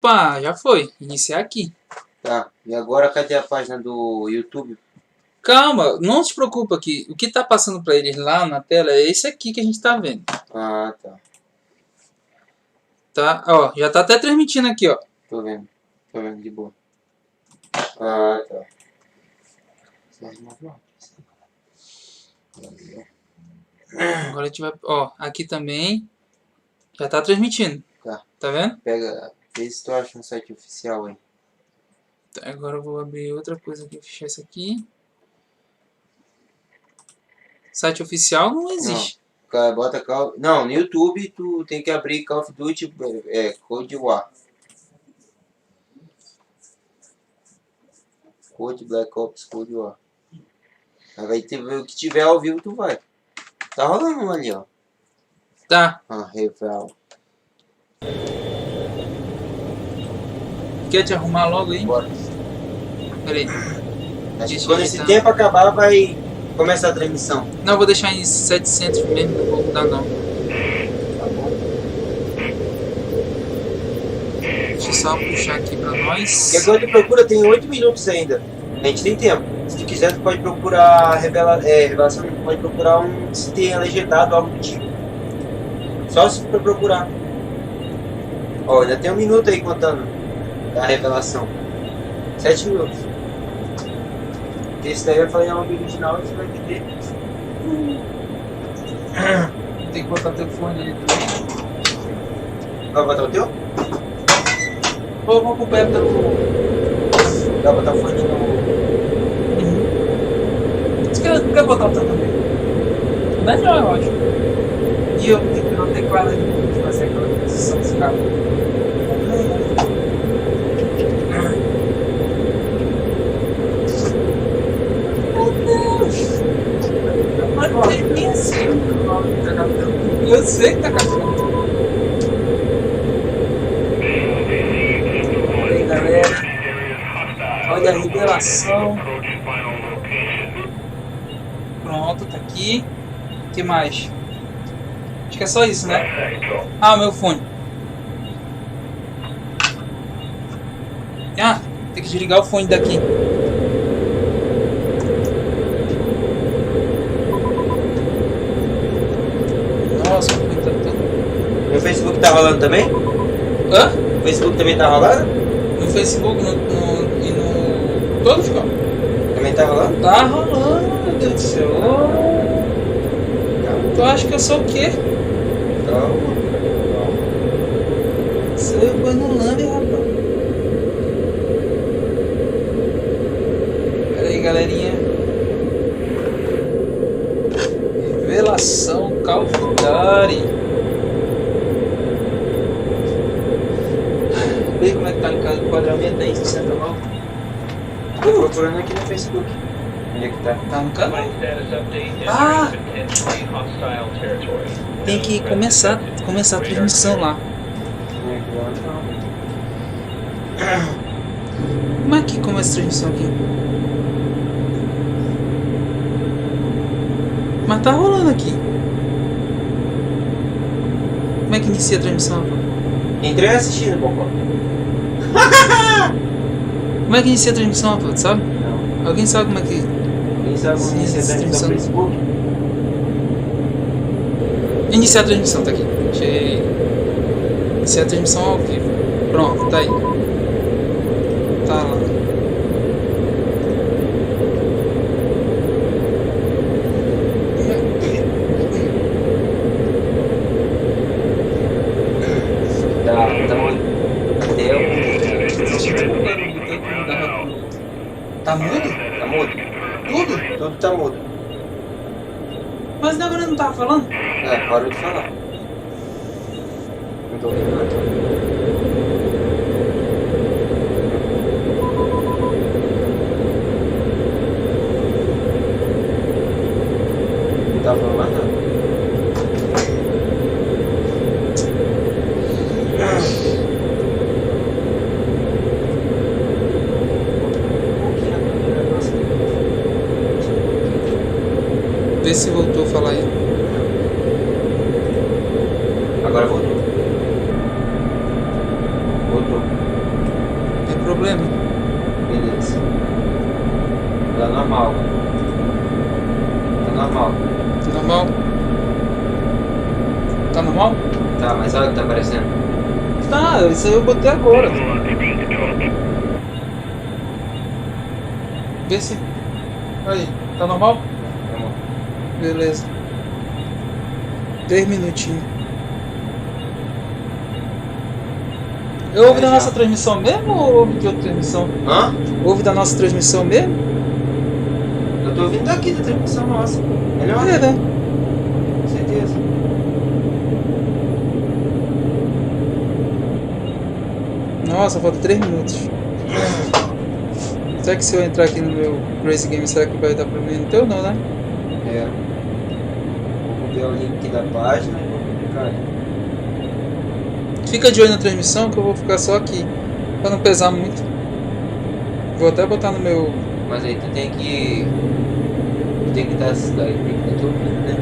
Opa, já foi. Iniciar aqui. Tá, e agora cadê a página do YouTube? Calma, não se preocupa que o que tá passando pra eles lá na tela é esse aqui que a gente tá vendo. Ah, tá. Tá? Ó, já tá até transmitindo aqui, ó. Tô vendo de boa. Ah, tá. Agora a gente vai... Ó, aqui também já tá transmitindo. Tá. Tá vendo? Pega, vê se tu acha um site oficial aí. Tá, agora eu vou abrir outra coisa aqui, fechar isso aqui. Site oficial não existe. Não, bota Call... Não, no YouTube tu tem que abrir Call of Duty Cold War. Code Black Ops Cold War. Aí vai ter o que tiver ao vivo tu vai. Tá rolando um ali, ó. Tá. Ah, Revelação. Quer te arrumar logo aí? Bora. Peraí. Quando esse tempo acabar vai começar a transmissão. Não, eu vou deixar em 700 mesmo, não vou mudar não. Tá bom. Deixa eu só puxar aqui pra nós. E agora tu procura, tem 8 minutos ainda. A gente tem tempo. Se tu quiser, tu pode procurar Revelação, tu pode procurar se tem legendado algo do tipo. Só se for procurar. Ó, ainda tem 1 minuto aí contando da Revelação. 7 minutos. Porque esse daí eu falei na áudio original, você vai entender. Tem que botar o telefone ali também. Vai botar o teu? Ou eu vou com o pé pelo... Vai botar o fone no... Você quer botar o teu também? Melhor, eu acho. E eu tenho que não ter quadra de fazer aquela posição dos cabos. Mas não é bem assim. Eu sei que tá captando. Olha aí, galera. Olha a revelação. Pronto, tá aqui. O que mais? Acho que é só isso, né? Ah, meu fone. Ah, tem que desligar o fone daqui. Nossa, como é que tá tudo? No Facebook tá rolando também? Hã? No Facebook também tá rolando? No Facebook e no... Todos, cara. Também tá rolando? Tá rolando, meu Deus do céu. Tu acha que eu sou o quê? Sou eu que no lambe, rapaz. Pera aí, galerinha. Revelação, Call of Duty. Vê como é que tá o enquadramento aí, 69. Tô procurando aqui no Facebook. Onde é que tá? Tá no canal? Ah! Tem que começar a transmissão lá. Como é que começa a transmissão aqui? Mas tá rolando aqui. Como é que inicia a transmissão? Entrei assistindo, Bocó. Como é que inicia a transmissão, pô? Sabe? Não. Alguém sabe como é que... Quem sabe como inicia a transmissão no Facebook? Iniciar a transmissão, tá aqui. Achei. Iniciar a transmissão ao vivo. Pronto, tá aí. Tá lá. Tá muito. Tá mudo? Tá mudo? Tudo? Tudo tá mudo. Mas agora não tava falando? Parou de falar. Não tô ouvindo nada. Não tava falando mais nada. Vê se voltou a falar aí. Agora voltou. Voltou. problema. Beleza. Tá normal. Tá normal. Tá normal? Tá normal? Tá, mas olha o que tá aparecendo. Tá, isso aí eu botei agora. Vê se... Aí, tá normal? Tá bom. Beleza. 10 minutinhos. Eu ouvi da nossa transmissão mesmo ou ouvi de outra transmissão? Hã? Ouve da nossa transmissão mesmo? Eu tô ouvindo daqui da transmissão nossa. Melhor? É, né? Com certeza. Nossa, falta 3 minutos. Será que se eu entrar aqui no meu Crazy Game, será que vai dar problema no teu? Não, né? É. Vou copiar o link da página e vou publicar. Fica de olho na transmissão que eu vou ficar só aqui. Pra não pesar muito. Vou até botar no meu... Mas aí tu tem que... Tu tem que estar te ouvindo, né?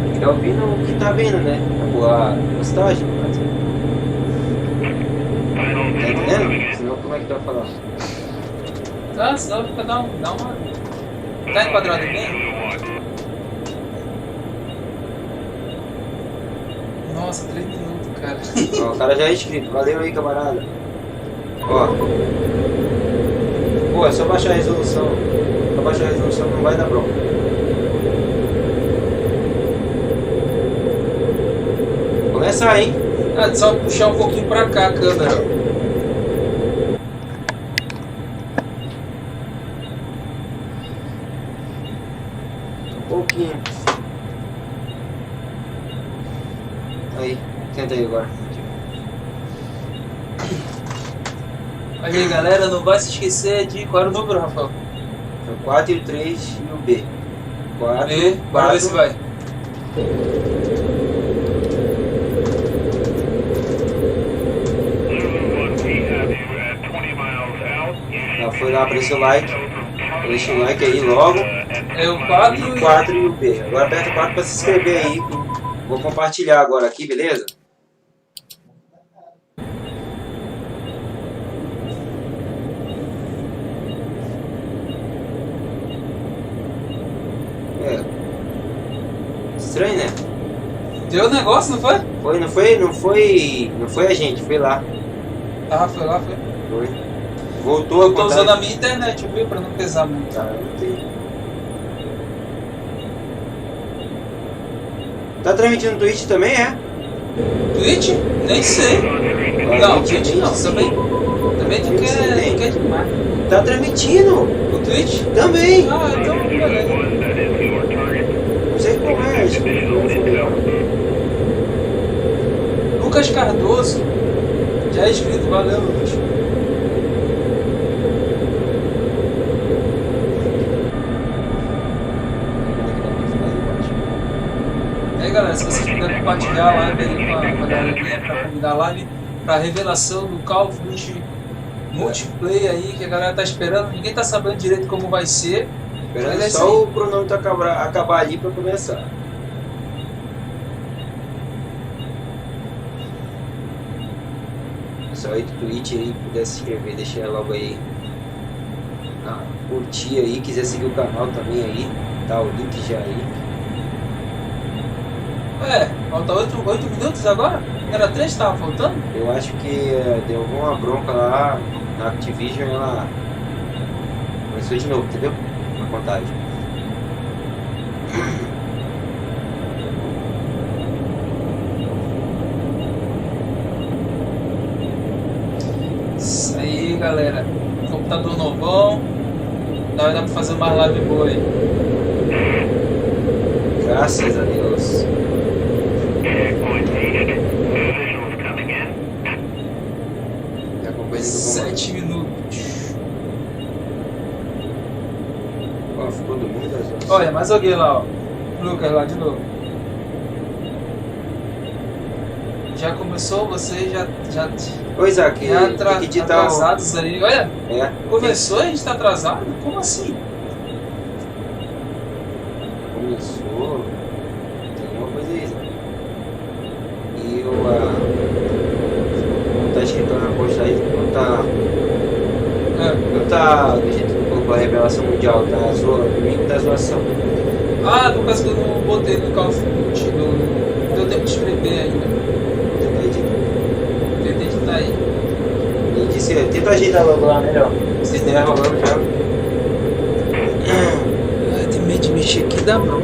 Tem que estar ouvindo o que tá vendo, né? A postagem, no caso. Tá entendendo? Senão como é que tu vai falar? Tá, senão fica dá uma... Tá enquadrado bem? Nossa, 3 minutos, cara. Ó, o cara já é inscrito. Valeu aí, camarada. Ó. Pô, é só baixar a resolução. Só baixar a resolução não vai dar bronca. Começa aí, hein? Ah, só puxar um pouquinho pra cá a câmera. Um pouquinho. Aí, tenta aí agora. Aí galera, não vai se esquecer de... Qual era o número, Rafael? O 4 e o 3 e o B. 4, B, bora ver se vai. Já foi lá, apareceu o like. Deixa o like aí logo. É o 4 O 4 e o B. Agora aperta o 4 para se inscrever aí. Vou compartilhar agora aqui, beleza? É. Estranho, né? Deu o negócio, não foi? Não foi a gente, foi lá. Ah, foi lá, foi. Foi. Voltou Eu tô a usando a contagem. minha internet, viu? Pra não pesar muito. Tá, eu não tenho. Tá transmitindo no Twitch também, é? Twitch? Nem sei. Não, Twitch não. Também tu quer demais. Tá transmitindo? O Twitch? Também. Ah, então beleza. Não sei como é, acho que não foi lá. Lucas Cardoso. Já é inscrito, valeu, Lucas. Aí galera, se vocês puderem compartilhar a live aí com a galerinha pra convidar a live pra revelação do Call of Duty multiplayer aí que a galera tá esperando, ninguém tá sabendo direito como vai ser. Esperando Mas é só isso o cronômetro acabar ali pra começar. Só aí do Twitch aí, puder se inscrever, deixar logo aí. Curtir aí, quiser seguir o canal também aí, tá o link já aí. Falta 8 minutos agora? Era 3 que tava faltando? Eu acho que deu alguma bronca lá na Activision e ela começou de novo, entendeu? Na contagem. Isso aí galera, computador novão, vai dar pra fazer mais live boa aí. Graças a Deus. Tá acompanhando 7 minutos. Ó, ficou do mundo das outras. Olha, mais alguém lá, ó. Lucas lá de novo. Já começou, você já Ô Isaac, tem que editar atrasados aí. Olha, o... começou e a gente tá atrasado? Como assim? Começou. Tem alguma coisa aí, Isaac. E eu... Não tá escrito na postagem, não tá tá do jeito que colocou a revelação mundial, tá zoando, comigo tá zoação. Ah, por causa que eu não botei no Call of Duty, não deu tempo de escrever ainda. Tentei editar aí. E disse, tenta ajeitar logo lá melhor. Se der rolando já. Tem medo de mexer aqui da mão.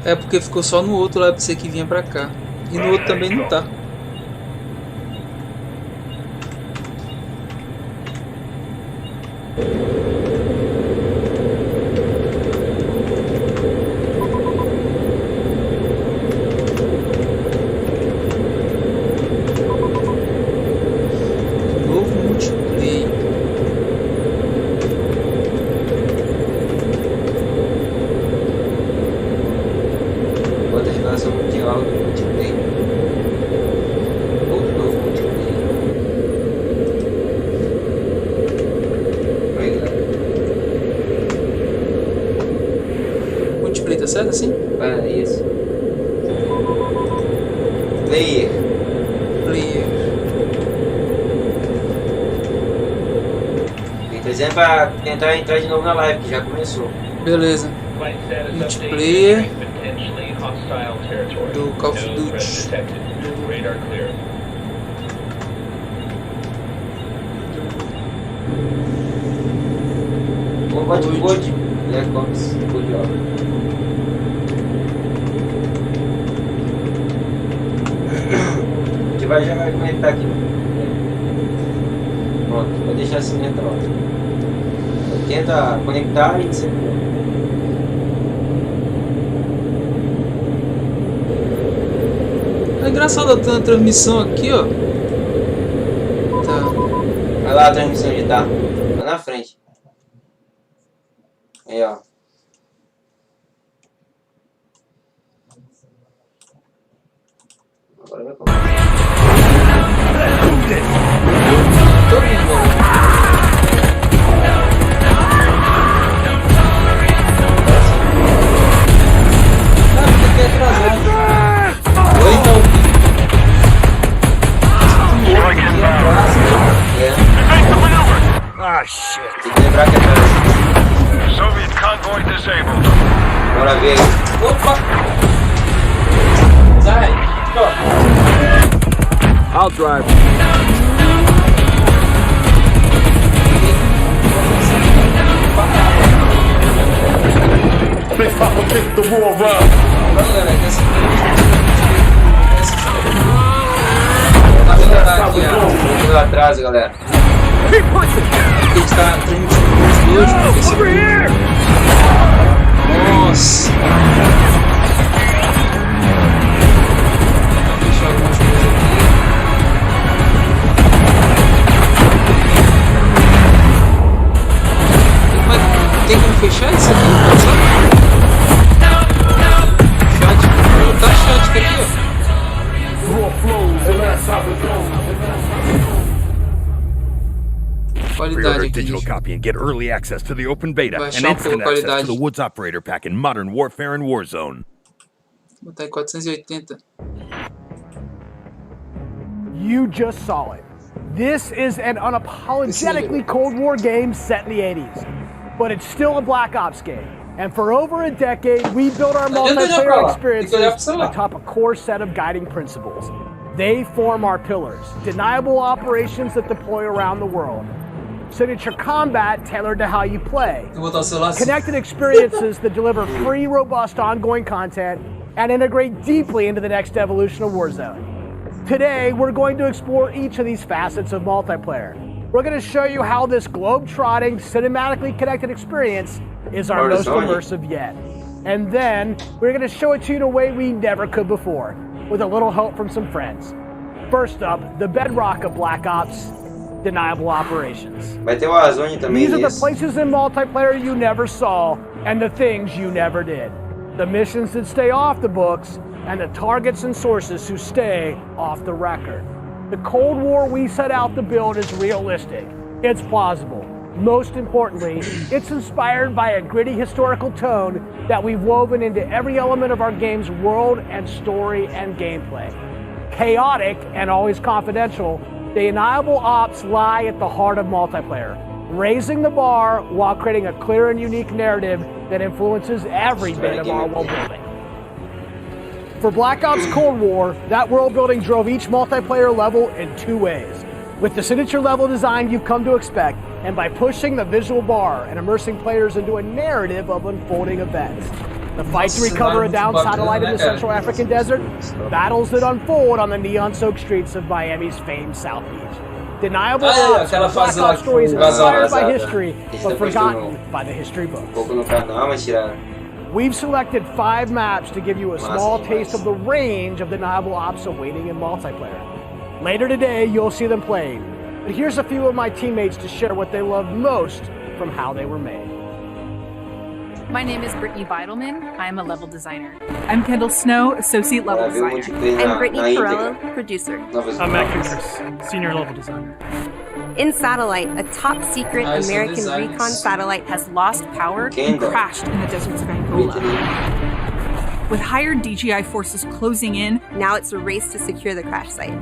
É porque ficou só no outro lá pra você que vinha pra cá. E no outro também não tá. Novo multiplayer. Bota a revelação mundial do multiplayer. Ou do novo multiplayer. Vai, galera. Multiplayer, tá certo assim? Ah, isso. Player. Player. Tem que dizer pra tentar entrar de novo na live, que já começou. Beleza. Multiplayer do Call of Duty. Code. Black Ops. Code ó. A gente já vai conectar aqui. Pronto, vou deixar assim dentro. Tenta conectar e você. É engraçado eu ter uma transmissão aqui, ó. Tá. Olha lá a transmissão onde tá. Lá na frente. Aí, ó. Agora vai começar. Tô vindo, ó. Ah, fiquei atrasado. Oi, então. Ah, shit. Tem que lembrar que é pra... Soviet convoy disabled. Bora ver. Opa! Sai! I'll drive. Big Papa kick the war run. Galera, tá vindo aqui, ó. Tudo atrás, galera. Aqui está transmitindo os dois no Facebook. Nossa! Vou fechar algumas coisas aqui. Tem como fechar isso aqui? Chat. Tá chat aqui, ó. Pre-order Qualidade a aqui. digital copy and get early access to the open beta and Baixar um pouco instant a access qualidade. to the Woods Operator Pack in Modern Warfare and Warzone. Vou botar em 480. You just saw it. This is an unapologetically Cold War game set in the 80s, but it's still a Black Ops game. And for over a decade, we built our multiplayer experiences atop a core set of guiding principles. They form our pillars, deniable operations that deploy around the world, signature combat tailored to how you play, Vou botar o celular assim. connected experiences that deliver free, robust, ongoing content, and integrate deeply into the next evolution of Warzone. Today, we're going to explore each of these facets of multiplayer. We're going to show you how this globe-trotting, cinematically connected experience is our most immersive yet. And then, we're going to show it to you in a way we never could before, with a little help from some friends. First up, the bedrock of Black Ops, deniable operations. Vai ter o Warzone também. These are the places in multiplayer you never saw, and the things you never did. The missions that stay off the books, and the targets and sources who stay off the record. The Cold War we set out to build is realistic, it's plausible, Most importantly, it's inspired by a gritty historical tone that we've woven into every element of our game's world and story and gameplay. Chaotic and always confidential, the Deniable Ops lie at the heart of multiplayer, raising the bar while creating a clear and unique narrative that influences every bit of our world building. For Black Ops Cold War, that world building drove each multiplayer level in two ways. With the signature level design you've come to expect, and by pushing the visual bar and immersing players into a narrative of unfolding events. The fight to recover a downed satellite in the Central African desert, battles that unfold on the neon-soaked streets of Miami's famed South Beach. Deniable Ops are Black Ops stories inspired by history, but forgotten by the history books. We've selected 5 maps to give you a small taste of the range of Deniable Ops awaiting in multiplayer. Later today, you'll see them playing, but here's a few of my teammates to share what they loved most from how they were made. My name is Brittany Beidelman. I'm a level designer. I'm Kendall Snow, associate level designer. I'm Brittany Carello, producer. I'm Matt Coopers, senior level designer. In Satellite, a top secret American recon satellite has lost power and crashed in the deserts of Angola. With higher DGI forces closing in, now it's a race to secure the crash site.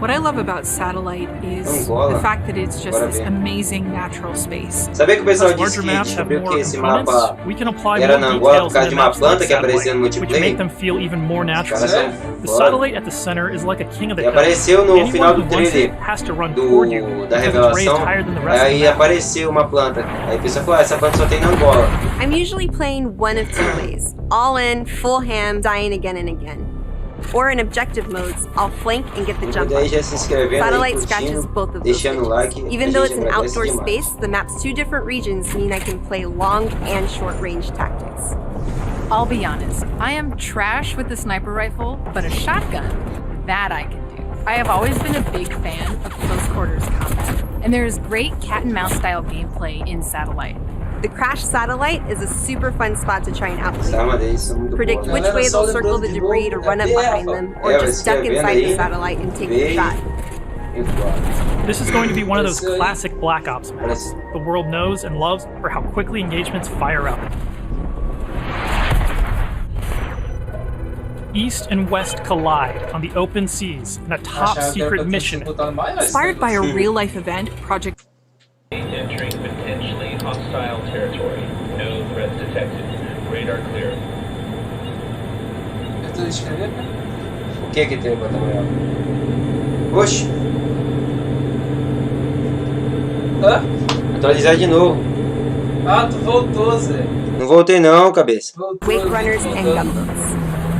What I love about Satellite is the fact that it's just this amazing natural space. Sabia que o pessoal Because disse larger que maps have descobriu more que esse components, mapa we can apply era more na Angola por details causa to de the uma maps like planta que aparecia no Satellite, which make multiplayer? them feel even more natural. Cara, são The foda. satellite at the center is like a king of the E hill. apareceu no Anyone final who do wants it trailer has to run toward you da because it's raised Revelação, higher than the rest of aí the map. apareceu uma planta. Aí a pessoa falou, ah, essa planta só tem na Angola. I'm usually playing one of two ways. All in, full ham, dying again and again. Or in objective modes, I'll flank and get the E jump daí on. já se inscrevendo Satellite aí, scratches curtindo, both of those deixando o like. itches. A Even though gente it's an agradece outdoor demais. space, the map's 2 different regions mean I can play long and short range tactics. I'll be honest, I am trash with the sniper rifle, but a shotgun, that I can do. I have always been a big fan of close quarters combat, and there is great cat and mouse style gameplay in Satellite. The crashed satellite is a super fun spot to try and As outplay. armas deles são muito Predict boas. which way they'll circle the debris to run up behind them, or just duck inside the satellite and take the shot. This is going to be one of those classic Black Ops maps the world knows and loves for how quickly engagements fire up. East and West collide on the open seas in a top secret mission. Inspired by a real life event, Project Entering potentially hostile territory. No threats detected. Radar clear. É tudo escrever, né? O que tem pra trabalhar? Oxi, Hã? atualizar de novo. Ah, tu voltou, Zé. Não voltei não, cabeça. Voltou, Wake runners and voltou. gunboats.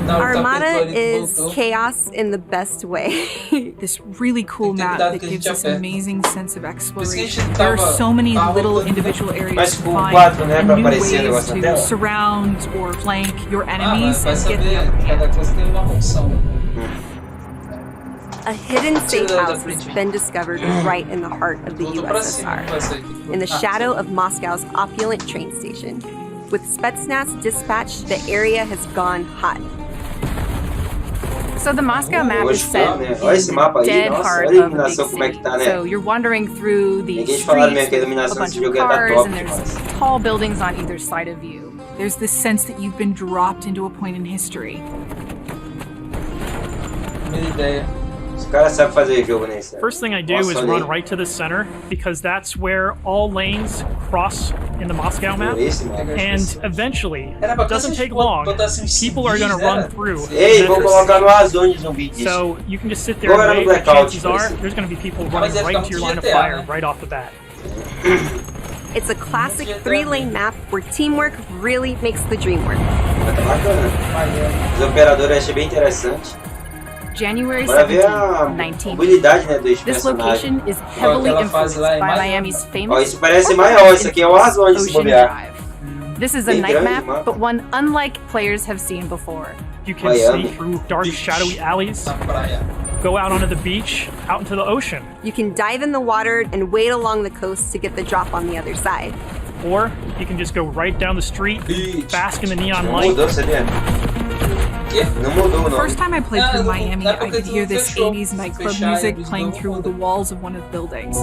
Tá, o Armada tapete ali is voltou. chaos in the best way. this really cool Tem que ter map cuidado that que a gives gente this aperta. amazing sense of Por isso que a exploration. gente There are tava- so many tava little voltando. individual areas Mas to com find, 4, né, pra and new aparecer o ways negócio na tela. to surround or flank your Ah, enemies vai and get saber, them. cada coisa tem uma função. A hidden safe Tira da house has frente. been discovered right in the heart of the Voltou pra cima, USSR, vai sair aqui. in the Ah, shadow of Moscow's opulent train station. With Spetsnaz dispatched, the area has gone hot. So the Moscow map is Hoje, set né? Olha esse in mapa the aí, dead nossa, heart olha a of a big iluminação como é que city. tá, né? So you're wandering through the Ninguém falaram mesmo streets que a with a iluminação bunch desse of jogo ia tá cars, top and there's demais. tall buildings on either side of you. There's this sense that you've been dropped into a point in history. Primeira ideia. Os caras sabem fazer jogo nesse. né? First thing I do Nossa, is olha run aí. right to the center because that's where all lanes cross in the Moscow map. Esse mapa. And eventually, Era it bacana doesn't se take long, botasse uns people are going to civis, run era? through. Ei, and vou then- colocar no Azul de zumbi disso. So you can just sit there Agora and no wait, the blackout, chances are parece. there's going to be people mas running ia right ficar to your muito line of GTA, fire né? right off the bat. It's a classic 3-lane map where teamwork really makes the dream work. Tá bacana. Os operadores achei bem interessante. January Bora ver 17, a 19. habilidade, né, dos This personagens. location is heavily aquela fase influenced lá é by maior. Miami's Ó, famous isso parece maior, isso aqui é o Azul de se Ocean bobear. Drive. This is a Bem night grande map, mapa. but one unlike players have seen before. You can Miami. sneak through dark, shadowy alleys, Na praia. go out onto the beach, out into the ocean, You can dive in the water and wade along the coast to get the drop on the other side. or you can just go right down the street, Beach. bask in the neon Não light. mudou, sabia? Que? Não mudou o nome. First time I played Ah, through não- Miami, não é I porque could tu hear this fechou. 80s nightclub Fechar music eles playing não through mudam. the walls of one of the buildings.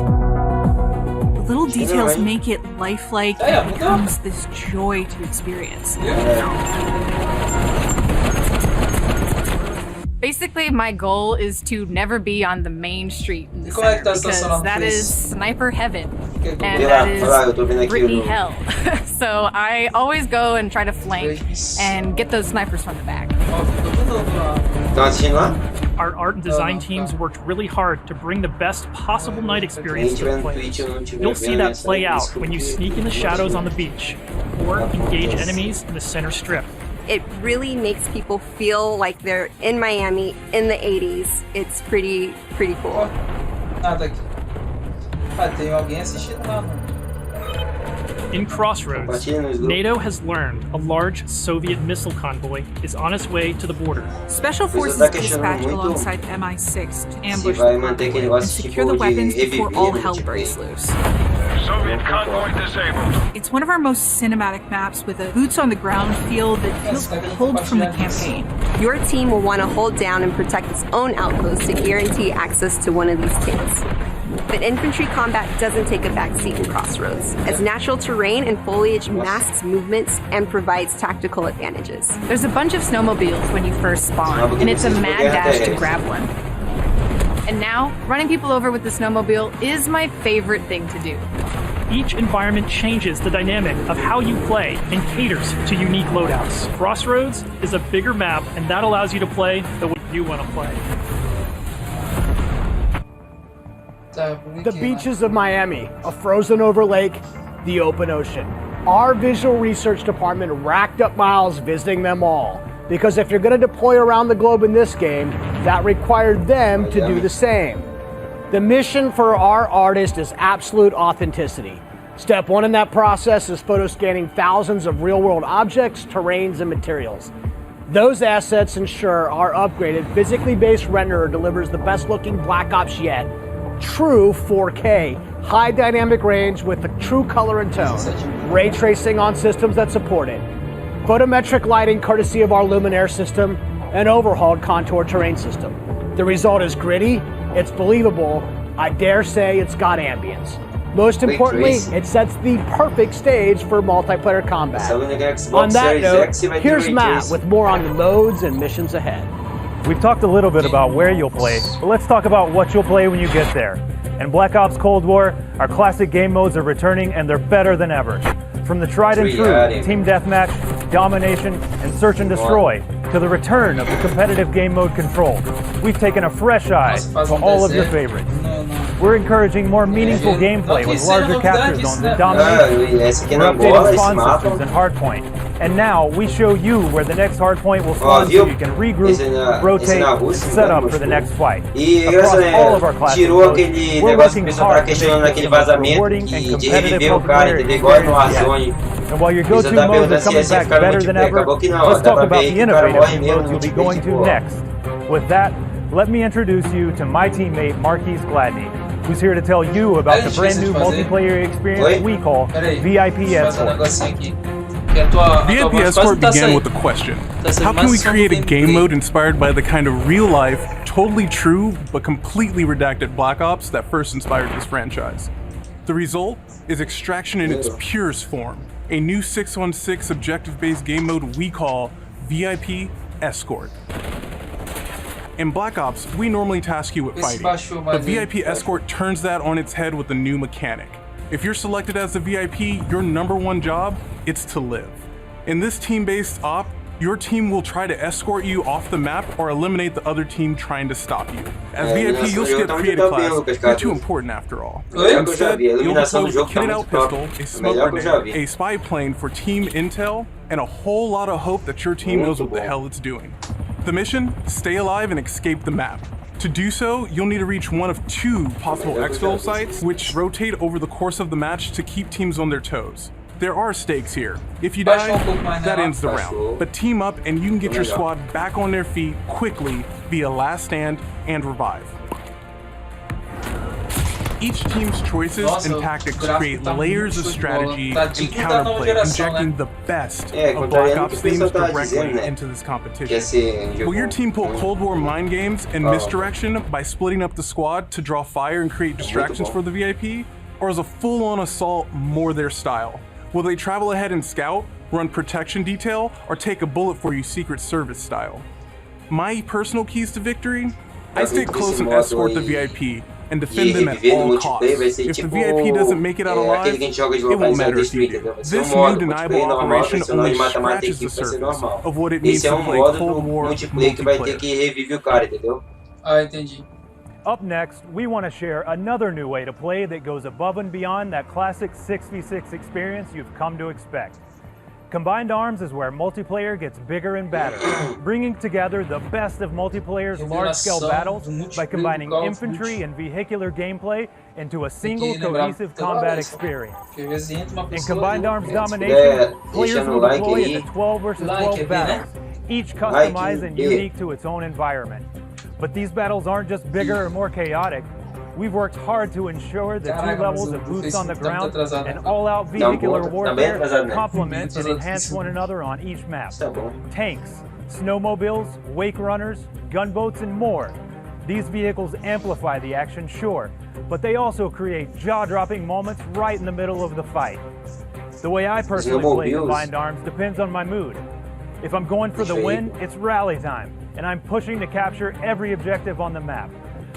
Little details make it lifelike and it becomes this joy to experience. Basically, my goal is to never be on the main street in the center because that is sniper heaven and that is Brittany hell. So I always go and try to flank and get those snipers from the back. Our art and design teams worked really hard to bring the best possible night experience to the players. You'll see that play out when you sneak in the shadows on the beach or engage enemies in the center strip. It really makes people feel like they're in Miami in the 80s. It's pretty cool. In Crossroads, NATO has learned a large Soviet missile convoy is on its way to the border. Special forces dispatched alongside MI6 to ambush the convoy and secure the weapons before all hell breaks loose. Soviet convoy disabled. It's one of our most cinematic maps with a boots-on-the-ground feel that feels pulled from the campaign. Your team will want to hold down and protect its own outpost to guarantee access to one of these tanks. But infantry combat doesn't take a backseat in Crossroads, as natural terrain and foliage masks movements and provides tactical advantages. There's a bunch of snowmobiles when you first spawn, and it's a mad dash to grab one. And now, running people over with the snowmobile is my favorite thing to do. Each environment changes the dynamic of how you play and caters to unique loadouts. Crossroads is a bigger map, and that allows you to play the way you want to play. The beaches of Miami, a frozen over lake, the open ocean. Our visual research department racked up miles visiting them all. Because if you're going to deploy around the globe in this game, that required them to do the same. The mission for our artist is absolute authenticity. Step one in that process is photo scanning thousands of real-world objects, terrains, and materials. Those assets ensure our upgraded, physically based renderer delivers the best-looking Black Ops yet. True 4K, high dynamic range with the true color and tone, ray tracing on systems that support it, photometric lighting courtesy of our Luminaire system, and overhauled contour terrain system. The result is gritty, it's believable, I dare say it's got ambience. Most importantly, it sets the perfect stage for multiplayer combat. On that note, here's Matt with more on the modes and missions ahead. We've talked a little bit about where you'll play, but let's talk about what you'll play when you get there. In Black Ops Cold War, our classic game modes are returning and they're better than ever. From the tried and true Team Deathmatch, Domination, and Search and Destroy, to the return of the competitive game mode Control, we've taken a fresh eye to all of your favorites. We're encouraging more meaningful gameplay with larger capture zones and domination. We're updating spawn systems and hardpoint. And now we show you where the next hardpoint will spawn so you can regroup, rotate, and set up for the next fight. Across all of our classic modes, we're working hard to make this the most rewarding and competitive multiplayer experience yet. And while your go-to modes are coming back better than ever, let's talk about the innovative modes you'll be going to next. With that, let me introduce you to my teammate Marquise Gladney, who's here to tell you about the brand new multiplayer experience we call VIP Escort. VIP Escort began with the question, how can we create a game mode inspired by the kind of real-life, totally true, but completely redacted Black Ops that first inspired this franchise? The result is Extraction in its purest form, a new 6-on-6 objective-based game mode we call VIP Escort. In Black Ops, we normally task you with fighting, but VIP Escort turns that on its head with a new mechanic. If you're selected as the VIP, your #1 job, it's to live. In this team-based op, your team will try to escort you off the map or eliminate the other team trying to stop you. As VIP, you'll skip creative class, you're too important after all. Instead, you'll deploy with a kitted out pistol, a smoke grenade, a spy plane for team intel, and a whole lot of hope that your team knows what the hell it's doing. The mission? Stay alive and escape the map. To do so, you'll need to reach one of 2 possible exfil sites, which rotate over the course of the match to keep teams on their toes. There are stakes here. If you die, that ends the round. But team up and you can get your squad back on their feet quickly via last stand and revive. Each team's choices and tactics create layers of strategy and counterplay, injecting the best of Black Ops themes directly into this competition. Will your team pull Cold War mind games and misdirection by splitting up the squad to draw fire and create distractions for the VIP? Or is a full-on assault more their style? Will they travel ahead and scout, run protection detail, or take a bullet for you Secret Service style? My personal keys to victory? I stay close and escort the VIP, and defend them at all costs. If the VIP doesn't make it out alive, it won't matter if you do. This new deniable operation only scratches the surface of what it means to play Cold War multiplayer. Ah, entendi. Up next, we want to share another new way to play that goes above and beyond that classic 6v6 experience you've come to expect. Combined Arms is where multiplayer gets bigger and badder, bringing together the best of multiplayer's large-scale battles by combining infantry and vehicular gameplay into a single cohesive combat experience. In Combined Arms Domination, players will deploy into 12 versus 12 battles, each customized and unique to its own environment. But these battles aren't just bigger or more chaotic. We've worked hard to ensure that 2 levels of boots on the ground and all-out vehicular warfare complement and enhance one another on each map. Tanks, snowmobiles, wake runners, gunboats, and more. These vehicles amplify the action, sure, but they also create jaw-dropping moments right in the middle of the fight. The way I personally play Combined Arms depends on my mood. If I'm going for the win, it's rally time, and I'm pushing to capture every objective on the map.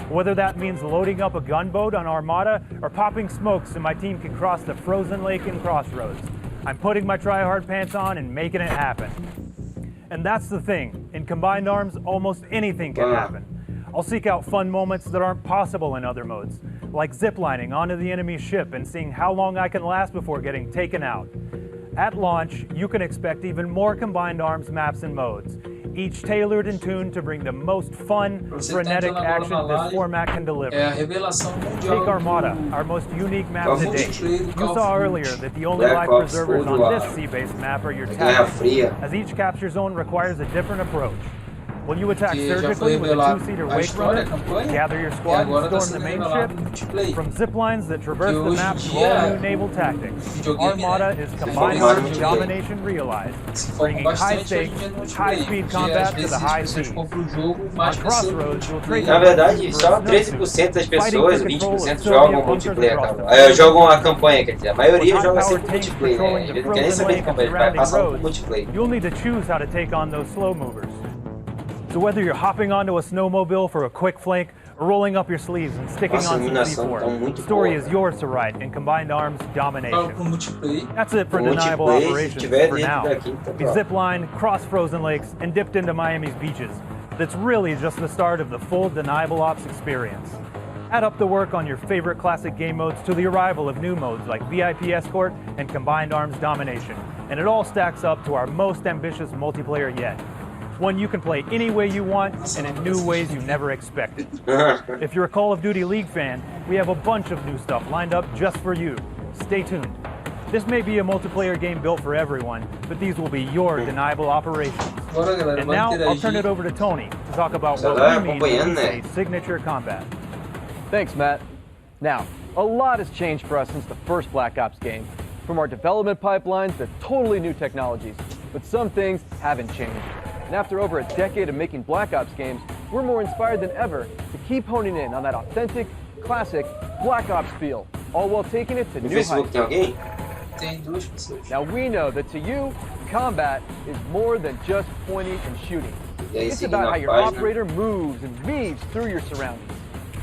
Whether that means loading up a gunboat on Armada or popping smokes so my team can cross the frozen lake in Crossroads, I'm putting my try-hard pants on and making it happen. And that's the thing, in Combined Arms, almost anything can happen. I'll seek out fun moments that aren't possible in other modes, like ziplining onto the enemy ship and seeing how long I can last before getting taken out. At launch, you can expect even more Combined Arms maps and modes, each tailored and tuned to bring the most fun, frenetic action this format can deliver. Revelação Mundial. Take Armada, our most unique map to date. You saw earlier that the only life preservers on this sea-based map are your tactics, as each capture zone requires a different approach. Will you attack surgically with a 2-seater wake runner, gather your squad and storm the main ship? From ziplines that traverse the map to all new naval tactics, Armada is Combined Arms Domination realized, bringing high-stakes, high-speed combat to the high seas. On Crossroads, you'll trade Na verdade, só 13% das pessoas, 20% jogam multiplayer, cara. Jogam a campanha, quer dizer, a maioria joga sempre multiplayer, né? Ele não quer nem saber de campanha, ele vai passar pro multiplayer. You'll need to choose how to take on those slow movers. So whether you're hopping onto a snowmobile for a quick flank, or rolling up your sleeves and sticking on some C4, the story is yours to write in Combined Arms Domination. That's it for deniable operations for now. We ziplined, crossed frozen lakes, and dipped into Miami's beaches. That's really just the start of the full deniable ops experience. Add up the work on your favorite classic game modes to the arrival of new modes like VIP Escort and Combined Arms Domination, and it all stacks up to our most ambitious multiplayer yet. One you can play any way you want and in new ways you never expected. If you're a Call of Duty League fan, we have a bunch of new stuff lined up just for you. Stay tuned. This may be a multiplayer game built for everyone, but these will be your deniable operations. And now I'll turn it over to Tony to talk about what we mean when we say signature combat. Thanks, Matt. Now, a lot has changed for us since the first Black Ops game. From our development pipelines to totally new technologies, but some things haven't changed. And after over a decade of making Black Ops games, we're more inspired than ever to keep honing in on that authentic, classic Black Ops feel, all while taking it to new heights. Now we know that to you, combat is more than just pointing and shooting. It's about how your operator moves and weaves through your surroundings.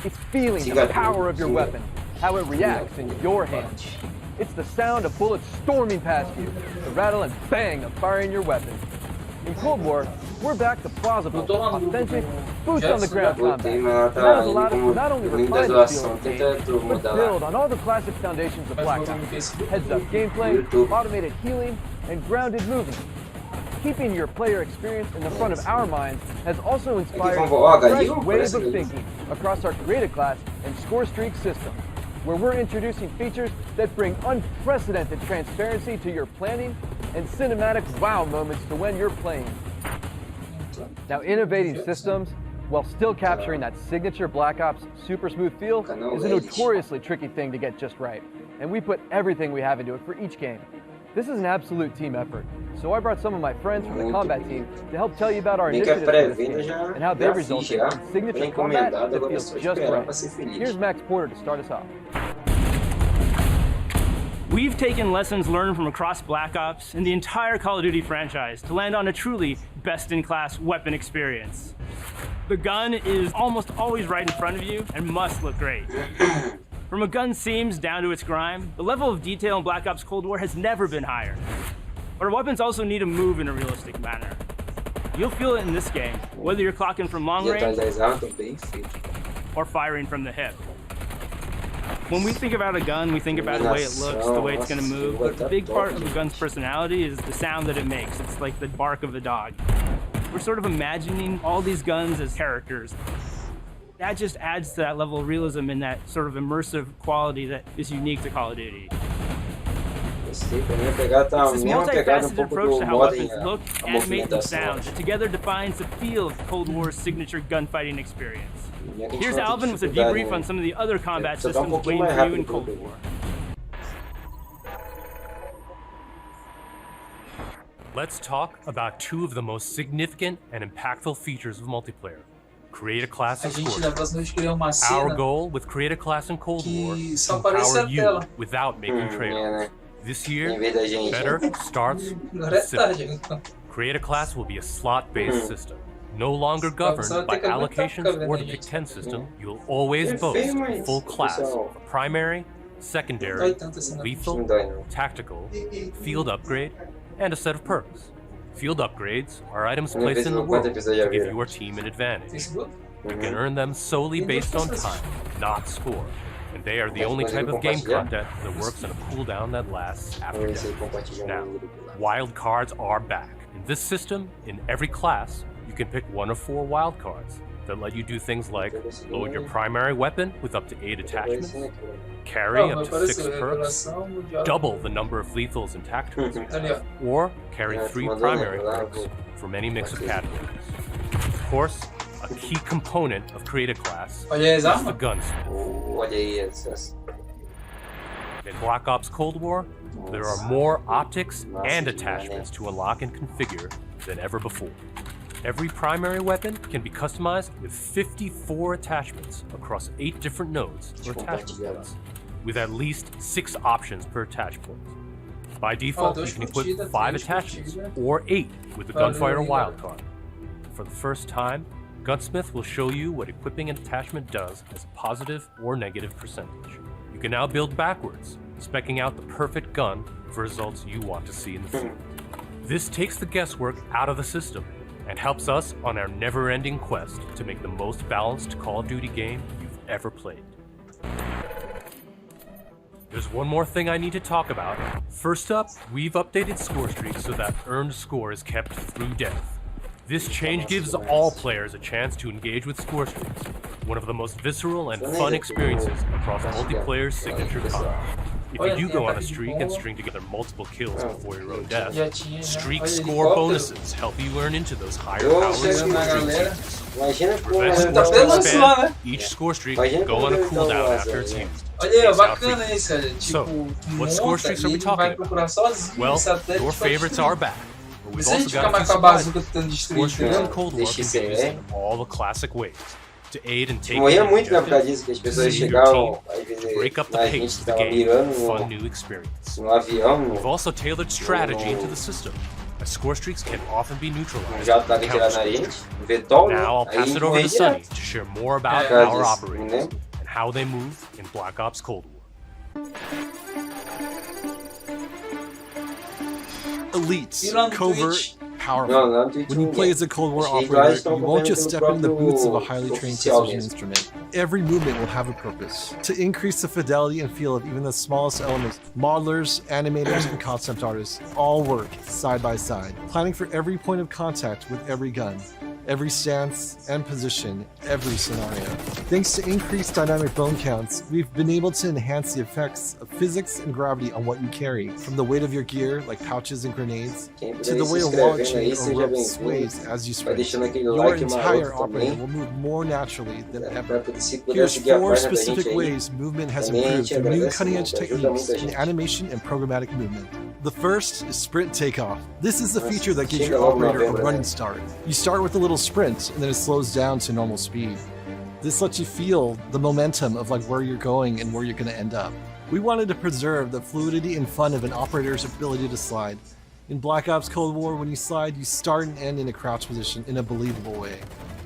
It's feeling the power of your weapon, how it reacts in your hands. It's the sound of bullets storming past you, the rattle and bang of firing your weapon. In Cold War, we're back to plausible, authentic, boots-on-the-ground combat. That has allowed us to not only refine the feel of the game, but build on all the classic foundations of Black Ops. Heads-up gameplay, automated healing, and grounded movement. Keeping your player experience in the front of our minds has also inspired a fresh wave of thinking across our creative class and score streak system, where we're introducing features that bring unprecedented transparency to your planning and cinematic wow moments to when you're playing. Now, innovating systems while still capturing that signature Black Ops super smooth feel is a notoriously tricky thing to get just right, and we put everything we have into it for each game. This is an absolute team effort, so I brought some of my friends from the combat team to help tell you about our initiatives for this game and how they resulted in signature combat that feels just right. Here's Max Porter to start us off. We've taken lessons learned from across Black Ops and the entire Call of Duty franchise to land on a truly best-in-class weapon experience. The gun is almost always right in front of you and must look great. From a gun's seams down to its grime, the level of detail in Black Ops Cold War has never been higher. But our weapons also need to move in a realistic manner. You'll feel it in this game, whether you're clocking from long range or firing from the hip. When we think about a gun, we think about the way it looks, the way it's going to move, but the big part of the gun's personality is the sound that it makes. It's like the bark of a dog. We're sort of imagining all these guns as characters. That just adds to that level of realism and that sort of immersive quality that is unique to Call of Duty. It's this multifaceted approach to how weapons look, animate, and sound that together defines the feel of Cold War's signature gunfighting experience. Here's Alvin with a debrief on some of the other combat systems waiting for you in Cold War. Let's talk about two of the most significant and impactful features of multiplayer. Create a class and score. Our goal with Create a Class in Cold War is to empower you without making trade-offs. This year, better starts with simple. Create a Class will be a slot-based system. No longer governed by allocations or the Pick 10 system, you'll always boast a full class of primary, secondary, lethal, tactical, field upgrade, and a set of perks. Field upgrades are items placed in the world to give your team an advantage. You can earn them solely based on time, not score. And they are the only type of game content that works on a cooldown that lasts after death. Now, wild cards are back. In this system, in every class, you can pick one of 4 wild cards that let you do things like load your primary weapon with up to 8 attachments, carry up to 6 perks, double the number of lethals and tacticals, or carry 3 primary perks from any mix of categories. Of course, a key component of Create a Class is the gunsmith. In Black Ops Cold War, there are more optics and attachments to unlock and configure than ever before. Every primary weapon can be customized with 54 attachments across 8 different nodes or attachment points, with at least 6 options per attach point. By default, you can equip 5 attachments, or 8 with the Gunfighter wildcard. For the first time, Gunsmith will show you what equipping an attachment does as a positive or negative percentage. You can now build backwards, speccing out the perfect gun for results you want to see in the field. This takes the guesswork out of the system and helps us on our never-ending quest to make the most balanced Call of Duty game you've ever played. There's one more thing I need to talk about. First up, we've updated score streaks so that earned score is kept through death. This change gives all players a chance to engage with score streaks, one of the most visceral and fun experiences across multiplayer's signature combat. If you do go on a streak and string together multiple kills before your own death, streak score bonuses help you earn into those higher power score streaks. To prevent scores from spam, each score streak will go on a cooldown after it's used. So, what score streaks are we talking about? Well, your favorites are back. But we've also got a few surprises. Score streaks in Cold War can be used in all the classic ways. To aid and take Morria muito, né, por causa disso, que as pessoas chegavam, às vezes, break up the a pace gente of the tava game mirando with fun new experience. avião. We've also tailored strategy into the system, as score streaks can often be neutralized. Já tá atirar na gente, Vetol, Now I'll pass it over to Sunny to share more about our operators and how they move in Black Ops Cold War. Elites, covert, powerful. When you play as a Cold War operator, you won't just step into the boots of a highly trained precision instrument. Every movement will have a purpose. To increase the fidelity and feel of even the smallest elements, modelers, animators, and concept artists all work side by side, planning for every point of contact with every gun, every stance and position, every scenario. Thanks to increased dynamic bone counts, we've been able to enhance the effects of physics and gravity on what you carry, from the weight of your gear, like pouches and grenades, to the way a wallet chain or rope sways as you sprint. Your entire operator will move more naturally than ever. Here's 4 specific ways movement has improved through new cutting-edge techniques in animation and programmatic movement. The first is sprint takeoff. This is the feature that gives your operator a running start. You start with a little sprint and then it slows down to normal speed. This lets you feel the momentum of like where you're going and where you're going to end up. We wanted to preserve the fluidity and fun of an operator's ability to slide. In Black Ops Cold War, when you slide, you start and end in a crouch position in a believable way.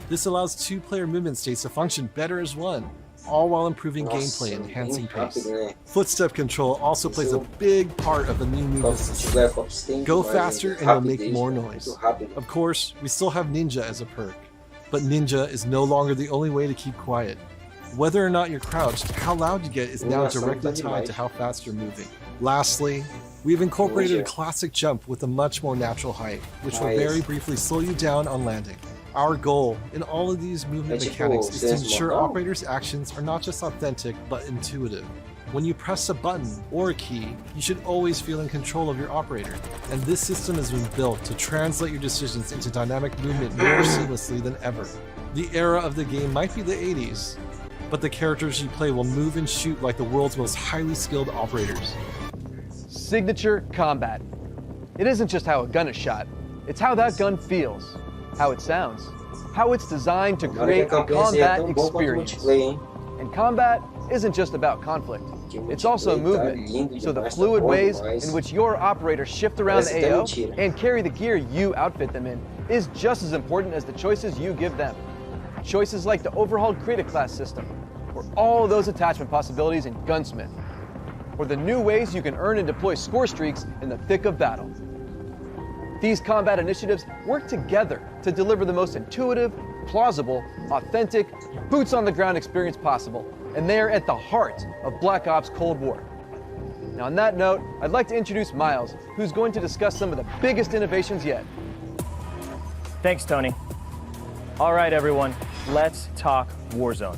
This allows two-player movement states to function better as one, all while improving gameplay and enhancing pace. Footstep control also plays a big part of the new movement system. Go faster and you'll make more noise. Of course, we still have Ninja as a perk, but Ninja is no longer the only way to keep quiet. Whether or not you're crouched, how loud you get is now directly tied to how fast you're moving. Lastly, we've incorporated a classic jump with a much more natural height, which will very briefly slow you down on landing. Our goal in all of these movement mechanics is to ensure operators' actions are not just authentic, but intuitive. When you press a button or a key, you should always feel in control of your operator, and this system has been built to translate your decisions into dynamic movement more seamlessly than ever. The era of the game might be the 80s, but the characters you play will move and shoot like the world's most highly skilled operators. Signature combat. It isn't just how a gun is shot, it's how that gun feels, how it sounds, how it's designed to create a combat experience. And combat isn't just about conflict, it's also movement, so the fluid ways in which your operators shift around the AO and carry the gear you outfit them in is just as important as the choices you give them. Choices like the overhauled Create Class system, or all those attachment possibilities in Gunsmith, or the new ways you can earn and deploy score streaks in the thick of battle. These combat initiatives work together to deliver the most intuitive, plausible, authentic, boots-on-the-ground experience possible, and they are at the heart of Black Ops Cold War. Now on that note, I'd like to introduce Miles, who's going to discuss some of the biggest innovations yet. Thanks, Tony. All right, everyone, let's talk Warzone.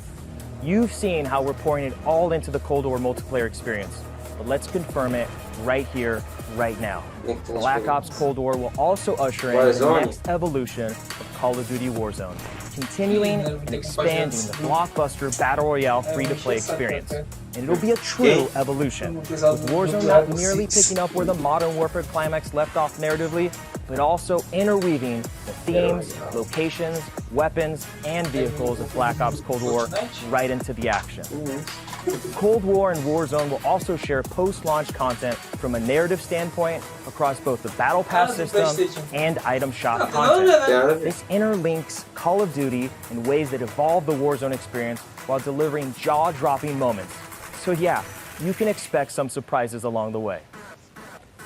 You've seen how we're pouring it all into the Cold War multiplayer experience, but let's confirm it right here, right now. Black Ops Cold War will also usher in the next evolution of Call of Duty Warzone, continuing and expanding the blockbuster Battle Royale free-to-play experience. And it'll be a true evolution, with Warzone not merely picking up where the Modern Warfare climax left off narratively, but also interweaving the themes, locations, weapons, and vehicles of Black Ops Cold War right into the action. Cold War and Warzone will also share post-launch content from a narrative standpoint across both the Battle Pass system and item shop content. This interlinks Call of Duty in ways that evolve the Warzone experience while delivering jaw-dropping moments. So yeah, you can expect some surprises along the way.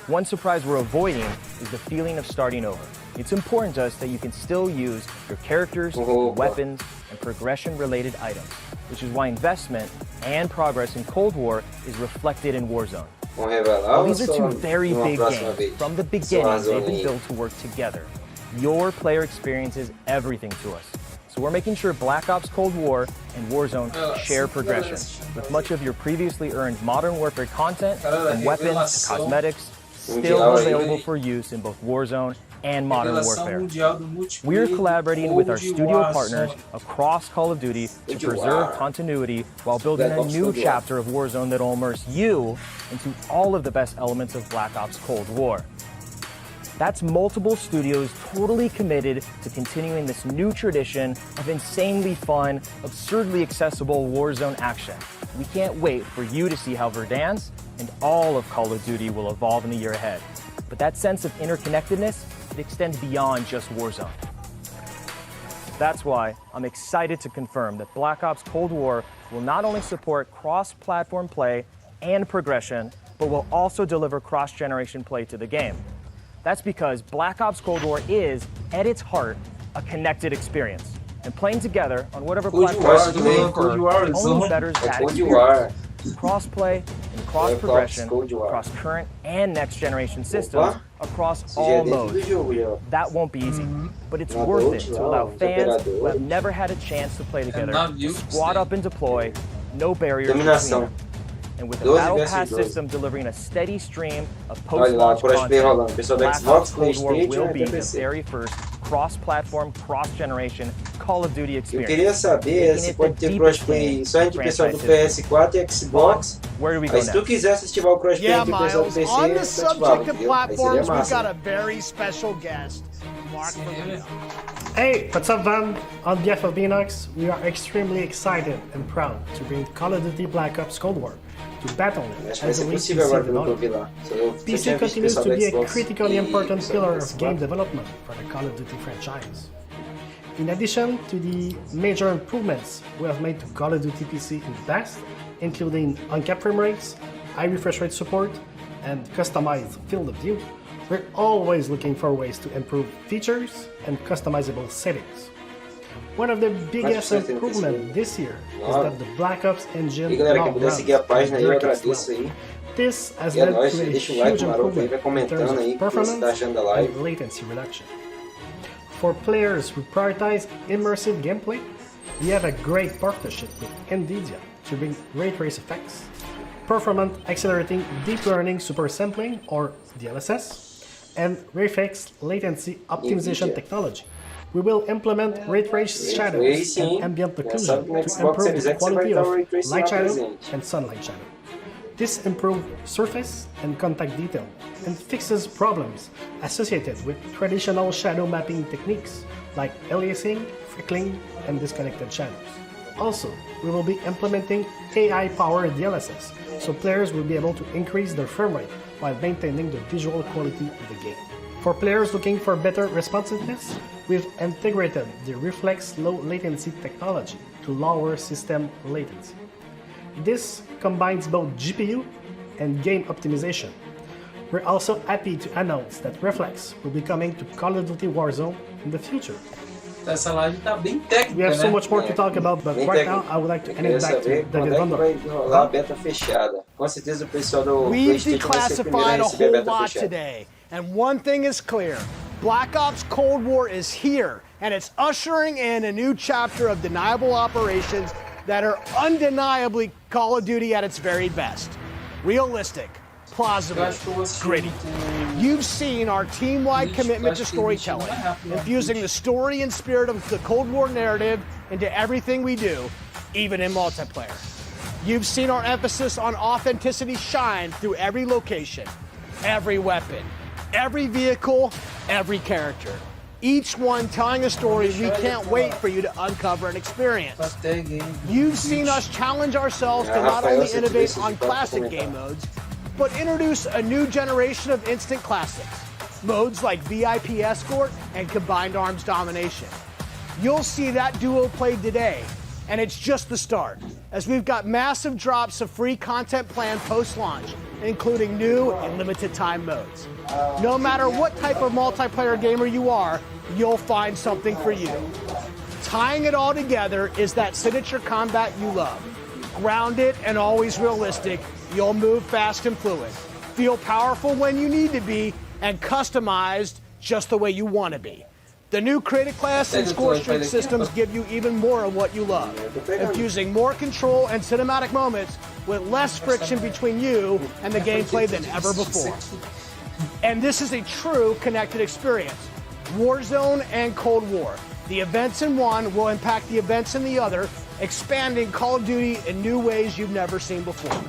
One surprise we're avoiding is the feeling of starting over. It's important to us that you can still use your characters, weapons, and progression-related items, which is why investment and progress in Cold War is reflected in Warzone. While these are two very big games, from the beginning they've been built to work together. Your player experience is everything to us. So we're making sure Black Ops Cold War and Warzone share progression, with much of your previously earned Modern Warfare content, from weapons to cosmetics, still available for use in both Warzone and Modern Warfare. We're collaborating with our studio partners across Call of Duty to preserve continuity while building a new chapter of Warzone that will immerse you into all of the best elements of Black Ops Cold War. That's multiple studios totally committed to continuing this new tradition of insanely fun, absurdly accessible Warzone action. We can't wait for you to see how Verdansk and all of Call of Duty will evolve in the year ahead. But that sense of interconnectedness, it extends beyond just Warzone. That's why I'm excited to confirm that Black Ops Cold War will not only support cross-platform play and progression, but will also deliver cross-generation play to the game. That's because Black Ops Cold War is, at its heart, a connected experience. And playing together on whatever platform you prefer only betters that experience. Cross-play and cross-progression across current and next-generation systems across all modes. That won't be easy, but it's worth it to allow fans who have never had a chance to play together to squad up and deploy, no barriers between them. And with the Battle Pass system delivering a steady stream of post-launch content, Black Ops Cold War will be the very first cross-platform, cross-generation Call of Duty experience. Eu queria saber se pode ter crossplay só entre o pessoal do PS4 e Xbox. Mas se tu quiser ativar o crossplay entre o pessoal do PC, on the subject of platforms, we've got a very special guest, Mark. Hey, what's up, Van? On behalf of Vinox, we are extremely excited and proud to bring Call of Duty Black Ops Cold War to battle it as a PC developer. PC continues to be a critically important pillar of game development for the Call of Duty franchise. In addition to the major improvements we have made to Call of Duty PC in the past, including uncapped frame rates, high refresh rate support, and customized field of view, we're always looking for ways to improve features and customizable settings. One of the biggest improvements this year is that the Black Ops engine now runs well. This has led to a huge improvement in terms of performance and latency reduction. For players who prioritize immersive gameplay, we have a great partnership with NVIDIA to bring ray trace effects, performance accelerating deep learning super sampling or DLSS, and RayFX latency optimization technology. We will implement ray trace shadows and ambient occlusion to improve the quality of light shadow and sunlight shadow. This improves surface and contact detail and fixes problems associated with traditional shadow mapping techniques like aliasing, freckling, and disconnected shadows. Also, we will be implementing AI-powered DLSS, so players will be able to increase their frame rate while maintaining the visual quality of the game. For players looking for better responsiveness, we've integrated the Reflex low latency technology to lower system latency. This combines both GPU and game optimization. We're also happy to announce that Reflex will be coming to Call of Duty Warzone in the future. Essa live tá bem técnica, we have so much more to talk about, but right now I would like to hand it back to David Van rolar a beta fechada. Com certeza o pessoal do PlayStation vai ser o primeiro a receber a beta fechada. Today, and one thing is clear: Black Ops Cold War is here, and it's ushering in a new chapter of deniable operations that are undeniably Call of Duty at its very best. Realistic, plausible, gritty. You've seen our team-wide commitment to storytelling, infusing the story and spirit of the Cold War narrative into everything we do, even in multiplayer. You've seen our emphasis on authenticity shine through every location, every weapon, every vehicle, every character. Each one telling a story we can't wait for you to uncover and experience. You've seen us challenge ourselves to not only innovate on classic game modes, but introduce a new generation of instant classics. Modes like VIP Escort and Combined Arms Domination. You'll see that duo played today, and it's just the start, as we've got massive drops of free content planned post-launch, including new and limited time modes. No matter what type of multiplayer gamer you are, you'll find something for you. Tying it all together is that signature combat you love. Grounded and always realistic, you'll move fast and fluid, feel powerful when you need to be, and customized just the way you want to be. The new Creative Class and Score Streak systems give you even more of what you love, infusing more control and cinematic moments with less friction between you and the gameplay than ever before. And this is a true connected experience. Warzone and Cold War. The events in one will impact the events in the other, expanding Call of Duty in new ways you've never seen before.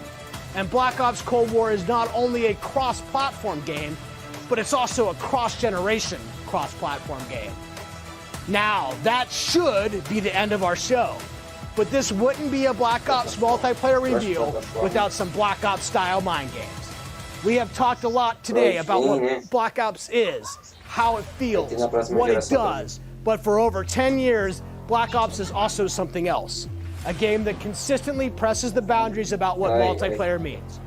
And Black Ops Cold War is not only a cross-platform game, but it's also a cross-generation cross-platform game. Now, that should be the end of our show, but this wouldn't be a Black Ops multiplayer review without some Black Ops style mind games. We have talked a lot today about what Black Ops is, how it feels, what it does, but for over 10 years, Black Ops is also something else. A game that consistently presses the boundaries about what multiplayer means.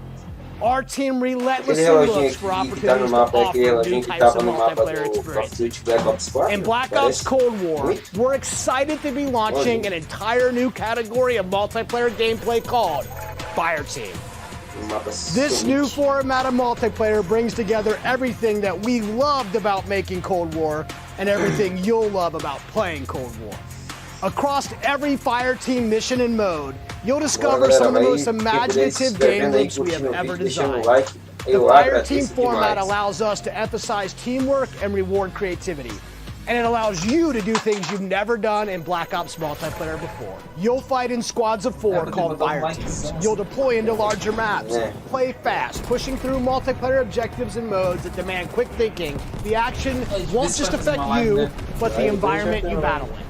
Our team relentlessly looks for opportunities to offer new types of multiplayer experience. In Black Ops Cold War, we're excited to be launching an entire new category of multiplayer gameplay called Fireteam. This new format of multiplayer brings together everything that we loved about making Cold War and everything you'll love about playing Cold War. Across every Fireteam mission and mode, you'll discover some of the most imaginative game loops we have ever designed. The Fireteam format allows us to emphasize teamwork and reward creativity, and it allows you to do things you've never done in Black Ops multiplayer before. You'll fight in squads of 4 called Fireteams. You'll deploy into larger maps, play fast, pushing through multiplayer objectives and modes that demand quick thinking. The action won't just affect you, but the environment you battle in.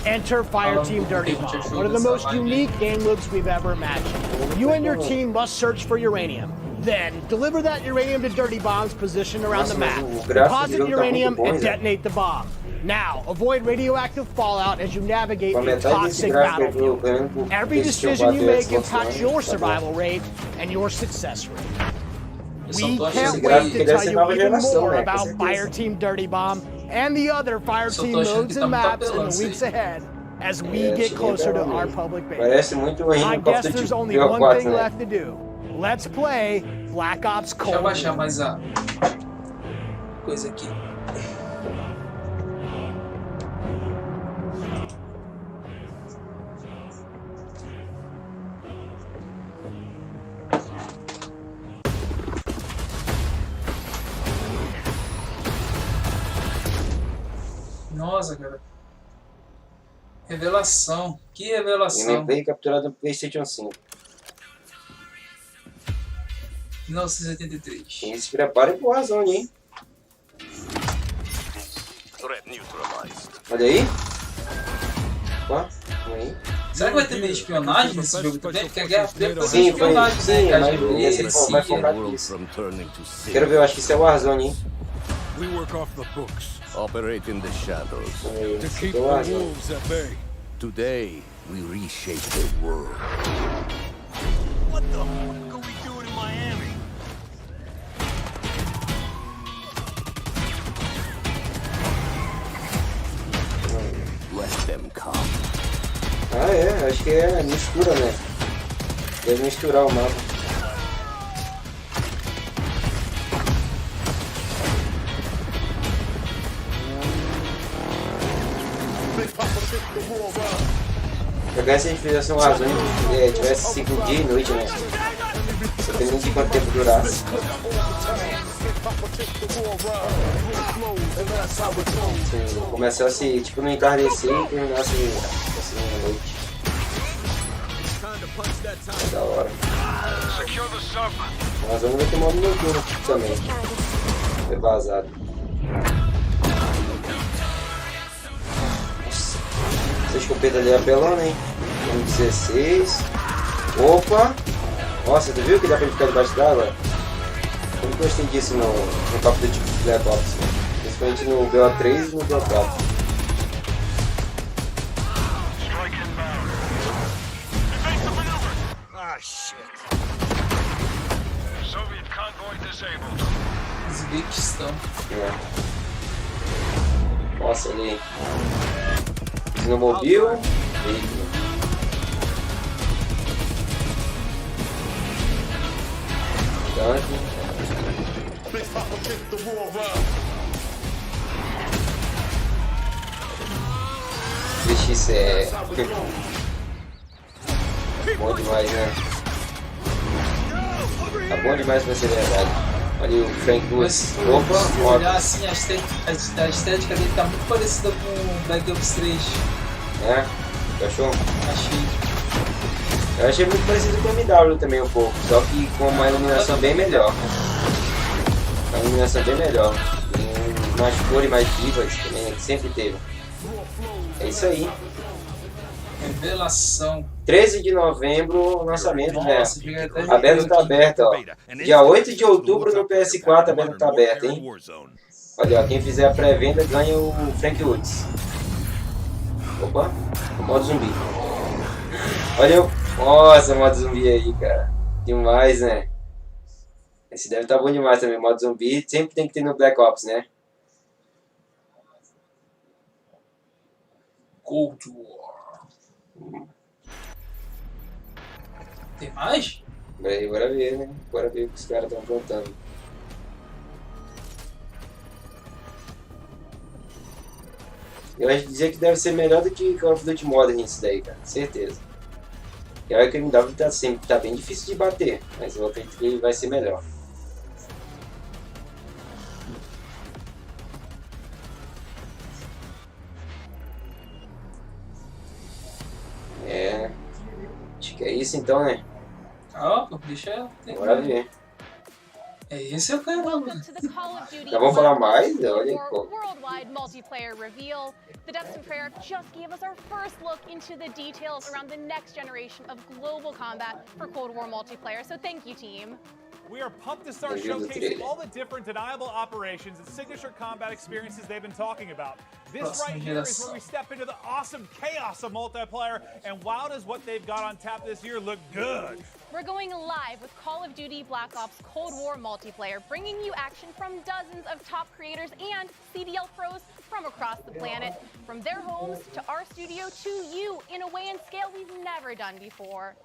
Enter Fireteam Dirty Bomb, one of the most unique game modes we've ever imagined. You and your team must search for uranium. Then, deliver that uranium to Dirty Bombs positioned around the map. Deposit uranium and detonate the bomb. Now, avoid radioactive fallout as you navigate a toxic battlefield. Every decision you make impacts your survival rate and your success rate. We can't wait to tell you even more about Fireteam Dirty Bomb and the other Fireteam modes and maps in the weeks ahead as we get closer to our public beta. I guess there's only one thing left to do. Let's play Black Ops Cold War. Deixa eu baixar mais a coisa aqui. Nossa, cara. Revelação. Que revelação. Gameplay capturado no PlayStation 5. 1983. E se preparem pro Warzone, hein? Olha aí. Opa, aí. Será que vai ter meio espionagem nesse jogo também? Porque a Guerra Fria foi sim, espionagem, sim, né? Mas vai focar nisso. Quero ver, eu acho que isso é Warzone, hein? We work off the books. Operate in the shadows. To keep the wolves at bay. Today, we reshape the world. What the fuck are we doing in Miami? Let them come. Ah, é, acho que é mistura, né? Deve misturar o mapa. Jogar se a gente fizesse um Warzone e tivesse ciclo dia e noite, né? Dependendo de quanto tempo durasse. Começasse tipo no entardecer e terminasse assim à noite. Da hora. O Warzone vai ter modo noturno também. Foi vazado. Essa escopeta ali é apelona, hein? 16. Opa! Nossa, tu viu que dá pra ele ficar debaixo d'água? Eu não gostei disso no papo do tipo de Black Ops. Principalmente no BO3 e no BO4. Ah, shit. Soviet convoy disabled. Uzbequistão. É. Nossa, ali. Snowmobile. Veículo. Tanque. Vixe, é bom demais, né? Tá bom demais pra ser verdade. Olha o Frank Woods. Opa, se olhar assim, a estética dele tá muito parecida com o Black Ops 3. É? Achou? Achei. Eu achei muito parecido com o MW também um pouco, só que com uma iluminação bem melhor. Uma iluminação bem melhor. E umas cores mais vivas também, que sempre teve. É isso aí. Revelação. 13 de novembro, lançamento, né? Aberto tá aberto, ó. Dia 8 de outubro no PS4, aberto tá aberto, hein? Olha, ó, quem fizer a pré-venda ganha o Frank Woods. Opa, o modo zumbi. Olha o... Nossa, o modo zumbi aí, cara. Demais, né? Esse deve estar bom demais também, modo zumbi. Sempre tem que ter no Black Ops, né? Cold War. Tem mais? Bora ver, né? Bora ver o que os caras estão aprontando. Eu acho que dizer que deve ser melhor do que Call of Duty Modern isso daí, cara. Certeza. E olha que o MW tá bem difícil de bater, mas eu acredito que ele vai ser melhor. É. Acho que é isso então, né? Ah, deixa. Bora ver. Esse é o cara. Já vou falar mais? Olha aí, pô. Worldwide multiplayer reveal. The Depths and Treyarch just gave us our first look into the details around the next generation of global combat for Cold War multiplayer. So thank you, team. We are pumped to start showcasing all the different deniable operations and signature combat experiences they've been talking about. This right here is where we step into the awesome chaos of multiplayer, and wow, does what they've got on tap this year look good. We're going live with Call of Duty Black Ops Cold War multiplayer, bringing you action from dozens of top creators and CDL pros from across the planet, from their homes to our studio to you in a way and scale we've never done before.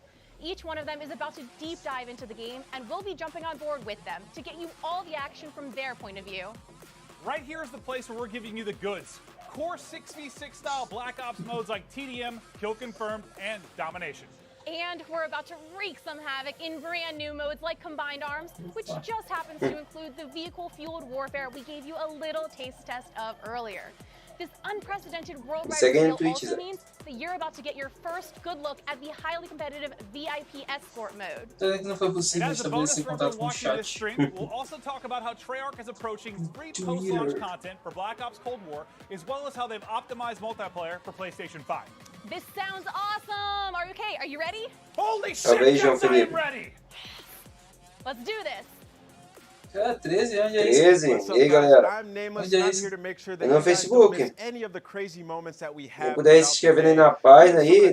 Each one of them is about to deep dive into the game, and we'll be jumping on board with them to get you all the action from their point of view. Right here is the place where we're giving you the goods. Core 6v6 style Black Ops modes like TDM, Kill Confirmed, and Domination. And we're about to wreak some havoc in brand new modes like Combined Arms, which just happens to include the vehicle-fueled warfare we gave you a little taste test of earlier. This unprecedented worldwide reveal also means that you're about to get your first good look at the highly competitive VIP escort mode. And as a bonus for everyone watching this stream, we'll also talk about how Treyarch is approaching free post-launch content for Black Ops Cold War, as well as how they've optimized multiplayer for PlayStation 5. This sounds awesome! Are you okay? Are you ready? Holy shit, yes, I am ready! Let's do this! 13, onde é isso? 13, e aí galera? Onde é isso? É no Facebook. Se puder se inscrever aí na página aí,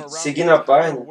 seguir na página,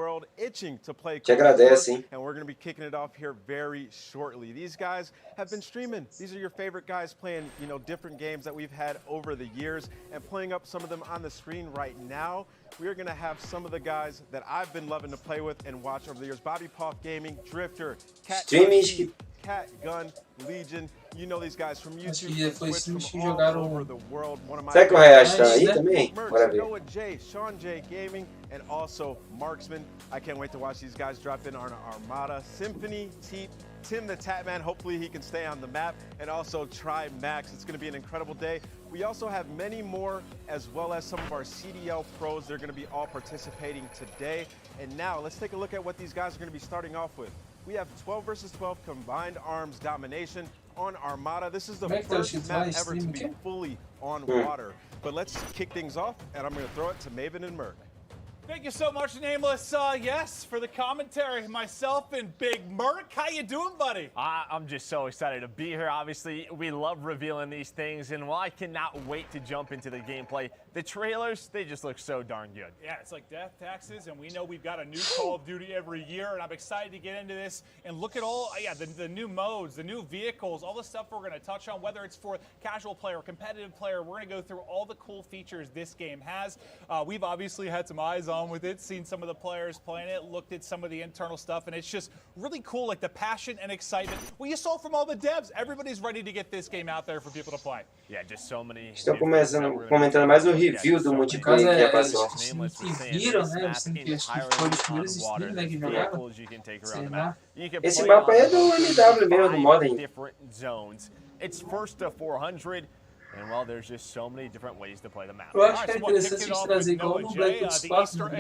te agradece, hein? And we're going to be kicking it off here very shortly. These guys have been streaming. These are your favorite guys playing, you know, different games that we've had over the years, and playing up some of them on the screen right now. We are going to have some of the guys that I've been loving to play with and watch over the years. Bobby Poff Gaming, Drifter, Cat Gun, Legion. You know these guys from YouTube, Twitch, from all over the world. One of my Será que o Hayashi tá aí também? Bora ver. Noah J, Sean J Gaming, and also Marksman. I can't wait to watch these guys drop in on our Armada. Symphony, Tim the Tatman, hopefully he can stay on the map, and also Try Max. It's going to be an incredible day. We also have many more, as well as some of our CDL pros. They're going to be all participating today. And now let's take a look at what these guys are going to be starting off with. We have 12 versus 12 Combined Arms Domination on Armada. This is the first map ever to be fully on water. But let's kick things off, and I'm going to throw it to Maven and Merc. Thank you so much, Nameless. Yes, for the commentary, myself and Big Merc. How you doing, buddy? I'm just so excited to be here. Obviously, we love revealing these things, and while I cannot wait to jump into the gameplay, the trailers, they just look so darn good. Yeah, it's like death taxes, and we know we've got a new Call of Duty every year, and I'm excited to get into this and look at all, the new modes, the new vehicles, all the stuff we're going to touch on, whether it's for casual player or competitive player. We're going to go through all the cool features this game has. We've obviously had some eyes on with it, seen some of the players playing it, looked at some of the internal stuff, and it's just really cool, like the passion and excitement. Well, you saw from all the devs, everybody's ready to get this game out there for people to play. Yeah, just so many. Estou comentando mais um review do multiplayer que já passou. Viram, né? Os que foi os primeiros streams, né, que jogaram. Sei lá. Esse mapa é do MW mesmo, do Modern. It's first to 400. And well, there's just so many different ways to play the map. Eu acho que é interessante a gente trazer igual no Black Ops 4,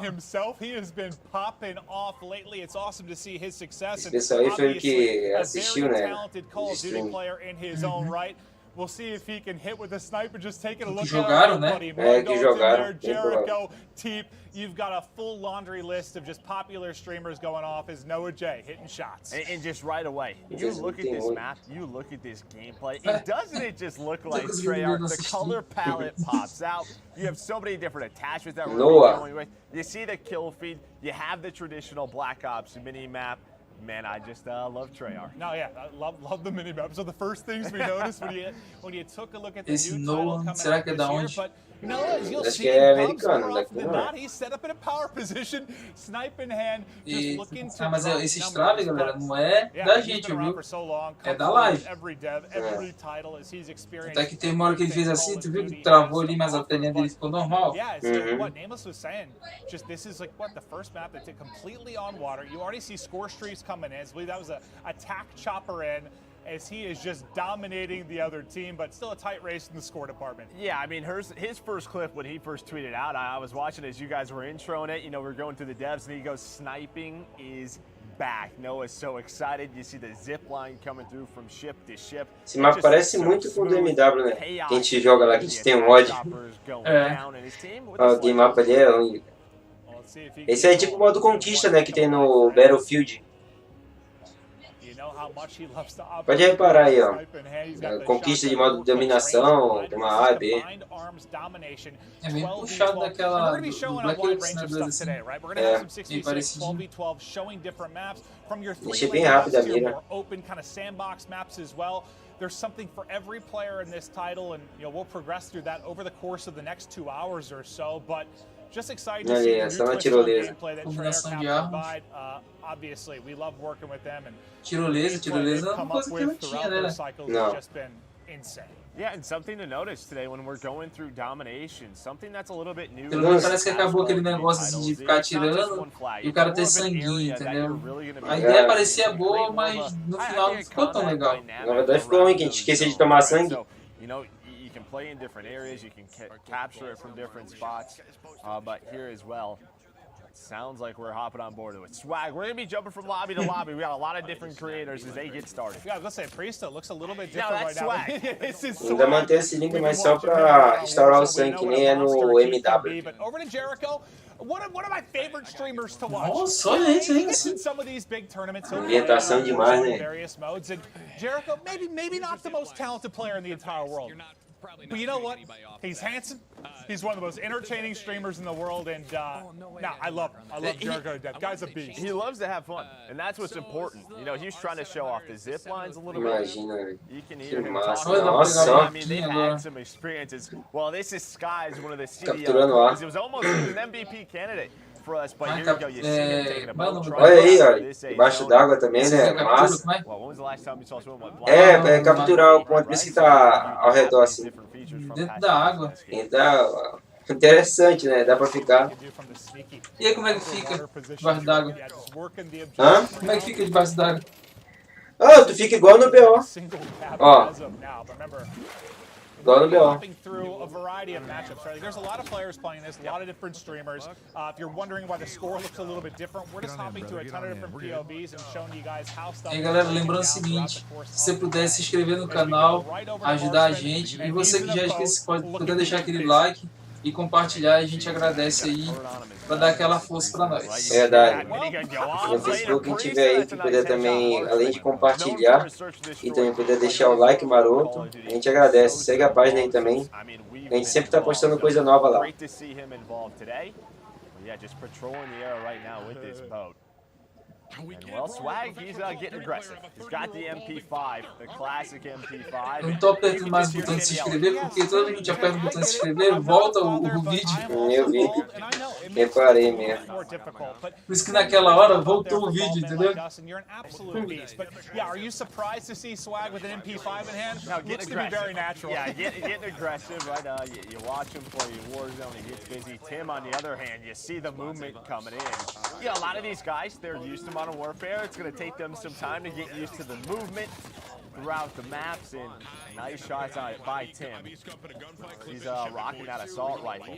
himself, he has been popping off lately. It's awesome to see his success. Esse aí foi o que assistiu, né? Talented Call of Duty player in his own right. We'll see if he can hit with a sniper. Just taking a look at our buddy. Que jogaram. Jericho, Teep. You've got a full laundry list of just popular streamers going off as Noah J hitting shots. And just right away, you look at this map, you look at this gameplay, and doesn't it just look like Treyarch? The color palette pops out. You have so many different attachments that we're going with. You see the kill feed. You have the traditional Black Ops mini map. Man, I just love Treyarch. No, yeah, I love the mini map. So the first things we noticed when you took a look at the new title coming out this year, but you know, as you'll see in pubs more often than not, he's set up in a power position, snipe in hand, just looking to mas esse estrago, galera, não é da gente, viu? É da live. Até que tem uma hora que ele fez assim, tu viu que travou ali, mas a telinha dele ficou normal. Yeah, it's like what Nameless was saying. Just this is like what the first map that's completely on water. You already see score streaks coming in. I believe that was a attack chopper in, as he is just dominating the other team, but still a tight race in the score department. Yeah, I mean, his first clip when he first tweeted out, I was watching as you guys were introing it. You know, we're going through the devs, and he goes, "Sniping is Esse mapa parece muito com o do MW, né? Que a gente joga lá, que a gente tem um mod. O game mapa ali é único. Esse é tipo o modo conquista, né? Que tem no Battlefield. Pode reparar aí, ó. Conquista de modo de dominação, tem uma A e B. É meio puxado daquela do Black Ops, né? Bem parecidinho. Deixei bem rápido a mira. There's something for every player in this title, and we'll progress through that over the course of the next 2 hours or so. But just excited to see the new twist on gameplay that Treyarch can provide. Obviously, we love working with them, and tirolesa é uma coisa que não tinha, né? Não. Yeah, and something to notice today when we're going through domination, something that's a little bit new. Pelo menos parece que acabou aquele negócio assim, de ficar atirando e o cara ter sanguinho, entendeu? A ideia parecia boa, mas no final não ficou tão legal. Na verdade ficou ruim, que a gente esqueceu de tomar sangue. You can play in different areas, you can capture it from different spots, but here as well. Sounds like we're hopping on board with Swag. We're going to be jumping from lobby to lobby. We got a lot of different creators as they get started. Yeah, I was going to say, Priesta looks a little bit different right now. This is Ainda mantém esse link, mas só pra restaurar o sangue, que nem é no MW. But over to Jericho, one of my favorite streamers to watch. Nossa, olha isso, hein? In some of these big tournaments, ambientação demais, né? Various modes, and Jericho, maybe not the most talented player in the entire world. But you know what? He's handsome. He's one of the most entertaining streamers in the world, and I love him. I love Jericho to death. Guy's a beast. He loves to have fun, and that's what's important. He's trying to show off the zip lines a little bit. You can hear him talking. I mean, they've had some experiences. Well, this is Sky as one of the CDL. It was almost an MVP candidate. Olha aí, olha, debaixo d'água também, né? Massa. É capturar o ponto, por isso que tá ao redor assim. Dentro da água. Então, interessante, né? Dá pra ficar. E aí, como é que fica debaixo d'água? Hã? Como é que fica debaixo d'água? Ah, tu fica igual no BO. Ó. Hopping through a variety of matchups, right? There's a lot of players playing this, a lot of different streamers. If you're wondering why the score looks a little bit different, we're just hopping through a ton of different POVs and showing you guys how stuff. E aí, galera, lembrando o seguinte, se você puder se inscrever no canal, ajudar a gente, e você que já é inscrito, pode poder deixar aquele like e compartilhar, a gente agradece aí para dar aquela força para nós. Verdade. No Facebook, quem tiver aí que puder também, além de compartilhar, e também puder deixar o like maroto, a gente agradece. Segue a página aí também. A gente sempre está postando coisa nova lá. Well, Swag, he's getting aggressive. He's got the MP5, the classic MP5. Eu não tô apertando mais o botão de se inscrever, porque toda vez que a gente aperta o botão de se inscrever, volta o vídeo. Meu vídeo. Reparei mesmo. Por isso que naquela hora voltou o vídeo, entendeu? Are you surprised to see Swag with an MP5 in hand? No, looks to be very natural. Yeah, getting aggressive, right? You watch him play Warzone, he gets busy. Tim, on the other hand, you see the movement coming in. Yeah, a lot of these guys, they're used to Modern Warfare. It's going to take them some time to get used to the movement throughout the maps, and nice shots on it by Tim. He's rocking that assault rifle.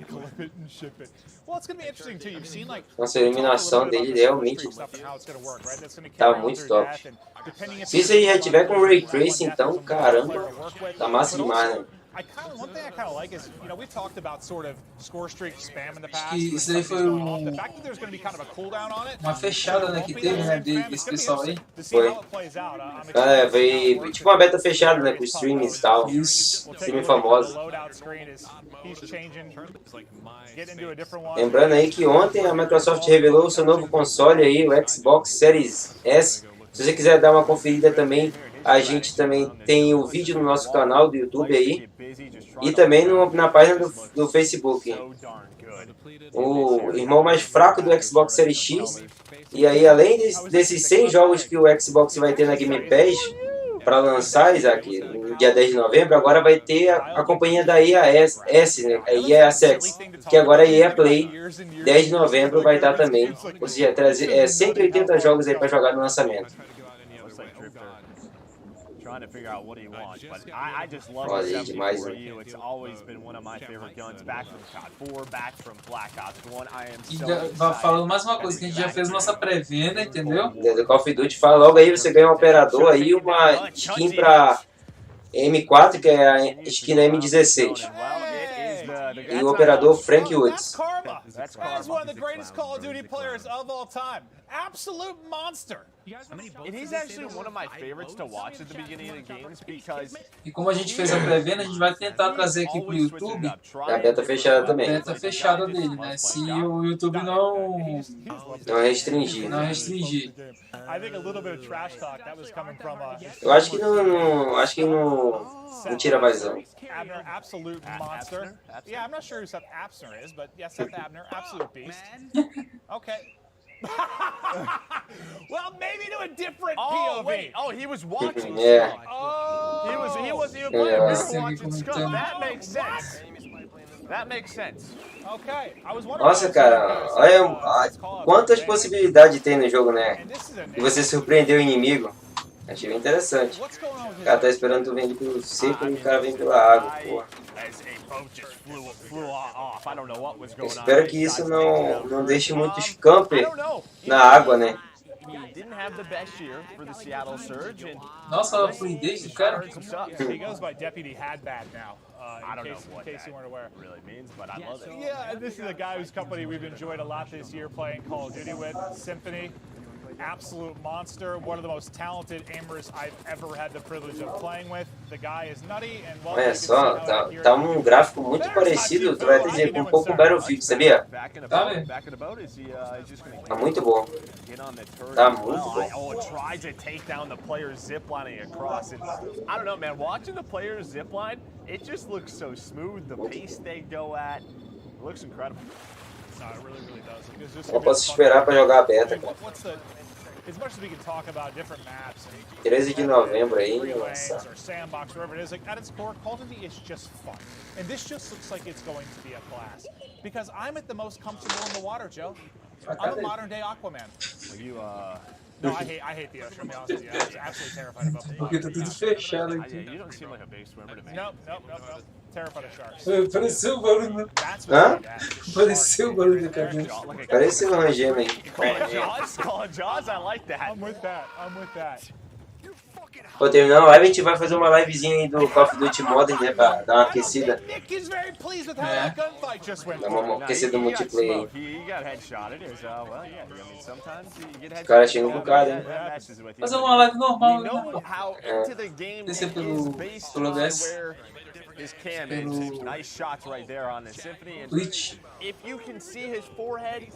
Clip it and ship it. Well, it's going to be interesting too. You've seen like nossa, a iluminação dele realmente tá muito top. Se isso aí já tiver com Ray Tracing, então, caramba, tá massa demais, né? One thing I kind of like is, we've talked about sort of score streak spam in the past. Isso aí foi The fact that there's going to be kind of a cooldown on it. Uma fechada, né, que teve, né, desse pessoal aí. Foi. Foi tipo uma beta fechada, né, com streams e tal. Isso. Stream famoso. Lembrando aí que ontem a Microsoft revelou o seu novo console aí, o Xbox Series S. Se você quiser dar uma conferida também, a gente também tem o vídeo no nosso canal do YouTube aí e também na página do Facebook. O irmão mais fraco do Xbox Series X. E aí, além desses 100 jogos que o Xbox vai ter na Game Pass para lançar, Isaac, no dia 10 de novembro, agora vai ter a companhia da EAS, né, a EA Access, que agora é EA Play, 10 de novembro vai estar também. Ou seja, 180 jogos aí para jogar no lançamento. trying to figure out what he wants. But I just love the 74U. It's always been one of my favorite guns. Back from COD 4, back from Black Ops 1. I am so falando mais uma coisa, que a gente já fez nossa pré-venda, entendeu? Do Call of Duty, fala logo aí, você ganha um operador aí, uma skin pra M4, que é a skin da M16. E o operador Frank Woods. That's one of the greatest Call of Duty players of all time. Absolute monster. And he's actually one of my favorites to watch at the beginning of the games because. E como a gente fez a pré-venda, a gente vai tentar trazer aqui pro YouTube a beta fechada também. A beta fechada dele, né? Se o YouTube não restringir. Não restringir. Eu acho que não tira vazão. Abner, absolute monster. Yeah, I'm not sure who Seth Abner is, but yeah, Seth Abner, absolute beast. Okay. Well, maybe to a different POV. Wait. Oh, he was watching. Yeah. Oh. He was playing. We were watching Scum. That makes sense. That makes sense. Okay. I was wondering. Nossa, cara, olha quantas possibilidades tem no jogo, né? E você surpreendeu o inimigo. Achei bem interessante. O cara tá esperando tu vir pelo seco e o cara vem pela água, porra. Eu espero que isso não deixe muitos campers na água, né? Nossa, a fluidez do cara. He goes by Deputy Hadbad now. I don't know what that really means, but I love it. Yeah, this is a guy whose company we've enjoyed a lot this year playing Call of Duty with, Symphony. Absolute monster, one of the most talented aimers I've ever had the privilege of playing with. The guy is nutty and well. Olha só, tá gráfico muito parecido, tu vai dizer, com um pouco Battlefield, sabia? Tá vendo? Tá muito bom. Tá muito bom. Oh, it tries to take down the player ziplining across. I don't know, man. Watching the players zipline, it just looks so smooth. The pace they go at, it looks incredible. No, it really, really does. Eu posso esperar pra jogar a beta, cara. As much as we can talk about different maps and 13 de novembro aí, or sandbox, wherever it is, like at its core, Call of Duty is just fun, and this just looks like it's going to be a blast. Because I'm at the most comfortable in the water, Joe. I'm a modern day Aquaman. No, I hate the ocean. To be honest with you, I'm absolutely terrified about the Porque tá tudo fechado aqui. You don't seem like a big swimmer to me. Nope. Terrified of sharks. Pareceu o barulho. Hã? Pareceu o barulho da cabeça. Pareceu um rangendo aí. Call it Jaws, I like that. I'm with that. Pô, terminando a live, a gente vai fazer uma livezinha aí do Call of Duty Modern, né, pra dar uma aquecida. Dar uma aquecida no multiplayer aí. Os caras chegam um bocado, hein. Fazer uma live normal, né? Descer pelo OBS. His cannon, nice shots right there on the Symphony. And Twitch. If you can see his forehead,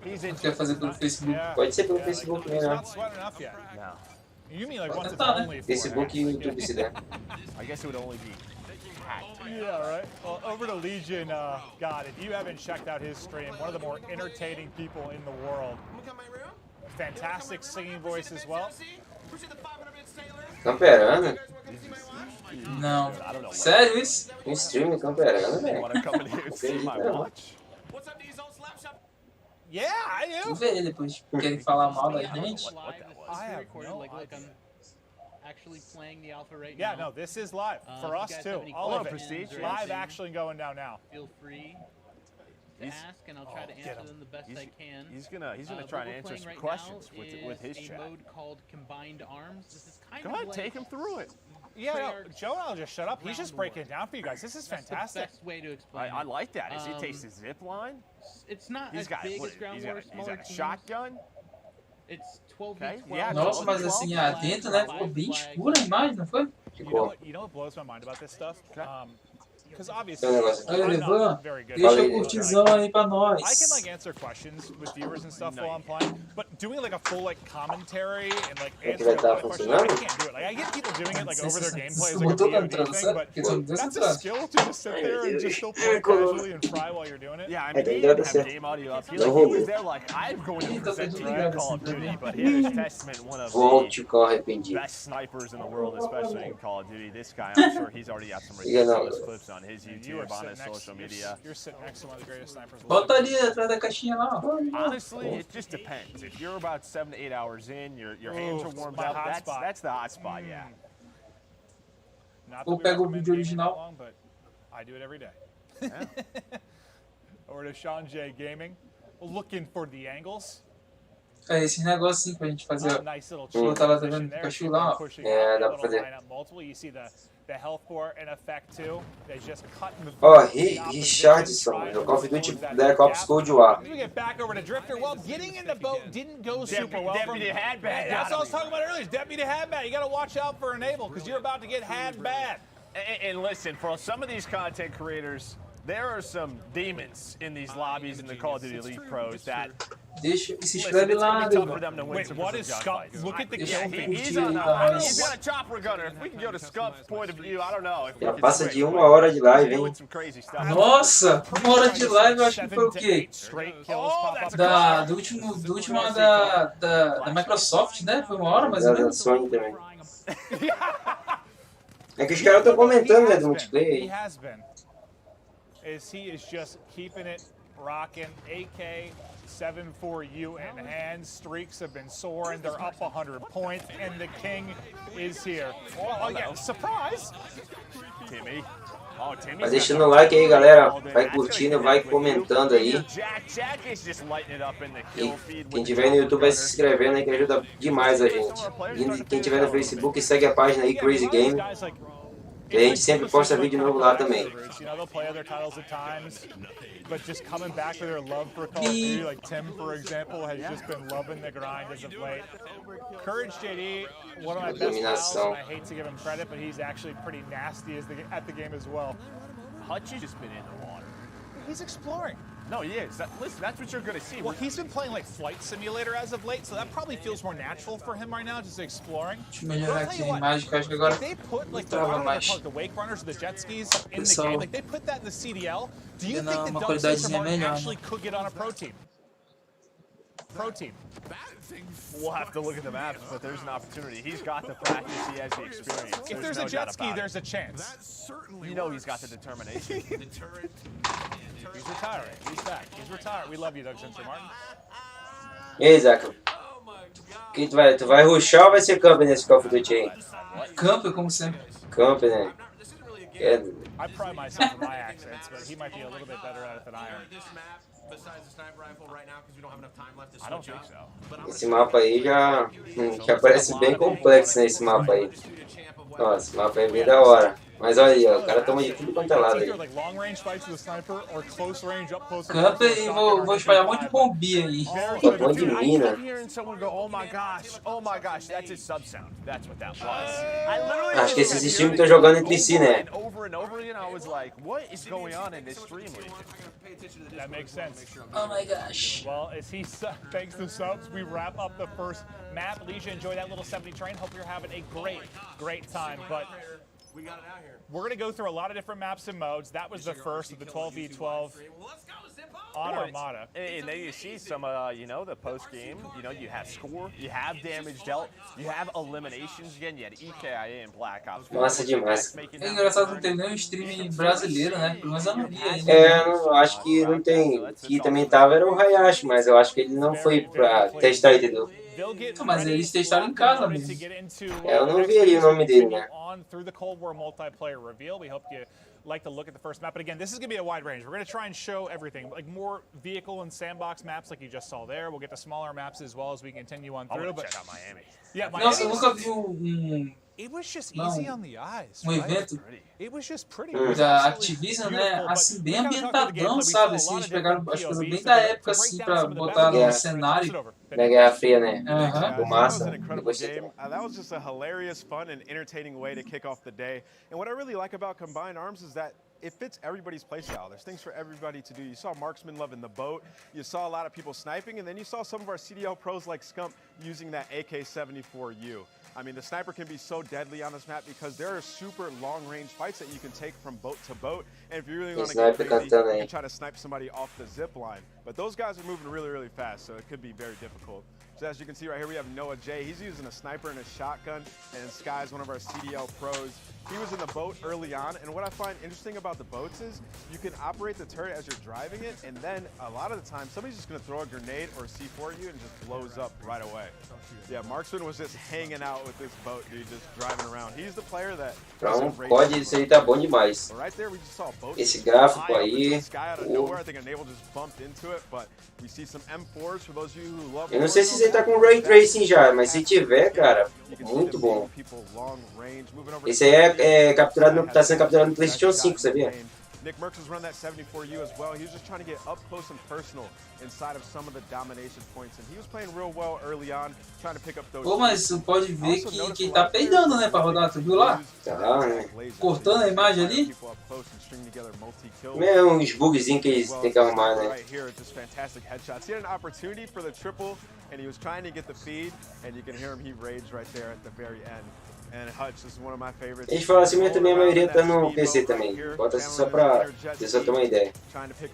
he's in. Quer fazer pelo Facebook? Pode ser pelo Facebook, né? No. You mean like once it's only Facebook e YouTube se der. I guess it would only be hacked. Yeah, right. Well, over to Legion, God, if you haven't checked out his stream, one of the more entertaining people in the world. Fantastic singing voice as well. Camperando? Não. Sério isso? Um stream camperando, velho. Yeah, I do. Vou ver depois. Querem falar mal da gente? Yeah, no, this is live for us too. All of it. Prestige. Live action going down now. Feel free to ask, and I'll try to answer them the best I can. He's gonna try to answer some questions with his chat. A mode called Combined Arms. This is kind Go of ahead, like take him through it. Yeah, no, Joe and I'll just shut up. He's just breaking it down for you guys. This is fantastic. That's the best way to explain I like that. Is he takes his zip line? It's not He's as got big as Ground War, he's smaller got a teams. shotgun. It's 12 Okay, v 12. yeah, Nossa, mas assim, dentro, né? Ficou bem escura a imagem, não foi? You know what blows my mind about this stuff? Because obviously, Aí, I'm Levan, not very good. deixa o curtizão aí pra nós. I can like answer questions with viewers and stuff while I'm playing, but doing like a full like commentary and like answering a question, I can't do it. Like I get people doing it like over their gameplay as like a VOD thing, but that's a skill to just sit there and just still play casually and fry while you're doing it. Yeah, I mean, he didn't have game audio up. He was there like, I'm going to present to you Call of Duty, but he is testament one of the best snipers in the world, especially in Call of Duty. This guy, I'm sure he's already got some ridiculous clips on his YouTube, on his social media. You're sitting next to one of the greatest snipers. Bota ali atrás da caixinha lá. Honestly, it just depends. If you're about 7 to 8 hours in, your hands are warmed up. That's the hot spot, yeah. ou pega o vídeo original. I do it every day. Over to Sean J Gaming, looking for the angles. É, esses negocinhos pra gente fazer, botar lá, tá vendo? Fica chulão, ó. É, dá pra fazer. Ó, Richardson, no Call of Duty Black Ops Cold War. Deputy had bad. That's what I was talking about earlier. Deputy had bad. You got to watch out for Enable because you're about to get had bad. And listen, for some of these content creators, there are some demons in these lobbies in the Call of Duty Elite Pros that... Deixa, se inscreve lá, Wait, what is Scump? Look at the kill feed. He's got a chopper gunner. If we can go to Scump's point of view, I don't know. Já passa de 1 hora de live, hein? Nossa, 1 hora de live, eu acho que foi o quê? Do último da Microsoft, né? Foi 1 hora, mais ou menos. Da Sony também. É que os caras estão comentando, né, do multiplayer. He is just keeping it rocking. AK-74U in hand. Streaks have been soaring. They're up 100 points, and the king is here. Oh, yeah, surprise! Timmy. Vai deixando o like aí, galera. Vai curtindo, vai comentando aí. E quem tiver no YouTube vai se inscrevendo aí, que ajuda demais a gente. E quem tiver no Facebook, segue a página aí, Crazy Game. E a gente sempre posta vídeo novo lá também. But just coming back to their love for Call of Duty, like Tim, for example, has just been loving the grind as of late. Courage JD, one of my best pals, and I hate to give him credit, but he's actually pretty nasty at the game as well. Hutch has just been in the water. He's exploring. No, he is. Listen, that's what you're going to see. Well, he's been playing like Flight Simulator as of late, so that probably feels more natural for him right now, just exploring. Deixa eu melhorar aqui a imagem, que eu acho que agora if they put like the wake runners or the jet skis in the game, like they put that in the CDL, do you think the Doug Sabermartin actually could get on a pro team? We'll have to look at the maps, but there's an opportunity. He's got the practice, he has the experience. If there's a jet ski, there's a chance. You know he's got the determination. He's retiring. He's back. He's retired. We love you, Doug Sabermartin. E aí, Zaca? Tu vai rushar ou vai ser camp nesse Call of Duty aí? Camp, como sempre. Camp, né? I pride myself on my accents, but he might be a little bit better at it than I am. I don't think so. Esse mapa aí já parece bem complexo, né, esse mapa aí. Nossa, esse mapa é bem da hora. Mas olha aí, ó, o cara toma de tudo quanto é lado aí. Camp e vou espalhar um monte de bombinha aí. Um monte de mina. Acho que esses streams estão jogando entre si, né? That makes sense. Oh my gosh. Well, as he thanks the subs, we wrap up the first map. Alicia, enjoy that little 70 train. Hope you're having a great time. But we're going to go through a lot of different maps and modes. That was the first of the 12v12 on Armada. And then you see some, the post-game, you have score, you have damage dealt, you have eliminations again, you had EKIA and Black Ops. Nossa, demais. É engraçado que não tem nenhum stream brasileiro, né? Pelo menos eu não vi ainda. Eu acho que não tem. Que também tava era o Hayashi, mas eu acho que ele não foi pra testar, entendeu? Mas eles testaram em casa mesmo. Eu não vi ali o nome dele, né? Through the Cold War multiplayer reveal. We hope you like to look at the first map. But again, this is going to be a wide range. We're going to try and show everything, like more vehicle and sandbox maps like you just saw there. We'll get to smaller maps as well as we continue on through. But check out Miami. Yeah, Miami. Nossa, eu nunca vi It was just easy on the eyes. Evento It was just pretty. da Activision, né? Assim, bem ambientadão, sabe? Assim, eles pegaram as coisas bem da época, assim, pra botar no cenário. Da Guerra Fria, né? Fumaça. That was just a hilarious, fun, and entertaining way to kick off the day. And what I really like about Combined Arms is that it fits everybody's playstyle. There's things for everybody to do. You saw Marksman loving the boat. You saw a lot of people sniping. And then you saw some of our CDL pros like Scump using that AK-74U. I mean, the sniper can be so deadly on this map because there are super long-range fights that you can take from boat to boat. And if you really want to get crazy, you can try to snipe somebody off the zip line. But those guys are moving really, really fast, so it could be very difficult. So as you can see right here, we have Noah J. He's using a sniper and a shotgun, and Sky is one of our CDL pros. He was in the boat early on, and what I find interesting about the boats is you can operate the turret as you're driving it, and then a lot of the time, somebody's just gonna throw a grenade or a C4 at you and just blows up right away. Yeah, Marksman was just hanging out with this boat, dude, just driving around. He's the player that... Então, pode, isso aí tá bom demais. Right there, we just saw a boat Esse gráfico aí... Sky out of nowhere. I think a naval just bumped into it, but we see some M4s for those of you who love... Eu não sei se você tá com Ray Tracing já, mas se tiver, cara, muito bom. Esse aí tá sendo capturado no PlayStation 5, sabia? Nick Merckx was running that 74U as well. He was just trying to get up close and personal inside of some of the domination points, and he was playing real well early on, trying to pick up those. Pô, mas você pode ver que tá peidando, né, pra rodar, tu viu lá? Tá, né? Cortando a imagem ali. É uns bugzinhos que eles têm que arrumar, né? Right here, just fantastic headshots. He had an opportunity for the triple, and he was trying to get the feed, and you can hear him, he raged right there at the very end. And Hutch is one of my favorites. Eles falam assim, mas também a maioria tá no PC também. Bota só pra você só ter uma ideia.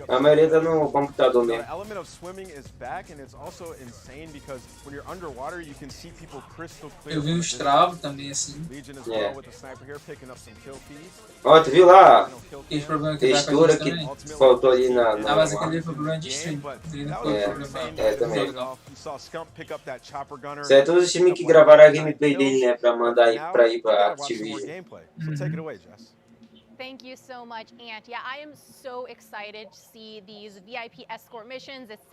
A maioria tá no computador mesmo. The element of swimming is back, and it's also insane because when you're underwater, you can see people crystal clear. Eu vi uns travos também assim. Ó, tu viu lá? Aquele problema que textura que faltou ali na... Ah, mas aquele foi problema de stream. É, também. Isso é todos os times que gravaram a gameplay dele, né? Pra mandar aí pra ir pra Activision. Thank you so much, Ant. Yeah, I am so excited to see these VIP escort missions. It's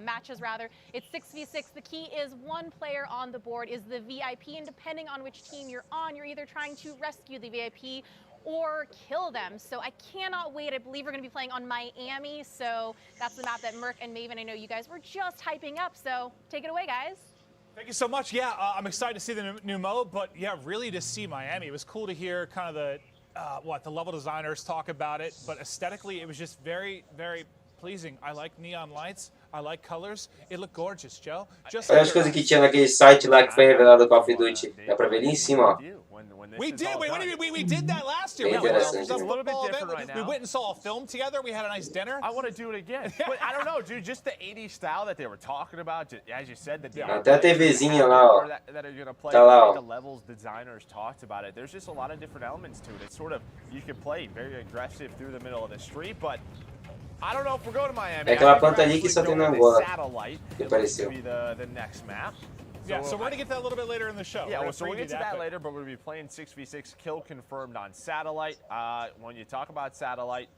matches rather. It's 6v6. The key is one player on the board is the VIP, and depending on which team you're on, you're either trying to rescue the VIP or kill them. So I cannot wait. I believe we're going to be playing on Miami. So that's the map that Merc and Maven, I know you guys were just hyping up. So take it away, guys. Thank you so much. Yeah, I'm excited to see the new mode, but yeah, really to see Miami. It was cool to hear kind of the level designers talk about it, but aesthetically it was just very, very pleasing. I like neon lights. I like colors. It looked gorgeous, Joe. Just olha as coisas que tinha naquele site lá que foi revelado do Call of Duty. Dá pra ver ali em cima, ó. We did. Wait, what do you mean? We did that last year. Bem interessante. A little bit different right now. We went and saw a film together. We had a nice dinner. I want to do it again. But I don't know, dude. Just the 80s style that they were talking about, as you said, that até a TVzinha lá, ó. That are going to play tá lá, ó. The levels designers talked about it. There's just a lot of different elements to it. It's sort of you can play very aggressive through the middle of the street, but I don't know if we're going to Miami. É aquela planta ali que só tem na Angola. Que apareceu. The next map. Yeah, so we're going to get that a little bit later in the show. Yeah, so we'll get to that later, but we're going to be playing 6v6, kill confirmed on satellite. When you talk about satellite,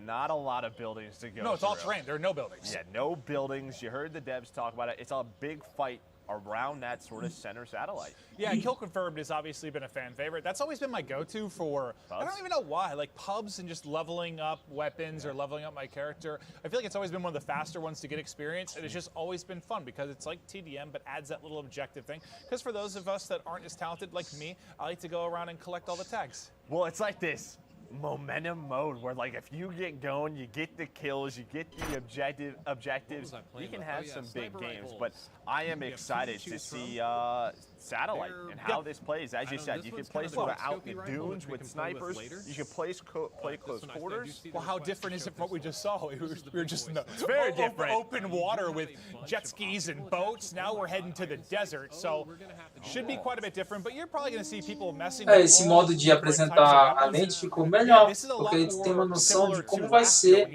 not a lot of buildings to go No, it's all terrain. There are no buildings. Yeah, no buildings. You heard the devs talk about it. It's a big fight around that sort of center satellite. Yeah, Kill Confirmed has obviously been a fan favorite. That's always been my go-to for, pubs? I don't even know why, like pubs and just leveling up weapons or leveling up my character. I feel like it's always been one of the faster ones to get experience, and it's just always been fun because it's like TDM, but adds that little objective thing. Because for those of us that aren't as talented like me, I like to go around and collect all the tags. Well, it's like this momentum mode where, like, if you get going, you get the kills, you get the objectives, you can have some big games. But I am excited to see satellite and how this plays. As you said, you can play sort of out in the dunes with snipers. You can play close quarters. Well, how different is it from what we just saw? We were just in the very different open water with jet skis and boats. Now we're heading to the desert, so should be quite a bit different. But you're probably going to see people messing. Esse modo de apresentar a mente ficou melhor, porque aí tu tem uma noção de como vai ser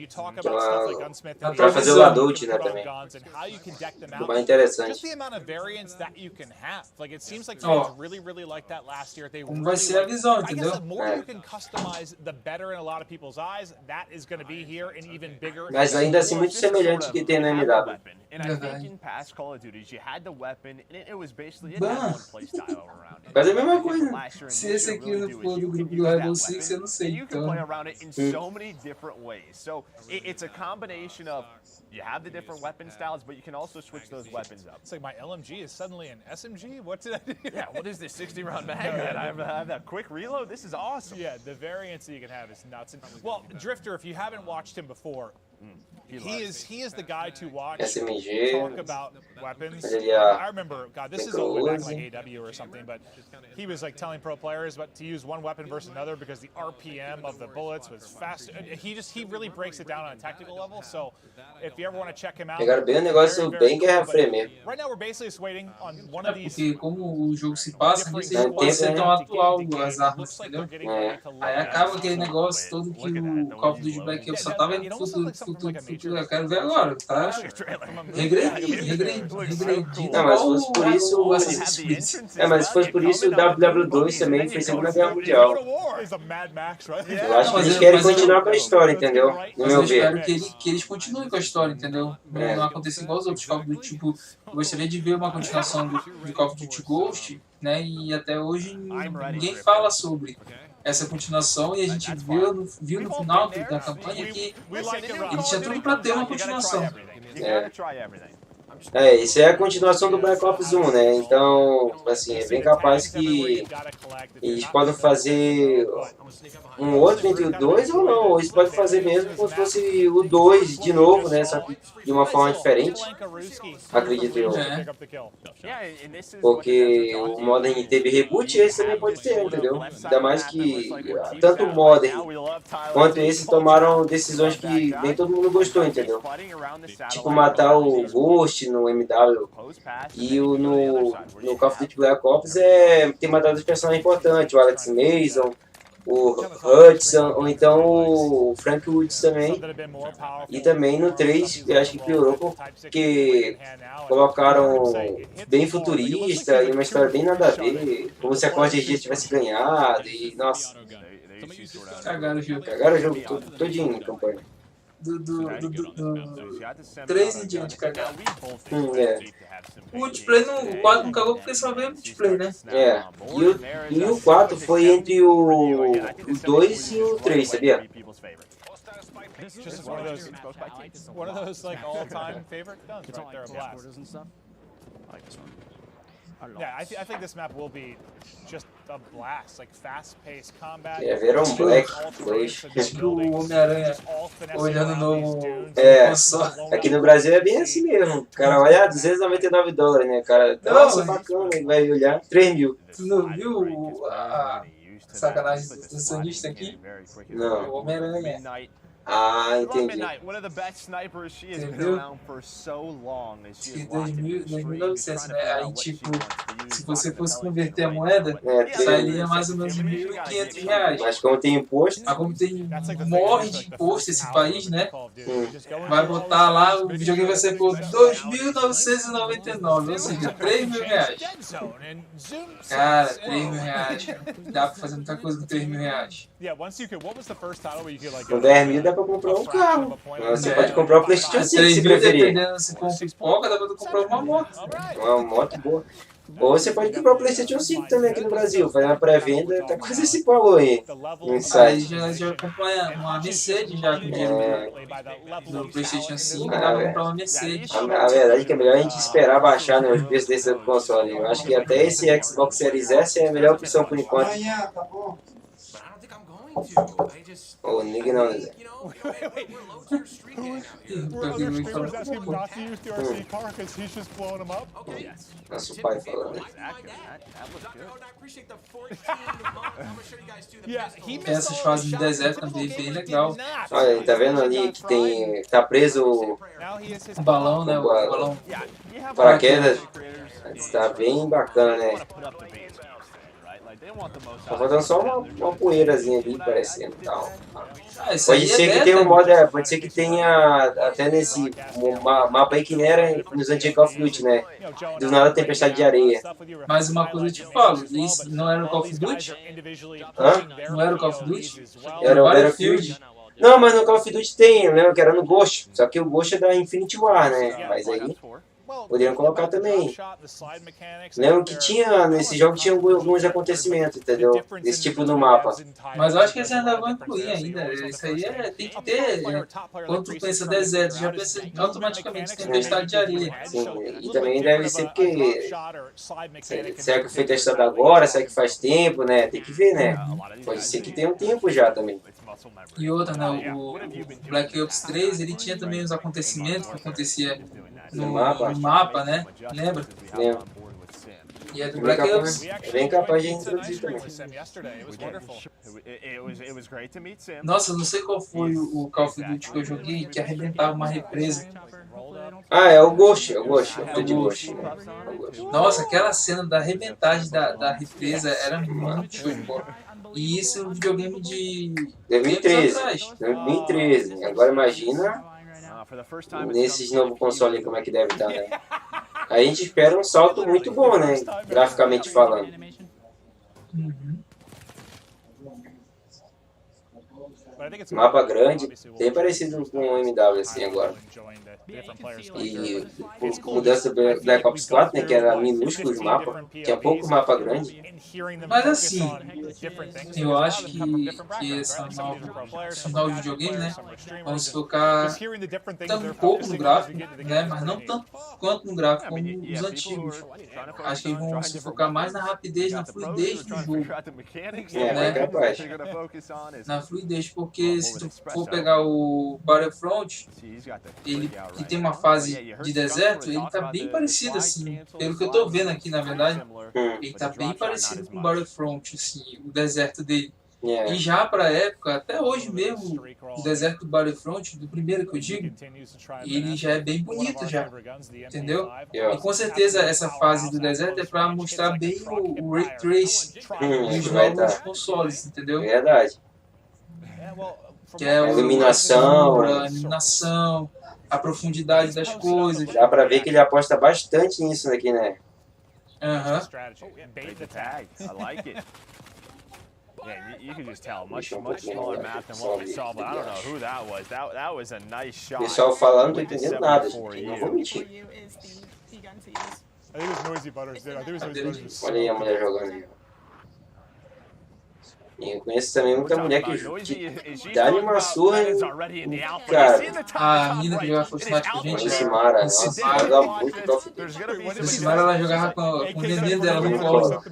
pra fazer o adult, né, também. Ficou mais interessante. Just the amount of variance that you can have. Like it seems like fans really liked that last year. They como vai ser a visão, entendeu? I guess the more you can customize, the better in a lot of people's eyes. That is going to be here and even bigger. Mas ainda assim muito semelhante que tem no MW. And I think in past Call of Duties, you had the weapon, and it was basically one playstyle around it. Mas é a mesma coisa. Se esse aqui não for do grupo do Rainbow Six, eu não sei. You can play around it in so many different ways. So it's a combination of you have the different weapon styles, but you can also switch those weapons up. It's like my LMG is suddenly an SMG. What did I do? Yeah, what is this 60-round mag? I have that quick reload. This is awesome. Yeah, the variance that you can have is nuts. Well, Drifter, if you haven't watched him before, He is the guy to watch. SMG. Talk about weapons. Ele I remember, God, this is all back like AW or something, but he was like telling pro players to use one weapon versus another because the RPM of the bullets was fast. He really breaks it down on a technical level. So if you ever want to check him out, pegaram bem um negócio bem Guerra Fria mesmo. Right now we're basically just waiting on one of these. Porque como o jogo se passa, nem sempre pode ser tão atual as armas, entendeu? Aí acaba aquele negócio todo que o Call of Duty Black Ops só tava indo futuro, eu quero ver agora, tá? Regredindo. Não, mas se fosse por isso, mas se fosse por isso, o WW2 também fez Segunda Guerra Mundial. Eu acho que eles querem continuar com a história, entendeu? No meu ver. Eu espero que eles continuem com a história, entendeu? Não aconteça igual os outros Call of Duty, tipo, eu gostaria de ver uma continuação do Call of Duty Ghost, né? E até hoje ninguém fala sobre essa continuação e a gente viu no final da campanha que ele tinha tudo para ter uma continuação. Isso é a continuação do Black Ops 1, né? Então, assim, é bem capaz que eles podem fazer um outro entre o 2 ou não. Ou eles podem fazer mesmo como se fosse o 2 de novo, né? Só que de uma forma diferente, acredito eu. Porque o Modern teve reboot e esse também pode ter, entendeu? Ainda mais que tanto o Modern quanto esse tomaram decisões que nem todo mundo gostou, entendeu? Tipo matar o Ghost no MW e no Call of Duty Black Ops tem matado os personagens importantes, o Alex Mason, o Hudson, ou então o Frank Woods também. E também no 3, eu acho que piorou porque colocaram bem futurista e uma história bem nada a ver, como se a Corte tivesse ganhado e, nossa, cagaram o jogo todinho em campanha. Do 3 em diante, cagado. O multiplayer o 4 não cagou porque só veio o multiplayer, né? E o 4 foi entre o 2 e o 3, sabia? Just one of those like all-time favorite guns right there, a blast. Yeah, I think this map will be just a blast, like fast-paced combat. Viram Black 2. O Homem-Aranha olhando Novo. Aqui no Brasil é bem assim mesmo. O cara olha, $299, né? O cara, nossa, bacana, ele vai olhar, 3 mil. Tu não viu a sacanagem do sonista aqui? Não. O Homem-Aranha. Entendi. One of the best snipers, she has been around for so long. 2.900, né? Aí, tipo, se você fosse converter a moeda, sairia mais ou menos R$1.500. Mas como tem imposto... Mas como morre de imposto esse país, né? Vai botar lá, o videogame vai ser por R$2.999, ou seja, R$3.000. Cara, R$3.000. Dá pra fazer muita coisa com R$3.000. Com 10 mil dá pra comprar um carro. Você pode comprar o PlayStation 5 se preferir. Se for pipoca, dá pra comprar uma moto. Uma moto boa. Ou você pode comprar o PlayStation 5 também aqui no Brasil. Fazer uma pré-venda, tá quase esse valor aí. Aí já comprar uma Mercedes já com dinheiro do PlayStation 5, dá pra comprar uma Mercedes. A verdade é que é melhor a gente esperar baixar, né, os preços desse console. Eu acho que até esse Xbox Series S é a melhor opção por enquanto. Oh, nigga não, né? Nosso pai falando. Essas fases de deserto também bem legal. Olha, tá vendo ali que tá preso o balão, né? O balão paraquedas. Tá bem bacana, né? Tá faltando só uma poeirazinha ali parecendo e tal. Pode ser que tenha um modo, pode ser que tenha até nesse mapa aí que nem era nos antigos Call of Duty, né? Do nada tempestade de areia. Mas uma coisa eu te falo, isso não era o Call of Duty? Não era o Call of Duty? Era o Battlefield. Não, mas no Call of Duty tem, eu lembro que era no Ghost. Só que o Ghost é da Infinity War, né? Mas aí poderiam colocar também. Lembro que tinha, nesse jogo tinha alguns acontecimentos, entendeu? Desse tipo no mapa. Mas eu acho que eles ainda vão incluir ainda. Isso aí tem que ter. Quando tu pensa deserto, já pensa automaticamente tempestade de areia. Sim, e também deve ser porque... Será que foi testado agora? Será que faz tempo, né? Tem que ver, né? Pode ser que tenha um tempo já também. E outra, né, o Black Ops 3, ele tinha também os acontecimentos que acontecia no mapa, né? Lembra? Lembro. E é do Black Ops. É bem capaz de introduzir também. Nossa, eu não sei qual foi o Call of Duty que eu joguei que arrebentava uma represa. Ah, é o Ghost, é o Ghost. É de Ghost. Nossa, aquela cena da arrebentagem da represa era muito show de bola. E isso é um videogame de 2013. 2013. Agora imagina nesses novos consoles como é que deve estar, né? A gente espera um salto muito bom, né? Graficamente falando. Mapa grande, bem parecido com o MW assim agora. E com mudança do Black Ops 4, né, que era minúsculo de mapa, tinha pouco mapa grande. Mas assim, eu acho que esse novo videogame, né, vamos focar um pouco no gráfico, né, mas não tanto quanto no gráfico como os antigos. Acho que vão se focar mais na rapidez, na fluidez do jogo. Né? Na fluidez, porque se tu for pegar o Battlefront, ele que tem uma fase de deserto, ele tá bem parecido assim, pelo que eu tô vendo aqui na verdade, ele tá bem parecido com o Battlefront, assim, o deserto dele. E já pra época, até hoje mesmo, o deserto do Battlefront, do primeiro que eu digo, ele já é bem bonito já, entendeu? E com certeza essa fase do deserto é pra mostrar bem o Ray Trace dos novos consoles, entendeu? Verdade. Que é a iluminação, a profundidade das coisas. Dá pra ver que ele aposta bastante nisso daqui, né? Yeah, you can just tell, much smaller map than what we saw, but I don't know who that was. That was a nice shot. Pessoal falando, não tô entendendo nada, gente. Não vou mentir. Olha aí a mulher jogando aí. E eu conheço também muita mulher que dá uma surra, cara. A menina que jogava Fortnite com a gente, Simara, nossa, jogava muito Call of Duty. Simara, ela jogava com o neném dela no colo.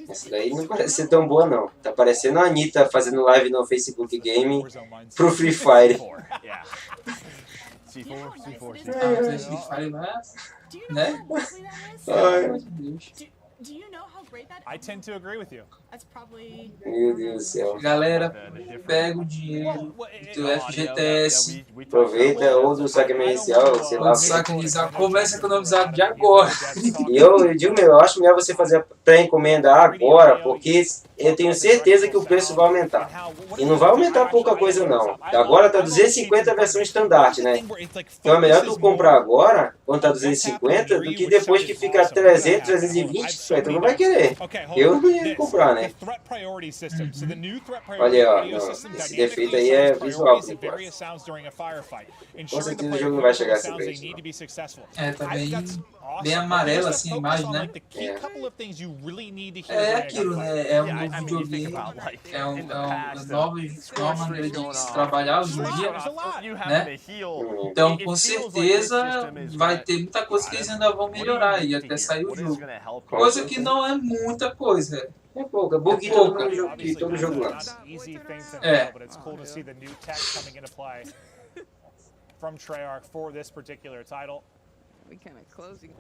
Essa daí não parece ser tão boa, não. Tá parecendo a Anitta fazendo live no Facebook Game pro Free Fire. Free Fire, né? Ai, meu Deus. Do you know how great that is? I tend to agree with you. That's probably... Meu Deus do céu. Galera, pega o dinheiro do FGTS. Aproveita ou do saque emergencial, sei lá. Começa a economizar de agora. E eu digo mesmo, eu acho melhor você fazer a pré-encomenda agora, porque eu tenho certeza que o preço vai aumentar. E não vai aumentar pouca coisa, não. Agora tá 250 a versão standard, né? Então é melhor tu comprar agora, quando tá 250, do que depois que fica 300, 320, tu não vai querer. Eu não ia comprar, né? Olha aí, ó, não, esse defeito aí é visual. Com certeza o jogo não vai chegar a esse preço. É, tá bem amarelo assim a imagem, né? É aquilo, né? É um novo videogame, é uma nova maneira de se trabalhar hoje em dia, né? Então, com certeza, vai ter muita coisa que eles ainda vão melhorar e até sair o jogo. Coisa que não é muita coisa. É pouca, bug todo jogo lança. É. From Treyarch for this particular title. We kind of closing.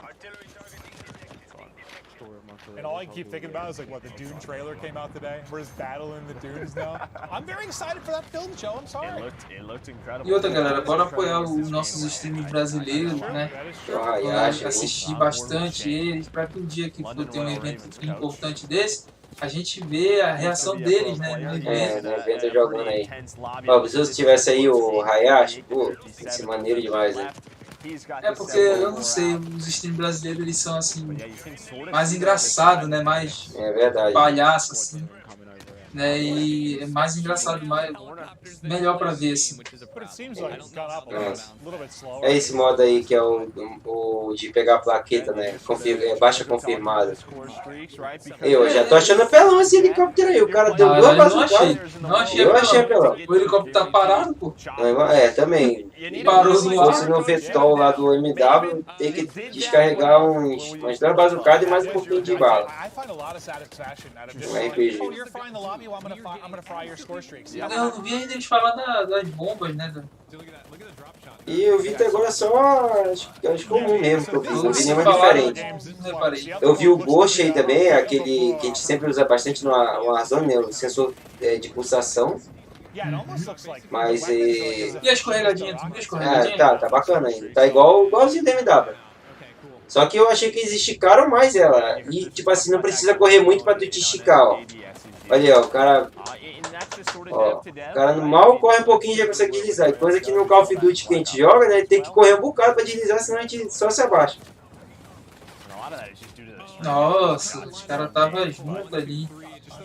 And all I keep thinking about is like what the Dune trailer came out today. We're just battling the dunes now. I'm very excited for that film, Joe. I'm sorry. It looked incredible. E outra, galera, bora apoiar os nossos streams brasileiros, né? Assistir bastante eles, para que um dia que for ter um evento importante desse, a gente vê a reação deles, né? No evento jogando aí. Ó, se tivesse aí o Hayashi, pô, ia ser maneiro demais, né? É porque, eu não sei, os streams brasileiros, eles são assim, mais engraçados, né? Mais palhaço, assim. Né? E é mais engraçado, mais melhor pra ver assim. É esse modo aí que é o de pegar a plaqueta, né? Baixa confirmada. Eu já tô achando apelão esse helicóptero aí. O cara deu duas bazucadas. Eu achei apelão. O helicóptero tá parado, pô. É, também. Parou no ar. Se no vetol lá do MW, tem que descarregar umas 2 bazucadas e mais um pouquinho de bala. Um RPG. Não vi ainda eles falar das bombas, né? E eu vi até agora só as comuns mesmo, que eu fiz, não vi nenhuma diferente. Eu vi o Ghost aí também, aquele que a gente sempre usa bastante no Warzone, né? O sensor de pulsação. Mas e a escorregadinha? Tu viu a escorregadinha? Tá bacana ainda. Tá igualzinho da MW. Só que eu achei que eles esticaram mais ela. E tipo assim, não precisa correr muito pra tu te esticar, ó. Olha aí, ó, o cara mal corre um pouquinho e já consegue deslizar. Coisa que no Call of Duty que a gente joga, né, tem que correr um bocado pra deslizar, senão a gente só se abaixa. Nossa, os caras estavam juntos ali,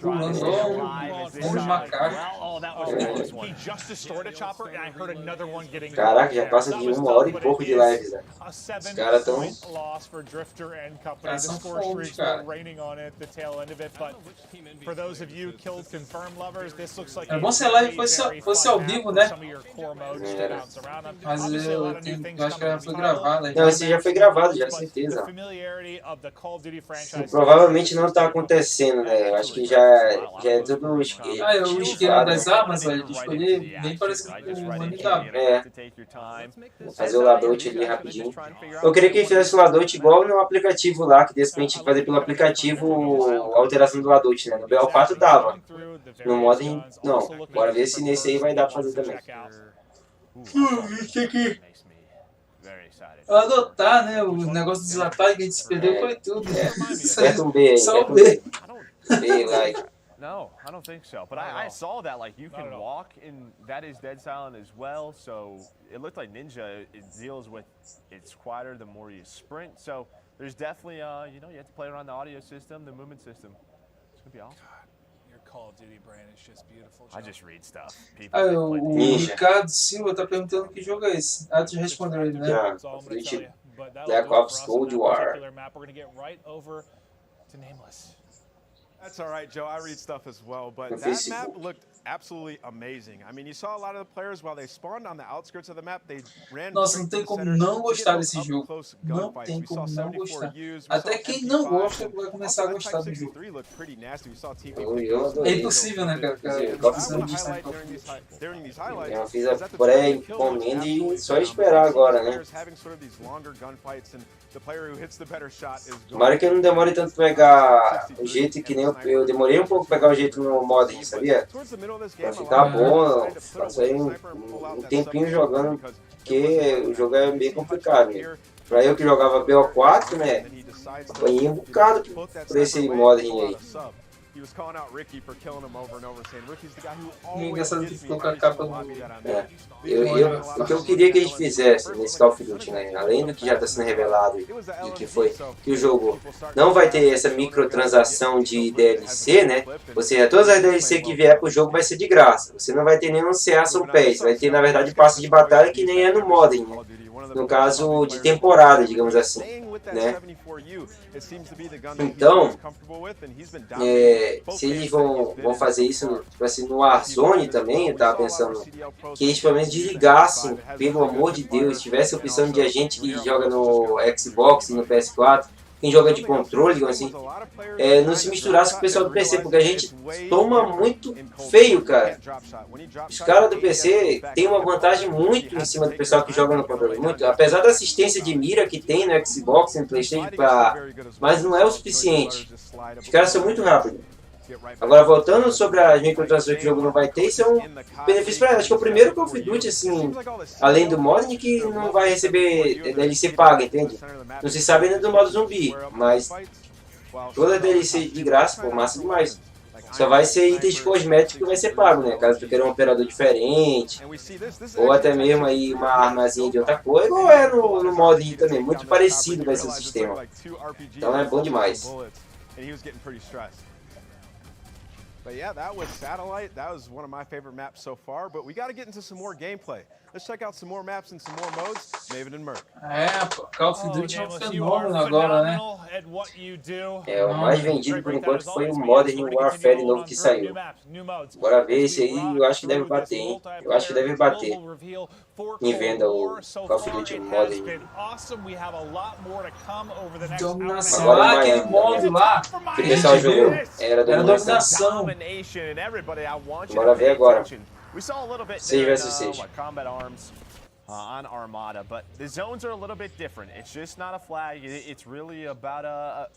pulando um macaco. Caraca, já passa de 1 hora e pouco de live, Zé. Os caras tão... são fortes, cara. É bom se a live fosse ao vivo, né? Mas eu acho que ela foi gravada. Não, esse já foi gravado, já, certeza. Provavelmente não tá acontecendo, né? Eu acho que já é tudo o esquema das armas, velho, de escolher bem parecido com o MW. Fazer o loadout ali rapidinho. Eu queria que ele fizesse o loadout igual no aplicativo lá, que desse pra gente fazer pelo aplicativo a alteração do loadout, né? No BO4 dava. No modo, não. Bora ver se nesse aí vai dar pra fazer também. Tem que adotar, né? O negócio dos ataques que a gente se perdeu foi tudo. Aperta um B aí. Só o B. B, like. No, I don't think so. But I saw that, like, you can walk, and that is dead silent as well. So it looked like Ninja, it deals with, it's quieter the more you sprint. So there's definitely, you know, you have to play around the audio system, the movement system. It's going to be awesome. Your Call of Duty brand is just beautiful. I just read stuff. O Ricardo Silva tá perguntando que jogo é esse. Ah, tu já respondeu ele, né? Já, Black Ops Cold War. That's all right, Joe. I read stuff as well, but that map looked absolutely amazing. I mean, you saw a lot of the players while they spawned on the outskirts of the map, they ran. Nossa, não tem como não gostar desse jogo. Não tem como não gostar. Até quem não gosta vai começar a gostar do jogo. É impossível, né, cara? Eu fiz a pré-encomenda e só esperar agora, né? Tomara que eu não demore tanto pra pegar o jeito que nem eu demorei um pouco pra pegar o jeito no mod, sabia? Vai ficar bom, faço aí um tempinho jogando, porque o jogo é meio complicado, né? Pra eu que jogava BO4, né? Apanhei um bocado por esse mod aí. Engraçado que ficou com a capa do... O que eu queria que a gente fizesse nesse Call of Duty, né? Além do que já está sendo revelado e que foi que o jogo não vai ter essa microtransação de DLC, né? Ou seja, todas as DLC que vier pro jogo vai ser de graça. Você não vai ter nenhum Season Pass, vai ter na verdade passe de batalha que nem é no modem, né? No caso de temporada, digamos assim, né? Então, se eles vão fazer isso tipo assim, no Warzone também, eu tava pensando que eles pelo menos desligassem, pelo amor de Deus, tivesse a opção de a gente que joga no Xbox e no PS4, quem joga de controle, assim, não se misturasse com o pessoal do PC, porque a gente toma muito feio, cara. Os caras do PC têm uma vantagem muito em cima do pessoal que joga no controle, muito. Apesar da assistência de mira que tem no Xbox e no PlayStation, mas não é o suficiente. Os caras são muito rápidos. Agora, voltando sobre as microtransações que o jogo não vai ter, isso é um benefício para ela. Acho que é o primeiro Call of Duty, assim, além do mod, que não vai receber DLC paga, entende? Não se sabe ainda do modo zumbi, mas toda DLC de graça, pô, massa demais. Só vai ser itens cosméticos que vai ser pago, né? Caso tu queira um operador diferente, ou até mesmo aí uma armazinha de outra cor, igual é no mod também, muito parecido vai ser o sistema. Então é bom demais. But yeah, that was Satellite. That was one of my favorite maps so far. But we got to get into some more gameplay. Let's check out some more maps and some more modes. Maven and Merc. Call of Duty é um fenômeno agora, né? O mais vendido por enquanto foi o Modern Warfare novo que saiu. Bora ver esse aí, eu acho que deve bater, hein? Eu acho que deve bater em venda o Call of Duty Modern. Dominação, aquele modo lá que o pessoal jogou, era dominação. Bora ver agora. We saw a little bit 6 versus 6. combat arms on Armada, but the zones are a little bit different. It's just not a flag. It's really about a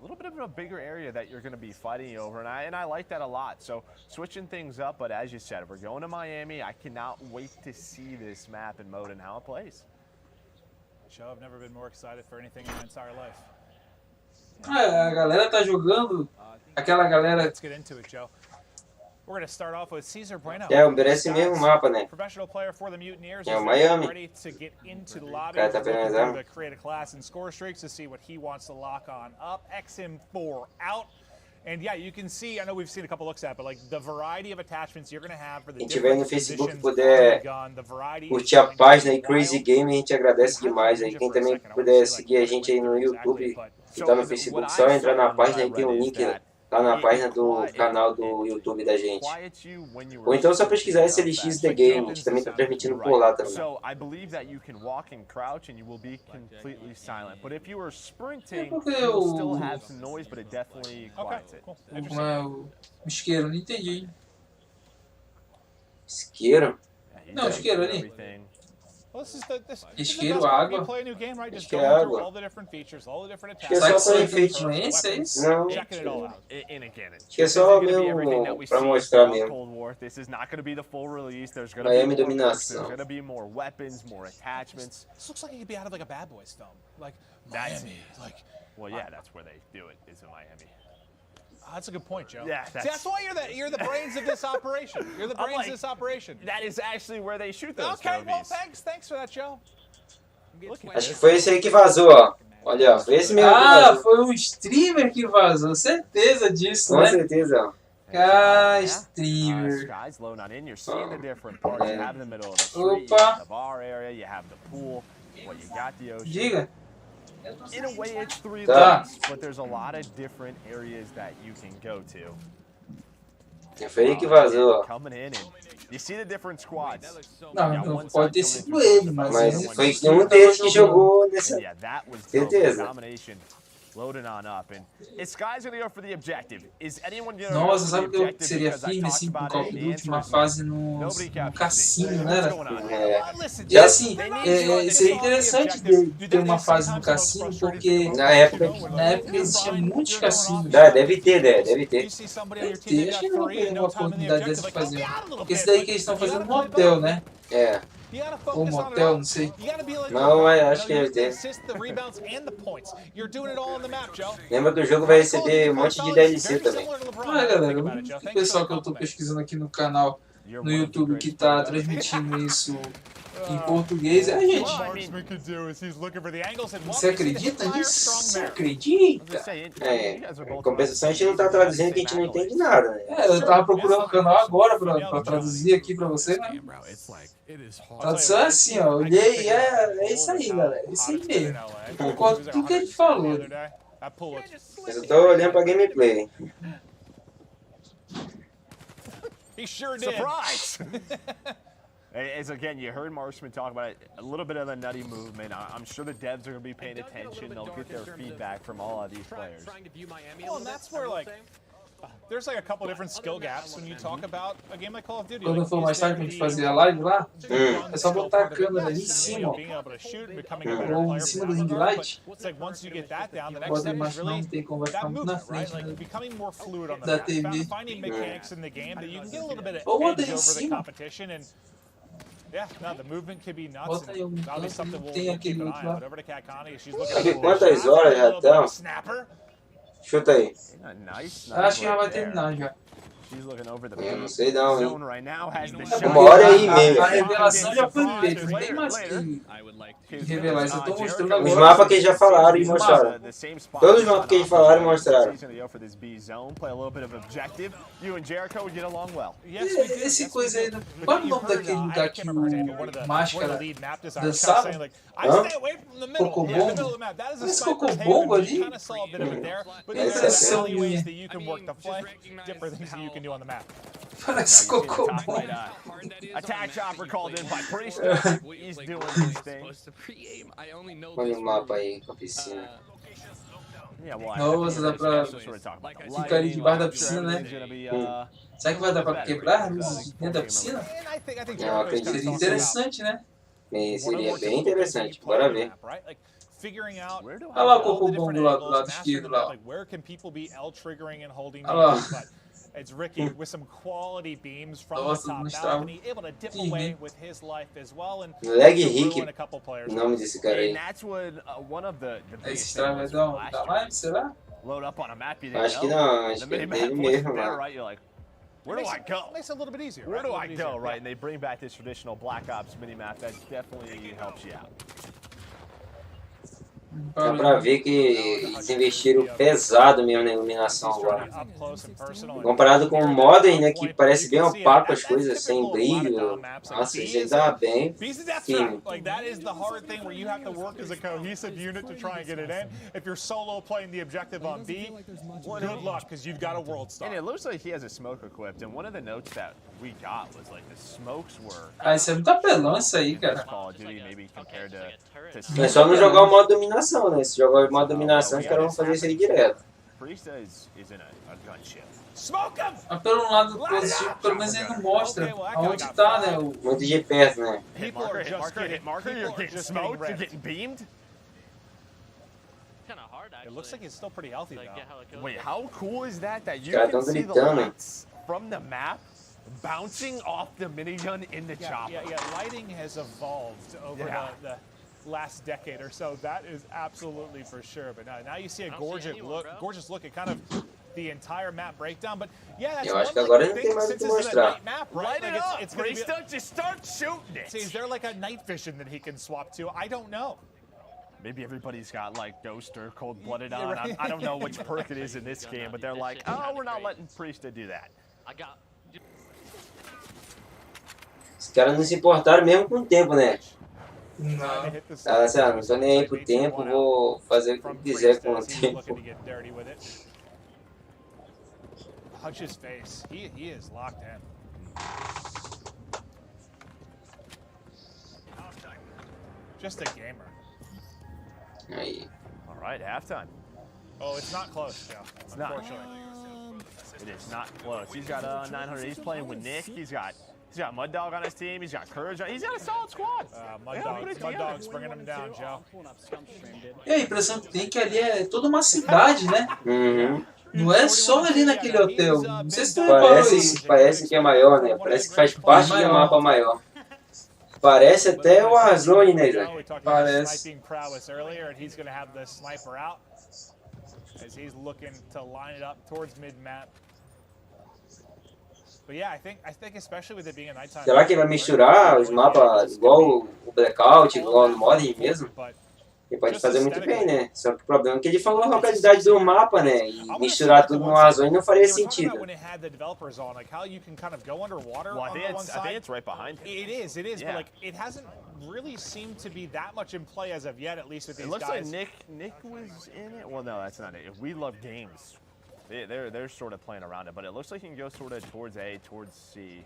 little bit of a bigger area that you're going to be fighting over, and I like that a lot. So switching things up, but as you said, we're going to Miami. I cannot wait to see this map and mode and how it plays. Joe, I've never been more excited for anything in my entire life. A galera tá jogando, aquela galera. Let's get into it, Joe. We're going to start off with Cesar Bueno. Merece mesmo o mapa, né? Professional player for the Mutineers. O Miami. Ready to get into the lobby. Cara, tá penalizando. To create a class and score streaks to see what he wants to lock on up. XM4 out. And yeah, you can see, I know we've seen a couple looks at, but like the variety of attachments you're going to have for the different tiver no Facebook puder curtir a página aí Crazy Game, a gente agradece demais aí. Quem também puder seguir a gente aí no YouTube, que tá no Facebook, só entrar na página e tem um link lá na página do canal do YouTube da gente. Ou então só pesquisar SLX The Game, a gente também tá transmitindo por lá também. So I believe that you can walk and crouch and you will be completely silent. But if you are sprinting, you'll still have some noise, but it definitely quiets it. O isqueiro, não entendi. Isqueiro? Não, isqueiro ali. Well, Isqueiro, água. Acho que é água. Acho que é só para enfeite, não é esse? É isso? Não. Acho que é só mesmo para mostrar mesmo. Miami dominação. This looks like it could be out of like a Bad Boys film. Like Miami. Like, well, yeah, that's where they do it, is in Miami. That's a good point, Joe. Yeah, that's why you're the brains of this operation. You're the brains of this operation. That is actually where they shoot those Okay, movies. well, thanks for that, Joe. Acho que foi esse aí que vazou, ó. Olha, foi esse mesmo que vazou. Foi um streamer que vazou, certeza disso, né? Com certeza. Streamer. Sky's low, not in. You're seeing the different parts. You have in the middle of the street, you Opa. have the bar area, you have the pool, well, you got the ocean. Diga. In a way, it's 3 Tá. lanes, but there's a lot of different areas that you can go to. Foi aí que vazou, ó. Coming in and you see the different squads. Não pode ter sido ele, Mas foi um deles que jogou nessa. Yeah, that was Certeza. domination. Loading on up, and Sky's gonna go for the objective. Is anyone gonna Nossa, go sabe for que the eu objective? seria Because I firme talked assim pro about Call it, of the Duty, answer uma is fase no cassino, né? E assim, seria interessante ter uma fase no cassino, porque Na época existiam muitos cassinos. Deve ter, né? Deve ter. Acho que não vai ter uma oportunidade dessa de fazer. Porque esse daí que eles estão fazendo no hotel, né? É. Ou motel, não sei. Não, acho que deve ter. Lembra que o jogo vai receber um monte de DLC também. Galera, o pessoal que eu tô pesquisando aqui no canal, no YouTube, que tá transmitindo isso em português, é a gente. Você acredita nisso? Você acredita? Em compensação, a gente não tá traduzindo que a gente não entende nada, né? Eu tava procurando o canal agora pra traduzir aqui pra você, né? Tradução é assim, ó. Olhei e é isso aí, galera. É isso aí mesmo. Eu concordo com tudo que ele falou. Mas eu tô olhando pra gameplay. He sure did. Surprise! As again, you heard Marksman talk about it, a little bit of the nutty movement. I'm sure the devs are going to be paying attention. They'll get their feedback from all of these players. Well, and that's where like there's like a couple different skill gaps when you talk about a game like Call of Duty. Quando for mais tarde pra gente fazer a live lá, é só botar a câmera ali em cima, ó. Ou em cima do ring light. Bota a imagem, não tem como, vai ficar muito na frente da TV. Ou bota aí em cima. Yeah, no, the movement could be nuts. Bota aí That'll be something we'll keep an eye on. But over to Cat Connie, she's looking Sabe quantas horas já estão? Chuta aí. Nice. Acho que já vai terminar já. She's looking over the Eu não sei não, hein? zone right now, has the Uma hora aí mesmo. A revelação já foi feita, não tem mais que revelar. Isso eu tô mostrando agora. Os mapas que eles já falaram e mostraram. Todos os mapas que eles falaram e mostraram. Esse coisa aí, qual é o nome daquele lugar que o Máscara dançava? Cocobongo? Esse Cocobongo ali? É impressão minha. Parece Cocobongo. Attack chopper called in by Priest. He's doing his thing. Olha o mapa aí com a piscina. Nossa, dá pra ficar ali debaixo da piscina, né? Será que vai dar pra quebrar a luz dentro da piscina? Eu acredito. Seria interessante, né? Seria bem interessante. Bora ver. Olha lá o Cocobongo do lado esquerdo lá. Olha lá. It's Ricky with some quality beams from the top balcony, able to dip away with his life as well and Leg Rick, o nome desse cara aí. Esse estrago vai dar live, será? Acho que não, acho que é dele mesmo lá. Where do I go? Makes it a little bit easier. Where do I go, right? And they bring back this traditional Black Ops minimap that definitely helps you out. Dá pra ver que eles investiram pesado mesmo na iluminação agora. Comparado com o Modern, né, que parece bem opaco as coisas, sem brilho. Nossa, isso dá bem firme. Like that is the hard thing where you have to work as a cohesive unit to try and get it in. If you're solo playing the objective on B, good luck because you've got a world star. And it looks like he has a smoke equipped. And one of the notes that we got was like the smokes were. Ah, isso é muito apelão isso aí, cara. É só não jogar o modo dominação, né? Se jogar o modo dominação, os caras vão fazer isso aí direto. Mas pelo lado positivo, pelo menos ele não mostra aonde tá, né? Muito de perto, né? Hit marker, you're getting smoked, you're getting beamed. It looks like it's still pretty healthy though. Wait, how cool is that? That you can see the lights from the map bouncing off the minigun in the chopper. Yeah, lighting has evolved over the last decade or so. That is absolutely for sure. But now you see a gorgeous look at kind of the entire map breakdown. But yeah, that's eu acho que agora não tem mais o que mostrar. Light it up. It's gonna just start shooting it. See, is there like a night vision that he can swap to? I don't know. Maybe everybody's got like Ghost or Cold Blooded on. I don't know which perk it is in this game, but they're like, oh, we're not letting Priesthood do that. Os caras não se importaram mesmo com o tempo, né? Não. Assim, não tô nem aí pro tempo, vou fazer o que quiser com o tempo. Hug his face. He is locked in. Just a gamer. Aí. All right, halftime. Oh, it's not close, Joe. It's not. It is not close. He's got 900. He's playing with Nick. He's got Mud Dog on his team. He's got Courage. He's got a solid squad. Mud Dog's bringing him down, Joe. E a impressão que tem que ali é toda uma cidade, né? Uhum. Não é só ali naquele hotel. Não sei se tu reparou isso. Parece que é maior, né? Parece que faz parte do mapa maior. Parece até o Warzone, né, Zé? Parece. As he's looking to line it up towards mid-map. But yeah, I think especially with it being a nighttime. Será que vai misturar os mapas igual o Blackout, igual no Modern mesmo? Ele pode fazer muito bem, né? Só que o problema é que ele falou a localidade do mapa, né? E misturar tudo no Warzone não faria sentido. When it had the developers on, like how you can kind of go underwater on the one side. I think it's right behind him. It is, yeah. But like it hasn't really seemed to be that much in play as of yet, at least with these guys. It looks like Nick was in it. Well, no, that's not it. If we love games, they're sort of playing around it, but it looks like you can go sort of towards A, towards C.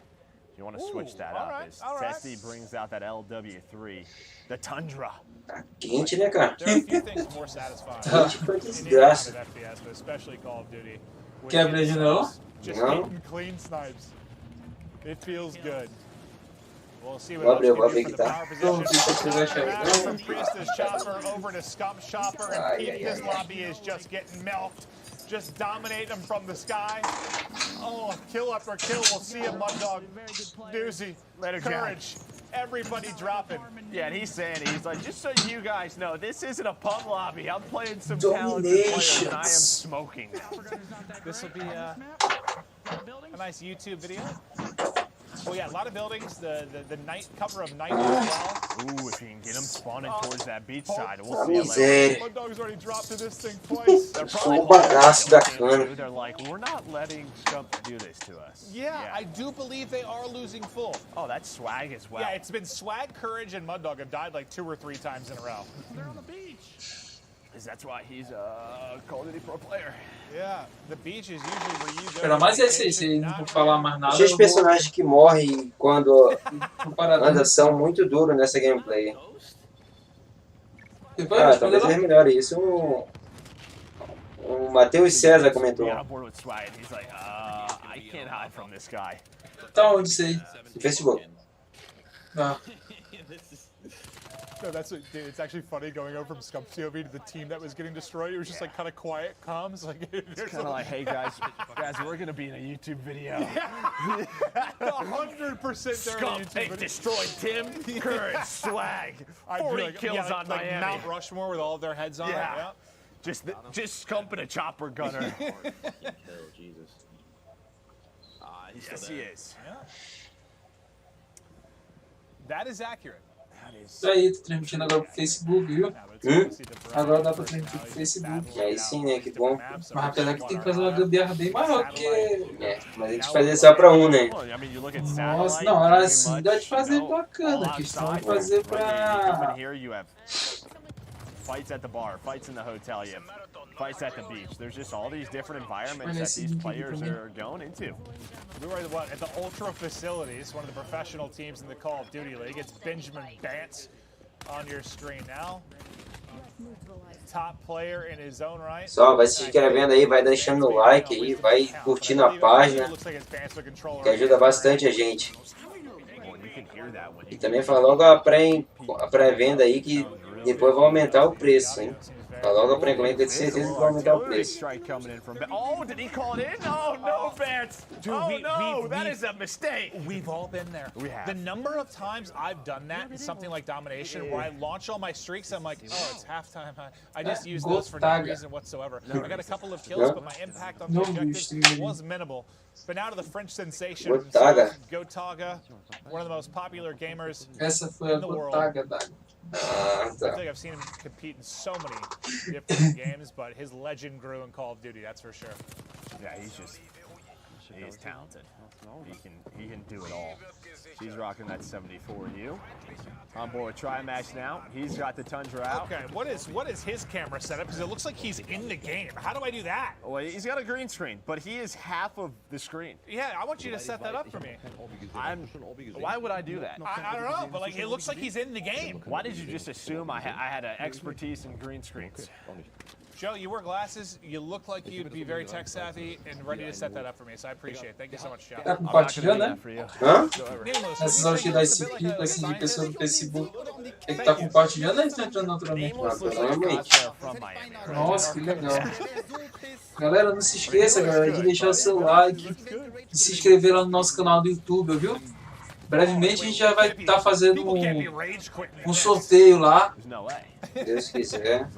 You want to switch that up as Tessie brings out that LW3, the Tundra. Quente, né, cara? There are a few things more satisfying. Quente foi desgraça. FPS, but especially Call of Duty. Quebra de novo? Just hitting clean snipes. It feels good. We'll see Vou abrir what aqui, tá? From Priestess Chopper over to Scump Chopper, and this lobby is just getting milked. Just dominate them from the sky. Oh, kill after kill. We'll see a Mud Dog. Doozy. Courage. Everybody dropping. Yeah, and he's saying it. He's like, just so you guys know, this isn't a pub lobby. I'm playing some talented players, and I am smoking. This will be A nice YouTube video. Oh yeah, a lot of buildings. The night cover of night as well. Ooh, if you can get them spawning towards that beach side, we'll Ah, see it later. My dog's already dropped to this thing twice. They're Um bagaço da cana. They're like, we're not letting Scump do this to us. Yeah, I do believe they are losing full. Oh, that's swag as well. Yeah, it's been Swag, Courage, and Mud Dog have died like 2 or 3 times in a row. They're on the beach. That's why he's a Call of Duty pro player. Yeah, the beach is usually where you go. Espera mais esse aí, não vou falar mais nada. Os personagens que morrem quando anda são muito duros nessa gameplay. Talvez eles melhorem isso. O Matheus César comentou. Tá onde isso aí? No Facebook. Ah. No, that's what, dude, it's actually funny going over from Scump COV to the team that was getting destroyed. It was just like kind of quiet comms. Like, It's kind of like, hey guys, we're going to be in a YouTube video. 100% they're in a YouTube They've video. destroyed Tim, Courage, Swag, 40 kills on like Miami. Mount Rushmore with all of their heads on it. Yeah. Just Scump and a chopper gunner. Jesus. Yes, he is. Yeah. That is accurate. Isso aí, tô transmitindo agora pro Facebook, viu? Agora dá pra transmitir pro Facebook. Aí sim, né? Que bom. Mas apesar que tem que fazer uma gambiarra bem maior, porque... É, mas a gente fazer só pra um, né? Nossa, não, era assim, dá de fazer bacana. A questão é fazer pra... Fights at the bar, fights in the hotel, you have fights at the beach. There's just all these different environments that these players are going into. We were at the Ultra Facilities, one of the professional teams in the Call of Duty League. It's Benjamin Bantz on your screen now. Top player in his own right. Só vai se inscrevendo aí, vai deixando o like aí, vai curtindo a página, que ajuda bastante a gente. E também fala logo a pré-venda aí que depois vai aumentar o preço, hein? Fala logo a pré-venda que de certeza que vai aumentar o preço. Oh, did he call it in? Oh no, Vance! Oh no, that is a mistake. We've all been there. We have. The number of times I've done that in something like Domination, where I launch all my streaks, I'm like, oh, it's halftime. I just use those for no reason whatsoever. I got a couple of kills, but my impact on the objective was minimal. But now to the French sensation, Gotaga, one of the most popular gamers in the world. I think I've seen him compete in so many different games, but his legend grew in Call of Duty, that's for sure. Yeah, he is talented. He can do it all. He's rocking that 74U. On board with Trimax now. He's got the Tundra out. Okay, what is his camera setup? Because it looks like he's in the game. How do I do that? Well, he's got a green screen, but he is half of the screen. Yeah, I want you to set that up for me. Why would I do that? I don't know, but like it looks like he's in the game. Why did you just assume I had an expertise in green screens? Joe, you wear glasses. You look like you'd be very tech savvy and ready to set that up for me. So I appreciate it. Thank you so much, Joe. Tá compartilhando, né? Hã? Essas horas que dá esse clipe assim de pessoa no Facebook. Ele tá compartilhando ou ele tá entrando naturalmente? Nossa, que legal. Galera, não se esqueça, galera, de deixar o seu like, de se inscrever lá no nosso canal do YouTube, viu? Brevemente a gente já vai estar fazendo um sorteio lá. Deus quiser.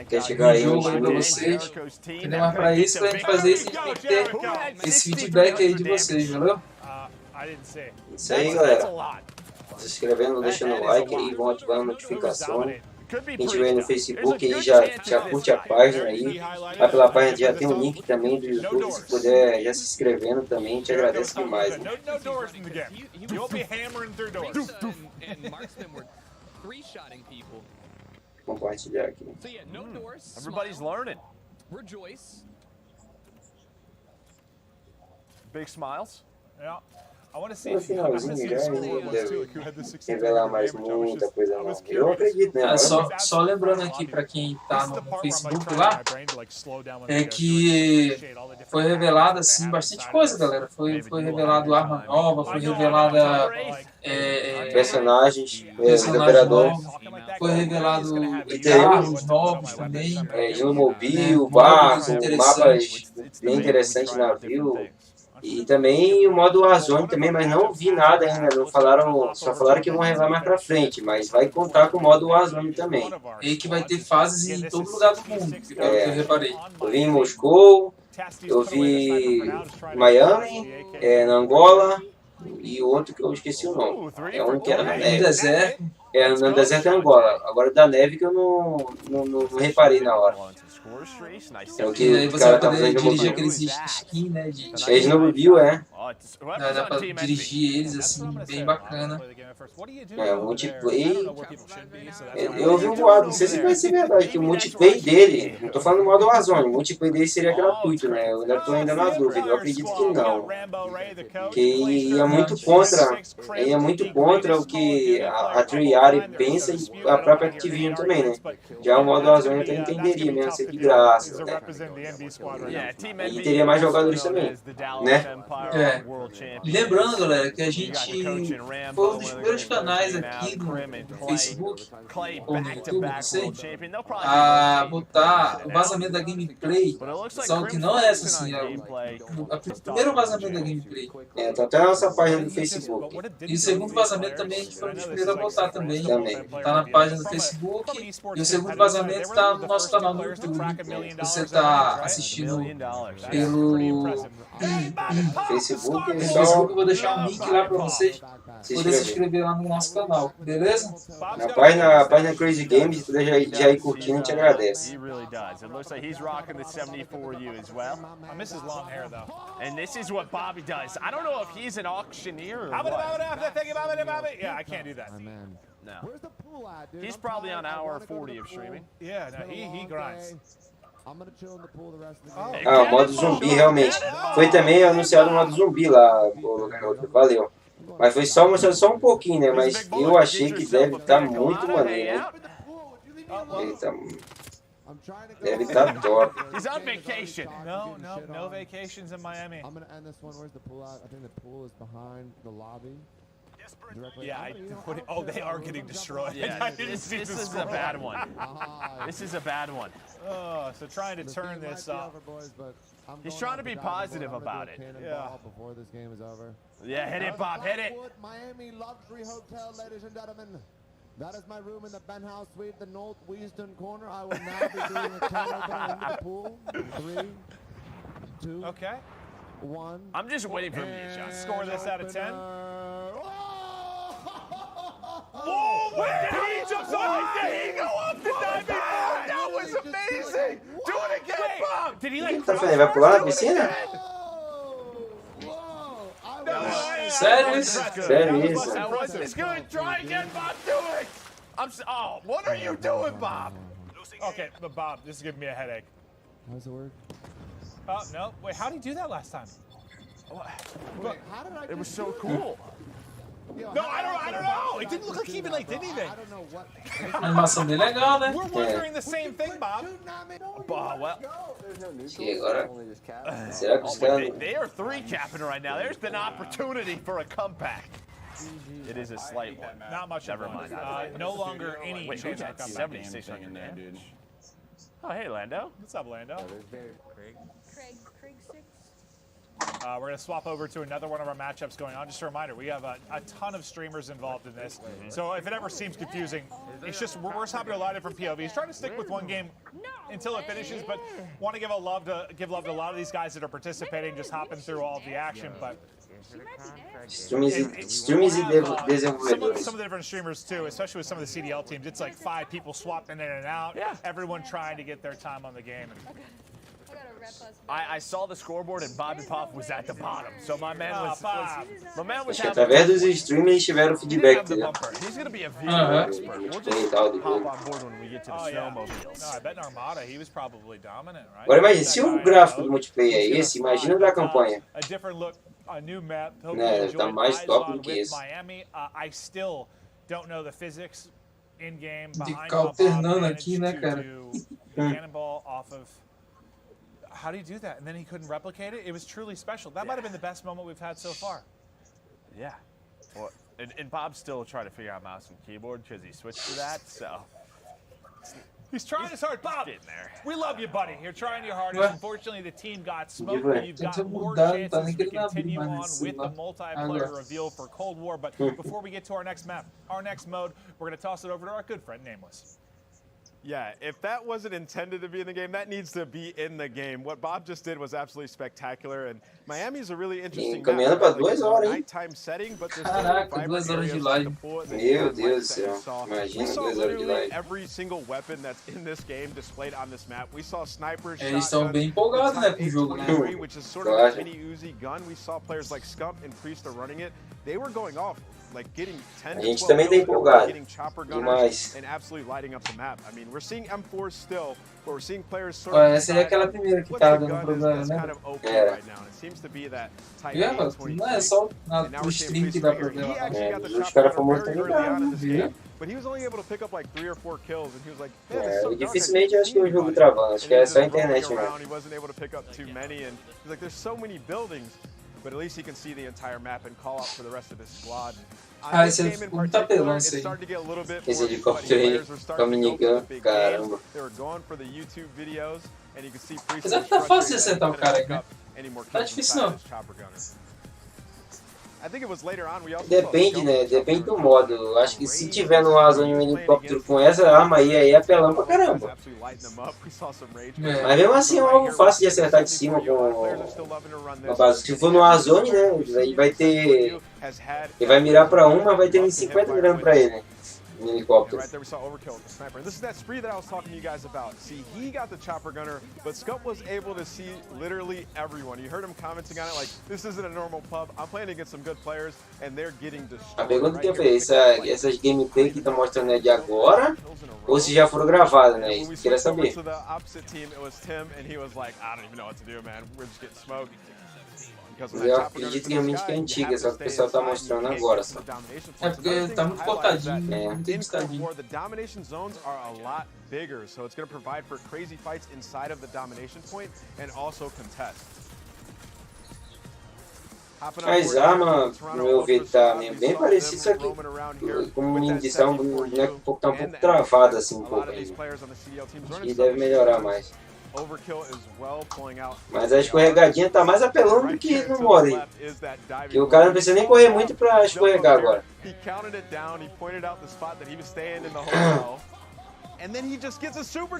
Quer chegar aí jogo aí pra vocês. Entendeu? Mas pra isso, pra gente fazer isso, a gente tem que ter esse feedback aí de vocês, valeu? Isso aí, galera. Se inscrevendo, deixando o like aí, vão ativando a notificação. Quem estiver no Facebook aí já curte a página aí. Vai pela página, já tem um link também do YouTube. Se puder já se inscrevendo também, a gente agradece demais. Né? Compartilhar aqui. Everybody's learning. Big smiles. Yeah. I want to see No finalzinho já deve revelar mais muita coisa nova. Eu acredito, né? Só lembrando aqui para quem tá no Facebook lá, é que foi revelado assim bastante coisa, galera. Foi revelado arma nova, foi revelada personagens do operador. Foi revelado carros novos também. Inomobile, barco, mapas bem interessantes, navio. E também o modo Warzone também, mas não vi nada ainda, não falaram, só falaram que vão revelar mais pra frente, mas vai contar com o modo Warzone também. E que vai ter fases em todo lugar do mundo, que eu reparei. Eu vi em Moscou, Eu vi Miami, na Angola, e outro que eu esqueci o nome. É um que era na neve. No deserto é Angola. Agora da neve que eu não reparei na hora. É o que e aí o você cara vai tá poder fazendo dirigir aqueles skins, né? Eles não review, Dá pra dirigir eles assim, bem bacana. O multiplayer. Eu ouvi um boato, não sei se vai ser verdade, que o multiplayer dele, não tô falando do modo Warzone, o multiplayer dele seria gratuito, né? Eu ainda tô na dúvida, eu acredito que não. Porque ia muito contra o que a Treyarch pensa e a própria Activision também, né? Já o modo Warzone eu até entenderia mesmo, ser de graça, né? E teria mais jogadores também, né? E lembrando, galera, que a gente foi um dos primeiros canais aqui no Facebook ou no YouTube, não sei, a botar o vazamento da gameplay, só que não é essa assim, é o primeiro vazamento da gameplay. Tá até na nossa página do Facebook. E o segundo vazamento também a gente foi um dos primeiros a botar também. Tá na página do Facebook e o segundo vazamento tá no nosso canal no YouTube. Você tá assistindo pelo Facebook, eu vou deixar um link lá pra vocês poderem se inscrever lá no nosso canal, beleza? Na página Crazy Games, se puder já ir curtindo, a gente agradece. And this is what Bobby does. I don't know if he's an auctioneer or Yeah, I can't do that. No. He's probably on hour 40 of streaming. Yeah, no, he grinds. O modo zumbi realmente. Foi também anunciado o modo zumbi lá, valeu. Mas foi só mostrado só um pouquinho, né? Mas eu achei que deve estar muito maneiro, né? Deve estar top. He's on vacation. No vacations in Miami. I'm gonna end this one. Where's the pool at? I think the pool is behind the lobby. Yeah, they are getting destroyed. Yeah, this is a bad one. This is a bad one. Oh, so trying to turn this up. He's trying to be positive about it. Yeah. Before this game is over. Yeah, hit it, Bob, hit it. Miami Luxury Hotel, ladies and gentlemen. That is my room in the penthouse suite, the northeastern corner. I will now be doing a can opener in the pool. 3, 2, okay. 1. I'm just waiting for him to just score this out of 10. Oh, where did he jump off? Did he go up the diving board? That was amazing. Do it again, Bob. Did he like Tá fazendo? Vai pular na piscina? Sério isso? Sério isso? That wasn't good. Try again, Bob. Do it. What are you doing, Bob? Okay, but Bob, this is giving me a headache. How does it work? Oh, no. Wait, how did he do that last time? Wait, how did I It was so cool. No, I don't know. It didn't look like he even did anything. I don't know what. A animação bem legal, né? We're wondering the same thing, Bob. Well, E agora? Será que os caras... they are 3-capping right now. There's an opportunity for a comeback. It is a slight one. Not much. Never mind. No longer any Wait, chance who's of at a comeback. 7,600 damage? Oh, hey, Lando. What's up, Lando? Craig 6. We're going to swap over to another one of our matchups going on. Just a reminder, we have a ton of streamers involved in this. So if it ever seems confusing, it's just we're hopping to a lot of different POVs. Trying to stick with one game until it finishes, but want to give love to a lot of these guys that are participating, just hopping through all of the action. But Streamers e desenvolvedores. Some of the different streamers too, especially with some of the CDL teams, it's like 5 people swapping in and out. Yeah. Everyone trying to get their time on the game. I saw the scoreboard and Bobby Pop was at the bottom, so my man was Acho que através dos streamers tiveram feedback dele. He's gonna be a video expert. We'll just hop on board when we get to the snowmobiles. No, I bet in Armada he was probably dominant, right? Agora imagina, se o gráfico do multiplayer é esse, imagina o da campanha. A different look, a new map. Né, tá mais top do que esse. Miami, I still don't know the physics in game De behind ficar alternando aqui, né, cara? cannonball off of. How do you do that? And then he couldn't replicate it? It was truly special. That might have been the best moment we've had so far. Yeah. Well, and Bob's still trying to figure out mouse and keyboard because he switched to that, so. He's trying his hard. Bob, we love you, buddy. You're trying your hardest. Unfortunately, the team got smoked, but you've got more chances to continue on with the multiplayer reveal for Cold War. But before we get to our next map, our next mode, we're going to toss it over to our good friend, Nameless. Yeah, if that wasn't intended to be in the game, that needs to be in the game. What Bob just did was absolutely spectacular, and Miami is a really interesting map. Caminhando para 2 horas, hein? Nighttime setting, but there's Caraca, 2 horas de live. Meu Deus do céu, imagina 2 horas de live. Every single weapon that's in this game displayed on this map. We saw snipers, eles estão bem empolgados, né, com o jogo, né? which is sort of a mini Uzi gun. We saw players like Scump and Priest are running it. They were going off. Like getting 10 A gente também tá empolgado demais. And absolutely lighting up the map. I mean, we're seeing M4s still, but we're seeing players sort of essa é aquela primeira que tá dando problema, né? Não é só no stream que dá problema. Os caras foram mortos também, viu? But he was only able to pick up like 3 or 4 kills, and he was like, dificilmente acho que é um jogo travando, acho que é só a internet mesmo. He wasn't able to pick up too many, and he's like, there's so many buildings. But at least he can see the entire map and call out for the rest of his squad. Esse é muito apelão, isso aí. Esse helicóptero aí, com a minigun, caramba. Apesar que tá fácil de acertar o cara aí, né? Tá difícil não. Depende, né? Depende do modo. Acho que se tiver no Warzone um helicóptero com essa arma aí é apelão pra caramba. Mas mesmo assim é algo fácil de acertar de cima com a base. Se for no Warzone, né? Aí vai ter. Ele vai mirar pra um, mas vai ter uns 50 mirando pra ele, né? No helicóptero. Right there we saw overkill with the sniper. And this is that spree that I was talking to you guys about. See, he got the chopper gunner, but Scump was able to see literally everyone. You heard him commenting on it like, this isn't a normal pub. I'm playing against some good players, and they're getting destroyed. A pergunta que eu fiz, essas gameplay que tá mostrando é de agora, ou se já foram gravadas, né? Isso queria saber. So the opposite team, it was Tim, and he was like, I don't even know what to do, man. We're just getting smoked. Eu acredito realmente que é antiga, só que o pessoal tá mostrando agora só. É porque tá muito cortadinho, muito editadinho. The domination zones are a lot bigger, so it's going to provide for crazy fights inside of the domination point and also contest. As armas, no meu ver, tá bem parecido, só que como munição tá um pouco travada assim um pouco. Acho que deve melhorar mais. Mas a escorregadinha tá mais apelando do que no modo aí. Que o cara não precisa nem correr muito pra escorregar agora.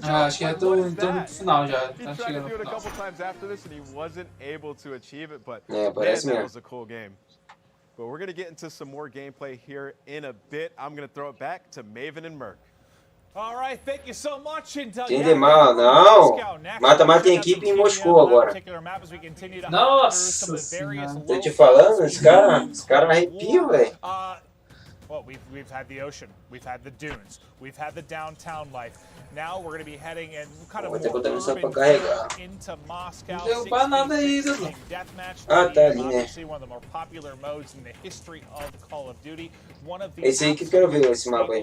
Acho que já tô no final já. Tá chegando no final. Parece mesmo. But we're going to get into some more gameplay here in a bit. I'm going to throw it back to Maven and Merc. All right, thank you so much. Entende mal, não. Mata-mata tem equipe em Moscou agora. Nossa senhora. Tô te falando, esse cara arrepia, velho. Well, we've had the ocean, we've had the dunes, we've had the downtown life. Now we're going to be heading and kind of more urban into Moscow. Não deu nada aí, Zé. Tá ali, né? One of the more popular modes in the history of Call of Duty. One of the esse aí que eu quero ver, esse mapa aí.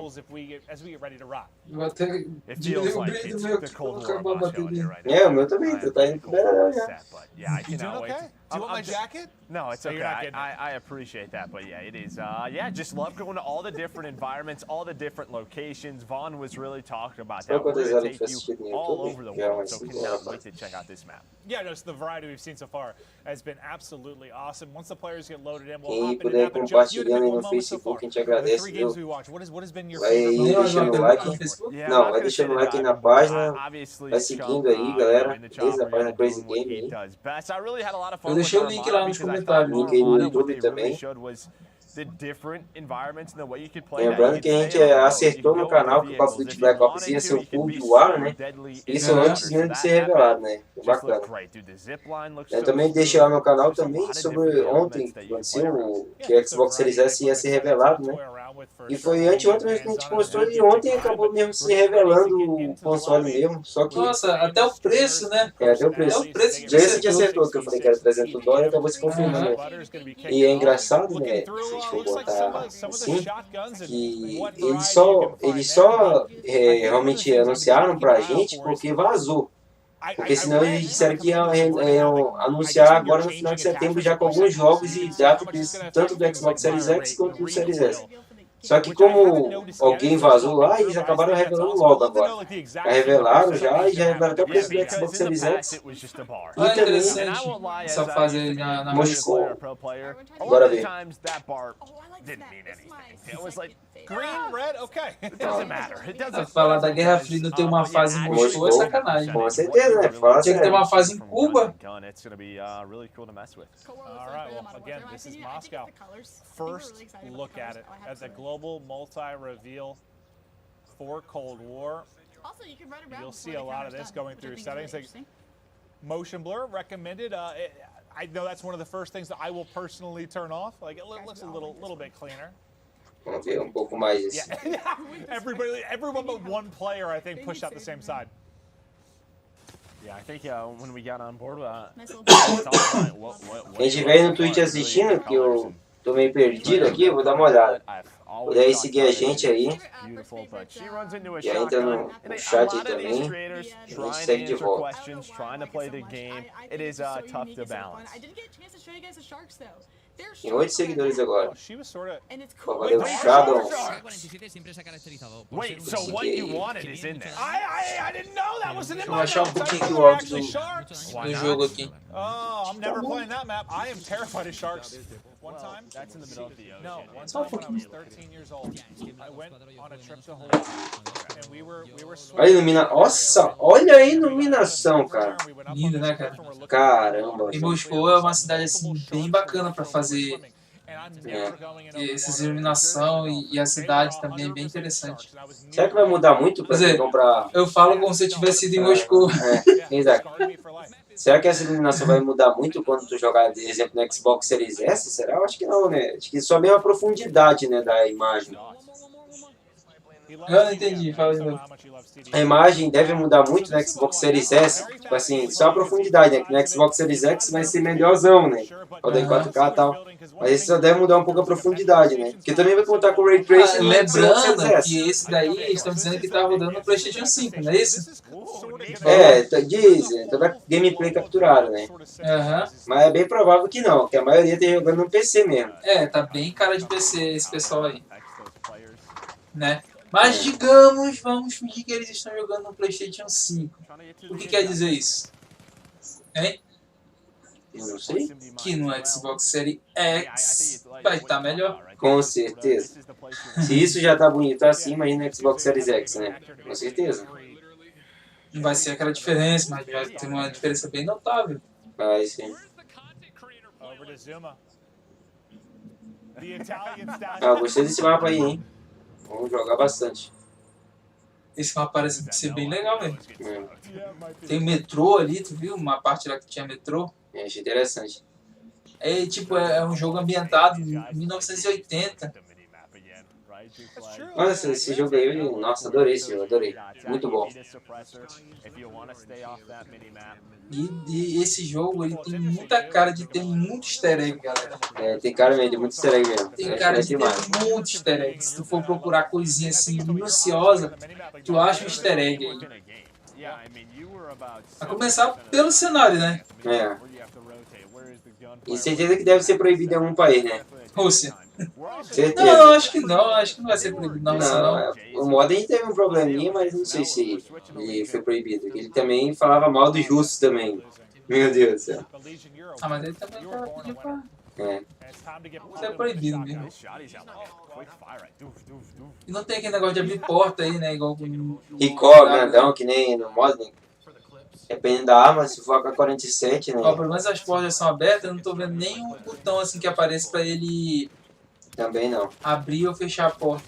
As we get ready to rock. Vou até diminuir o brilho do meu que acabou a bateria. O meu também, tu tá indo pro Beirão já. Yeah, you doing okay? Do you want my jacket? No, it's okay. I appreciate that, but yeah, it is. Yeah, just love going to all the different environments, all the different locations. Vaughn was really talking about that. We're going to take you all over the world, so cannot wait to check out this map. Yeah, no, the variety we've seen so far has been absolutely awesome. Once the players get loaded in, we'll hop in and have a jump. You had no moments so far. The 3 games we watched, what has been your favorite moment? Vai deixando o like. Não, vai deixando o like aí na página. Vai seguindo aí, galera. Desde a página Crazy Game aí. Eu deixei o link lá nos comentários. Link aí no YouTube também. The different environments and the way you could play. Lembrando que a gente acertou no canal que o Call of Duty Black Ops ia ser o pool do ar, né? Isso antes mesmo de ser revelado, né? Bacana. Eu também deixei lá no canal também sobre ontem, que aconteceu, que o Xbox Series S ia ser revelado, né? E foi anteontem mesmo que a gente mostrou e ontem acabou mesmo se revelando o console mesmo. Só que... Nossa, até o preço, né? Até o preço. Já esse a gente acertou, que eu falei que era $300 e acabou se confirmando. E é engraçado, né? Se a gente for botar assim, que eles só realmente anunciaram pra gente porque vazou. Porque senão eles disseram que iam anunciar agora no final de setembro já com alguns jogos e datas tanto do Xbox Series X quanto do Series S. Só que como alguém vazou lá, eles acabaram revelando logo agora. Já revelaram já, e já revelaram até o preço do Xbox Series X. E também essa fase aí na Moscou. Bora ver. Green, red, okay. It doesn't matter. It doesn't falar da Guerra Fria não ter uma fase em Moscou é sacanagem. Com certeza, né? Fala Tinha que ter uma fase em Cuba. It's going to be really cool to mess with. All right, well, again, this is Moscow. First look at it as a global multi-reveal for Cold War. You'll see a lot of this going through settings. Like motion blur recommended. I know that's one of the first things that I will personally turn off. Like it looks a little bit cleaner. Vamos ver um pouco mais isso. Everyone but one player, I think, pushed out the same side. Yeah, I think when we got on board, Quem estiver aí no Twitch assistindo, que eu tô meio perdido aqui, eu vou dar uma olhada. Puder aí seguir a gente aí. Já entra no chat aí também. A gente segue de volta. Tem 8 seguidores agora. Valeu, Shadow. Wait, so what you wanted is in there. I didn't know that wasn't in Vou my achar notes. pouquinho I que thought o they were áudio actually sharks. do jogo aqui. Oh, I'm never playing that map. I am terrified of sharks. One time, that's in the middle of the ocean. No, one time when I was 13 years old, I went on a trip to Hawaii, and we were Olha a iluminação. Nossa, olha a iluminação, cara. Lindo, né, cara? Caramba. E Moscou é uma cidade assim bem bacana para fazer essas iluminação e a cidade também é bem interessante. Será que vai mudar muito para você comprar? Eu falo como se eu tivesse ido em Moscou. Exato. Será que essa iluminação vai mudar muito quando tu jogar, por exemplo, no Xbox Series S? Será? Eu acho que não, né? Acho que só mesmo a profundidade, né, da imagem. Eu não entendi, fala de novo. A imagem deve mudar muito no Xbox Series S, tipo assim, só a profundidade, né? Que no Xbox Series X vai ser melhorzão, né? Roda em 4K e tal. Mas esse só deve mudar um pouco a profundidade, né? Porque também vai contar com o Ray Tracing no Xbox Series Lembrando S. que esse daí, eles estão dizendo que tá rodando no PlayStation 5, não é isso? Diz, toda a gameplay capturada, né? Mas é bem provável que não, que a maioria esteja jogando no PC mesmo. Tá bem cara de PC esse pessoal aí. Né? Mas digamos, vamos fingir que eles estão jogando no PlayStation 5. O que quer dizer isso? Hein? Eu não sei. Que no Xbox Series X vai estar melhor. Com certeza. Se isso já tá bonito assim, imagina no Xbox Series X, né? Com certeza. Não vai ser aquela diferença, mas vai ter uma diferença bem notável. Vai sim. Gostei desse mapa aí, hein? Vamos jogar bastante. Esse mapa parece ser bem legal mesmo. Tem metrô ali, tu viu? Uma parte lá que tinha metrô. Achei interessante. É um jogo ambientado em 1980. Nossa, esse jogo aí, nossa, adorei esse jogo, adorei. Muito bom. E esse jogo, ele tem muita cara de ter muito easter egg, galera. Tem cara mesmo de muito easter egg mesmo. Tem cara de ter muito easter egg. Se tu for procurar coisinha assim, minuciosa, tu acha um easter egg aí. A começar pelo cenário, né? E certeza que deve ser proibido em algum país, né? Rússia. Certeza. Não, acho que não vai ser proibido não. O Modern teve um probleminha, mas não sei se ele foi proibido. Ele também falava mal dos russos também. Meu Deus do céu. Mas ele também tava pedindo pra... Isso é proibido mesmo. E não tem aquele negócio de abrir porta aí, né? Igual com... Recall grandão, que nem no Modern. Dependendo da arma, se for com a 47, né? Pelo menos as portas são abertas, eu não tô vendo nenhum botão assim que apareça pra ele... Também não. Abrir ou fechar a porta.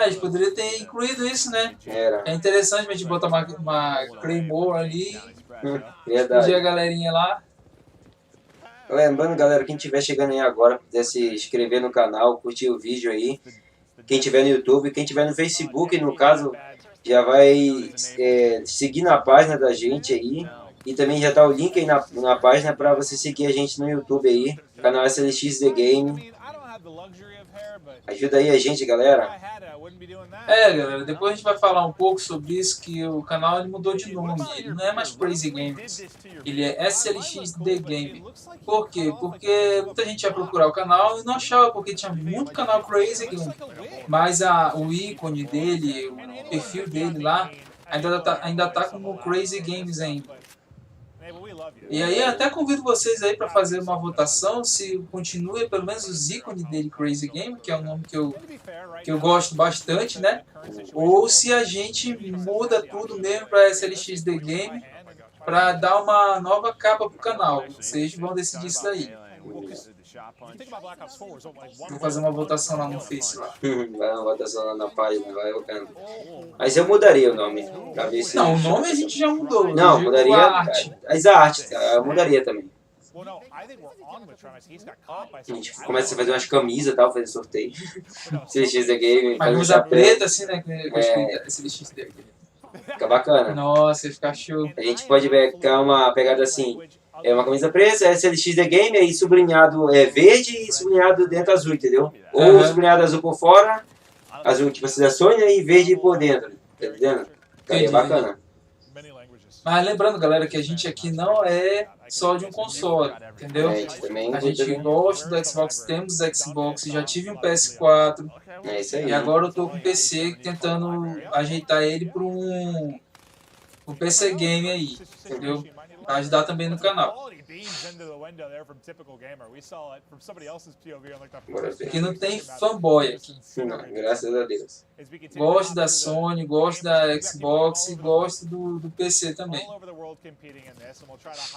Eles poderiam ter incluído isso, né? Era. É interessante a gente botar uma Claymore ali. Verdade. A galerinha lá. Lembrando, galera, quem estiver chegando aí agora, puder se inscrever no canal, curtir o vídeo aí. Quem estiver no YouTube, quem estiver no Facebook, no caso, já vai seguir na página da gente aí. E também já tá o link aí na página para você seguir a gente no YouTube aí. Canal SLX The Game. Ajuda aí a gente, galera. Galera, depois a gente vai falar um pouco sobre isso, que o canal ele mudou de nome. Ele não é mais Crazy Games, ele é SLX The Game. Por quê? Porque muita gente ia procurar o canal e não achava, porque tinha muito canal Crazy Game. Mas o ícone dele, o perfil dele lá, ainda tá como Crazy Games ainda. E aí até convido vocês aí para fazer uma votação se continua pelo menos os ícones dele Crazy Game, que é um nome que eu gosto bastante, né? Ou se a gente muda tudo mesmo para SLX The Game para dar uma nova capa pro canal. Vocês vão decidir isso daí. Vou fazer uma votação lá no Face lá. Vai uma votação lá na página, vai bacana. Mas eu mudaria o nome. Pra ver se... Não, o nome a gente já mudou. Não, mudaria as artes, eu mudaria também. A gente começa a fazer umas camisas e tal, fazer sorteio. SLX The Game. Mas muda preta assim, né? SLX The Game. Fica bacana. Nossa, fica show. A gente pode pegar uma pegada assim. É uma camisa preta, SLX The Game, aí sublinhado verde e sublinhado dentro azul, entendeu? Ou sublinhado azul por fora, azul tipo assim da Sônia e verde por dentro, tá entendendo? É bacana. Mas lembrando, galera, que a gente aqui não é só de um console, entendeu? A gente gosta do Xbox, temos Xbox, já tive um PS4, é isso aí. E agora eu tô com o PC tentando ajeitar ele para um PC Game aí, entendeu? Pra ajudar também no canal. Aqui não tem fanboy aqui. Não, graças a Deus. Gosto da Sony, gosto da Xbox e gosto do PC também.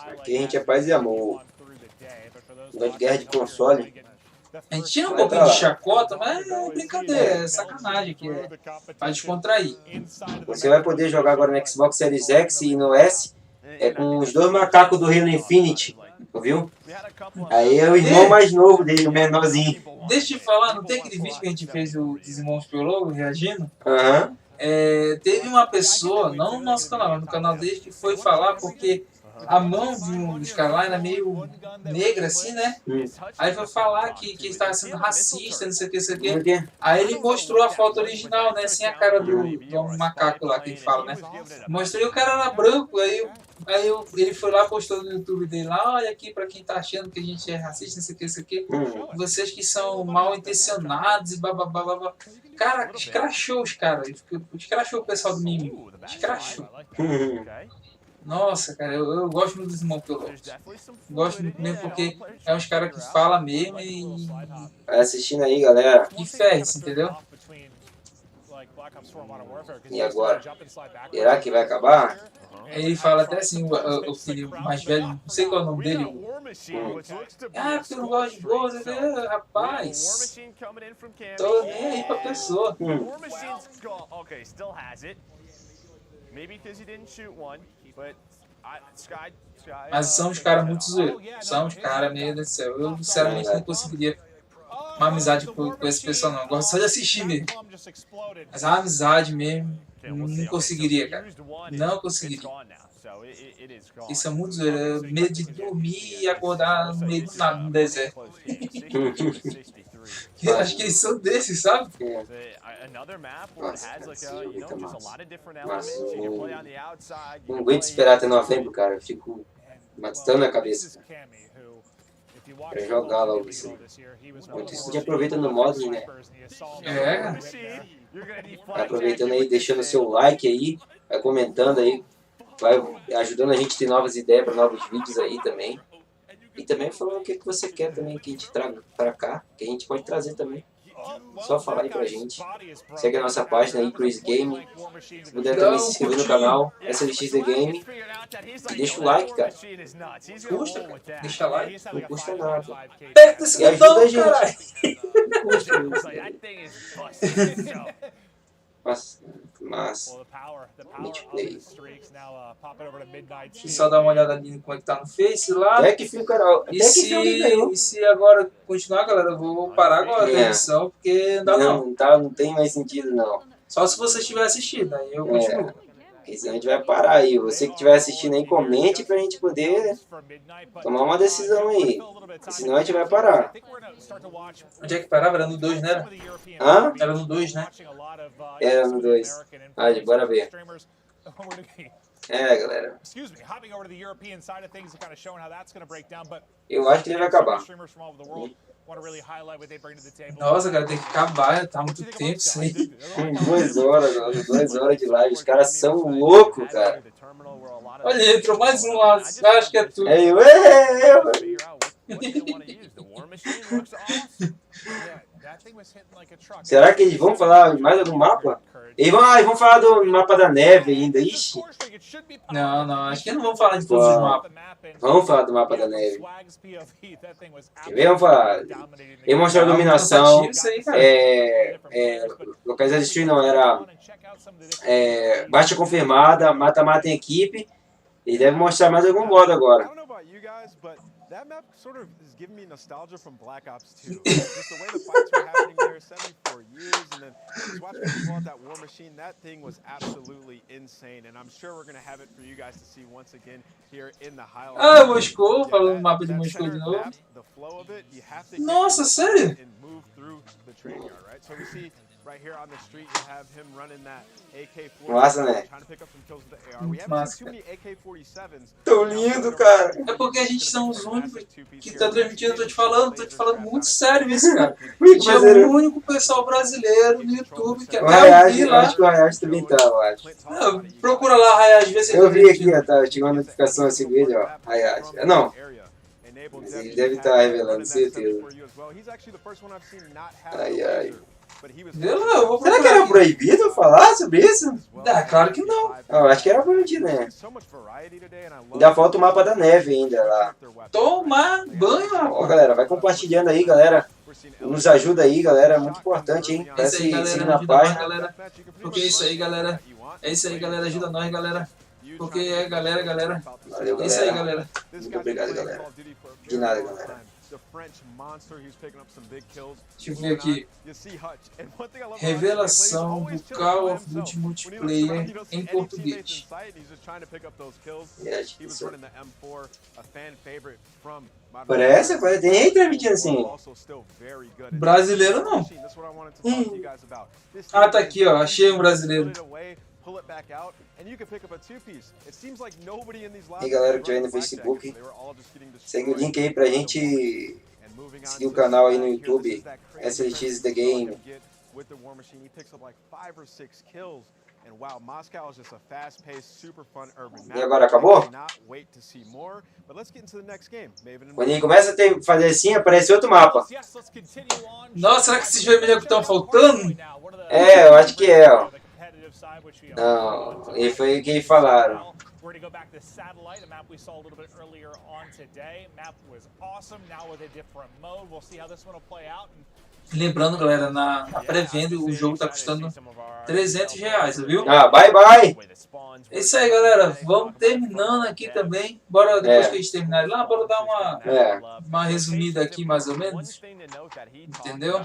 Aqui a gente é paz e amor. Não de guerra de console. A gente tira um pouquinho de chacota, mas é brincadeira, é sacanagem aqui, pra descontrair. Você vai poder jogar agora no Xbox Series X e no S com os dois macacos do Halo Infinite, viu? Aí é o irmão mais novo dele, o menorzinho. Deixa eu te falar, não tem aquele vídeo que a gente fez dos irmãos Piologo reagindo? Teve uma pessoa, não no nosso canal, mas no canal dele, que foi falar porque a mão de um dos caras lá era meio negra assim, né? Aí foi falar que ele estava sendo racista, não sei o que, não sei o que. Aí ele mostrou a foto original, né? Sem a cara do macaco lá que ele fala, né? Mostrei, o cara era branco, aí ele foi lá, postou no YouTube dele lá, olha aqui pra quem tá achando que a gente é racista, não sei o que, não sei o que. Vocês que são mal intencionados e bababá. Cara, escrachou os caras. Escrachou o pessoal do mimimi. Escrachou. Nossa, cara, eu gosto muito dos irmãos Piologo. Gosto muito mesmo porque é uns caras que falam mesmo e... Vai assistindo aí, galera. E ferre-se, entendeu? E agora? Será que vai acabar? Ele fala até assim, o filho mais velho, não sei qual é o nome dele. Porque eu não gosto de gols. Rapaz, tô nem aí pra pessoa. Mas são uns caras muito zoeiros. São uns caras, meu Deus do céu. Eu, sinceramente, não conseguiria uma amizade com esse pessoal, não. Eu gosto só de assistir mesmo. Mas a amizade mesmo, não conseguiria, cara. Não conseguiria. Isso é muito zoeiro. Medo de dormir e acordar no meio do nada, no deserto. Eu acho que eles são desses, sabe? Nossa, não aguento esperar até novembro, cara. Eu fico matando a cabeça pra jogar logo isso. Enquanto isso, a gente aproveita no mod, né? Vai aproveitando aí, deixando o seu like aí, vai comentando aí, vai ajudando a gente a ter novas ideias para novos vídeos aí também. E também falando o que você quer também que a gente traga para cá, que a gente pode trazer também. Só falar aí pra gente. Segue a nossa página aí, Crazy Game. Se puder também se inscrever no canal, SLX The Game. E deixa o like, cara. Custa, cara. Deixa like. Não custa nada. Aperta esse e ajuda a gente. Não custa isso. Mas multiplayer. Deixa eu só dar uma olhada ali como é que tá no Face lá. Até que fim, cara. E se agora continuar, galera, eu vou parar agora a transmissão, porque não dá não. Não tem mais sentido não. Só se você estiver assistindo, aí eu continuo. Porque senão a gente vai parar aí. Você que estiver assistindo aí, comente pra gente poder tomar uma decisão aí. Senão a gente vai parar. Onde é que parava? Era no 2, né? Hã? Era no 2, né? Era no 2. Aí, bora ver. É, galera. Eu acho que ele vai acabar. Nossa, cara, tem que acabar, tá muito tempo isso aí. 2 horas, mano, 2 horas de live. Os caras são loucos, cara. Olha, entrou mais um lá. Acho que é tudo. É eu. Será que eles vão falar mais algum mapa? Eles vão falar do mapa da neve ainda, ixi. Não, acho que não vão falar de todos os mapas. Vamos falar do mapa da neve. Quer ver? Vamos falar. Eles mostraram a dominação. Locais de destruir não, era baixa confirmada, mata-mata em equipe. E deve mostrar mais algum modo agora. That map sort of is giving me nostalgia from Black Ops 2. Just the way the fights were happening there 74 years, and then just watching people out that war machine, that thing was absolutely insane, and I'm sure we're going to have it for you guys to see once again here in the highlights. Ah, Moscou, falando do mapa de Moscou de novo. Nossa, sério? Right here on the street, you have him running that AK-47. Massa, né? Trying to pick up some kills with the AR. We haven't seen too many AK-47s. Tão lindo, cara. É porque a gente são os únicos que tá transmitindo, tô te falando muito sério isso, cara. A gente é o único pessoal brasileiro no YouTube que até eu vi lá. Acho que o Hayashi também tá, eu acho. Não, procura lá, Hayashi, vê se eu vi aqui, ó, tá, tinha uma notificação assim dele, ó, Hayashi. Não. Mas ele deve estar revelando, certeza. Ai. Será que era proibido falar sobre isso? Ah, claro que não. Eu acho que era proibido, né? Ainda falta o mapa da neve ainda lá. Tomar banho, rapaz. Ó, galera, vai compartilhando aí, galera. Nos ajuda aí, galera. É muito importante, hein? É isso aí, galera. Na página, galera. Porque é isso aí, galera. É isso aí, galera. Ajuda nós, galera. Porque é galera. Valeu, galera. É isso aí, galera. Muito obrigado, galera. De nada, galera. Deixa eu ver aqui. Revelação do Call of Duty Multiplayer em português. Parece, tem transmitindo assim. Brasileiro não. Ah, tá aqui, ó. Achei um brasileiro. E galera que tiver no Facebook, segue o link aí pra gente seguir o canal aí no YouTube, SLX The Game. E agora acabou? Quando ele começa a fazer assim, aparece outro mapa. Nossa, será que esses vermelhos estão faltando? É, eu acho que é, ó. Não, e foi o que falaram. We're going to go back to satellite, a map we saw a little bit earlier on today. Map was awesome, now with a different mode. We'll see how this one will play out. Lembrando, galera, na pré-venda o jogo tá custando R$300, viu? Ah, bye! É isso aí, galera. Vamos terminando aqui também. Bora, depois que a gente terminar lá, bora dar uma resumida aqui, mais ou menos. Entendeu?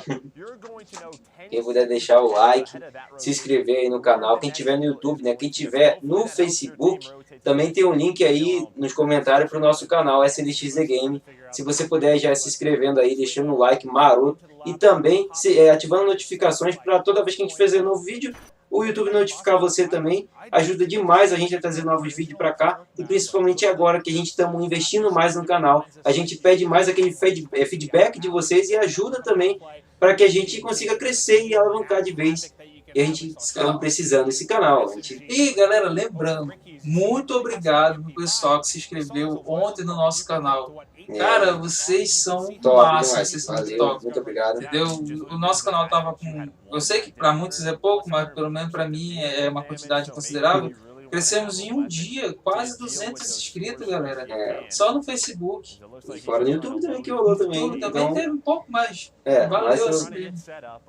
Quem puder deixar o like, se inscrever aí no canal. Quem tiver no YouTube, né? Quem tiver no Facebook, também tem um link aí nos comentários pro nosso canal SLX The Game. Se você puder já se inscrevendo aí, deixando o like maroto. E também ativando notificações para toda vez que a gente fizer um novo vídeo, o YouTube notificar você também. Ajuda demais a gente a trazer novos vídeos para cá. E principalmente agora que a gente está investindo mais no canal. A gente pede mais aquele feedback de vocês e ajuda também para que a gente consiga crescer e alavancar de vez. E a gente está precisando desse canal. E galera, lembrando, muito obrigado pro pessoal que se inscreveu ontem no nosso canal. Cara, vocês são massa, vocês são top. Muito obrigado. Entendeu? O nosso canal tava com... Eu sei que para muitos é pouco, mas pelo menos para mim é uma quantidade considerável. Crescemos em um dia, quase 200 inscritos, galera. Só no Facebook. E fora no YouTube também que rolou também. YouTube também teve um pouco mais. Valeu.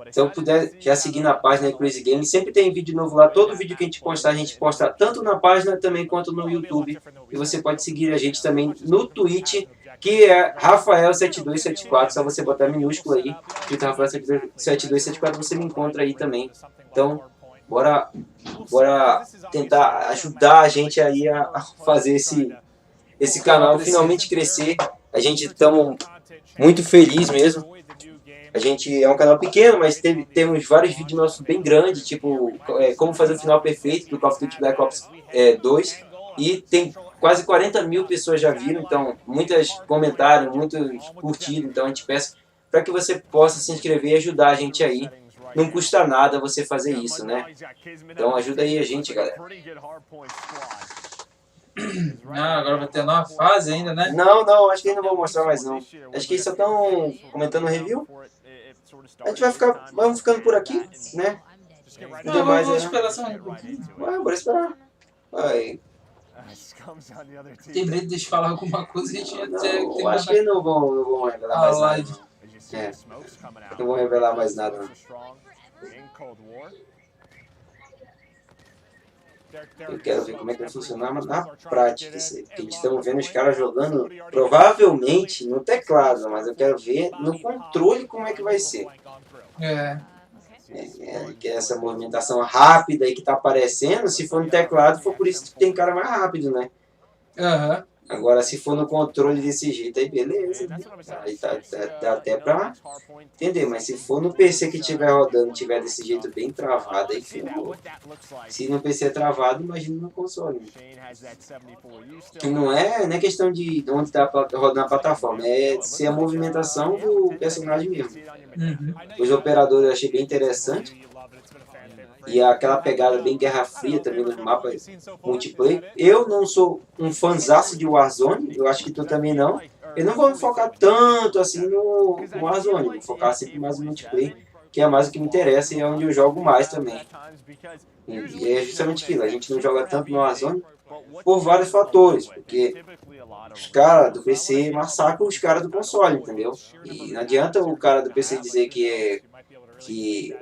Então, puder já seguir na página Crazy Game, sempre tem vídeo novo lá. Todo vídeo que a gente posta tanto na página também quanto no YouTube. E você pode seguir a gente também no Twitch, que é Rafael7274. Só você botar minúsculo aí, clicar Rafael7274, você me encontra aí também. Então, bora tentar ajudar a gente aí a fazer esse canal finalmente crescer A gente estamos muito felizes mesmo. A gente é um canal pequeno, mas temos vários vídeos nossos bem grandes, tipo como fazer o final perfeito do Call of Duty Black Ops 2. E tem quase 40 mil pessoas já viram, então muitos comentários, muitos curtidos. Então a gente peça para que você possa se inscrever e ajudar a gente aí. Não custa nada você fazer isso, né? Então ajuda aí a gente, galera. Ah, agora vai ter uma nova fase ainda, né? Não, acho que eles não vão mostrar mais não. Acho que eles só estão comentando o review. A gente vamos ficando por aqui, né? Não, vamos esperar só um pouquinho. Bora esperar. Vai. Tem medo de eles falar alguma coisa, a gente já tem. Eu acho que eles não vão revelar mais nada. Não vão revelar mais nada. Não. Eu quero ver como é que vai funcionar na prática isso aí. Porque a gente está vendo os caras jogando, provavelmente, no teclado, mas eu quero ver no controle como é que vai ser. Que essa movimentação rápida aí que tá aparecendo, se for no teclado, for por isso que tem cara mais rápido, né? Agora, se for no controle desse jeito, aí beleza. Aí dá até pra entender. Mas se for no PC que estiver rodando, tiver desse jeito bem travado, aí ferrou. Se no PC é travado, imagina no console. Não é questão de onde está rodando a plataforma, é ser a movimentação do personagem mesmo. Os operadores eu achei bem interessante. E aquela pegada bem Guerra Fria também nos mapas multiplayer. Eu não sou um fanzaço de Warzone, eu acho que tu também não. Eu não vou me focar tanto assim no Warzone, vou focar sempre mais no multiplayer, que é mais o que me interessa e é onde eu jogo mais também. E é justamente aquilo, a gente não joga tanto no Warzone por vários fatores, porque os caras do PC massacram os caras do console, entendeu? E não adianta o cara do PC dizer que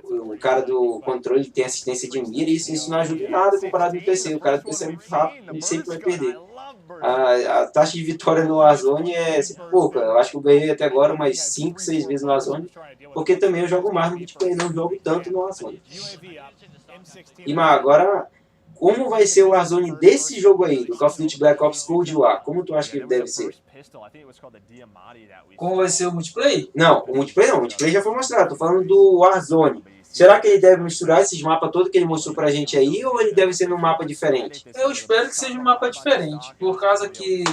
o cara do controle tem assistência de mira e isso não ajuda em nada comparado com o PC. O cara do PC é muito rápido e sempre vai perder. A taxa de vitória no Warzone é pouca. Eu acho que eu ganhei até agora umas 5, 6 vezes no Warzone, porque também eu jogo mais no multiplayer, não jogo tanto no Warzone. Mas agora, como vai ser o Warzone desse jogo aí, do Call of Duty Black Ops Cold War? Como tu acha que ele deve ser? Como vai ser o multiplayer? Não, o multiplayer já foi mostrado, tô falando do Warzone. Será que ele deve misturar esses mapas todos que ele mostrou pra gente aí, ou ele deve ser num mapa diferente? Eu espero que seja um mapa diferente, por causa que...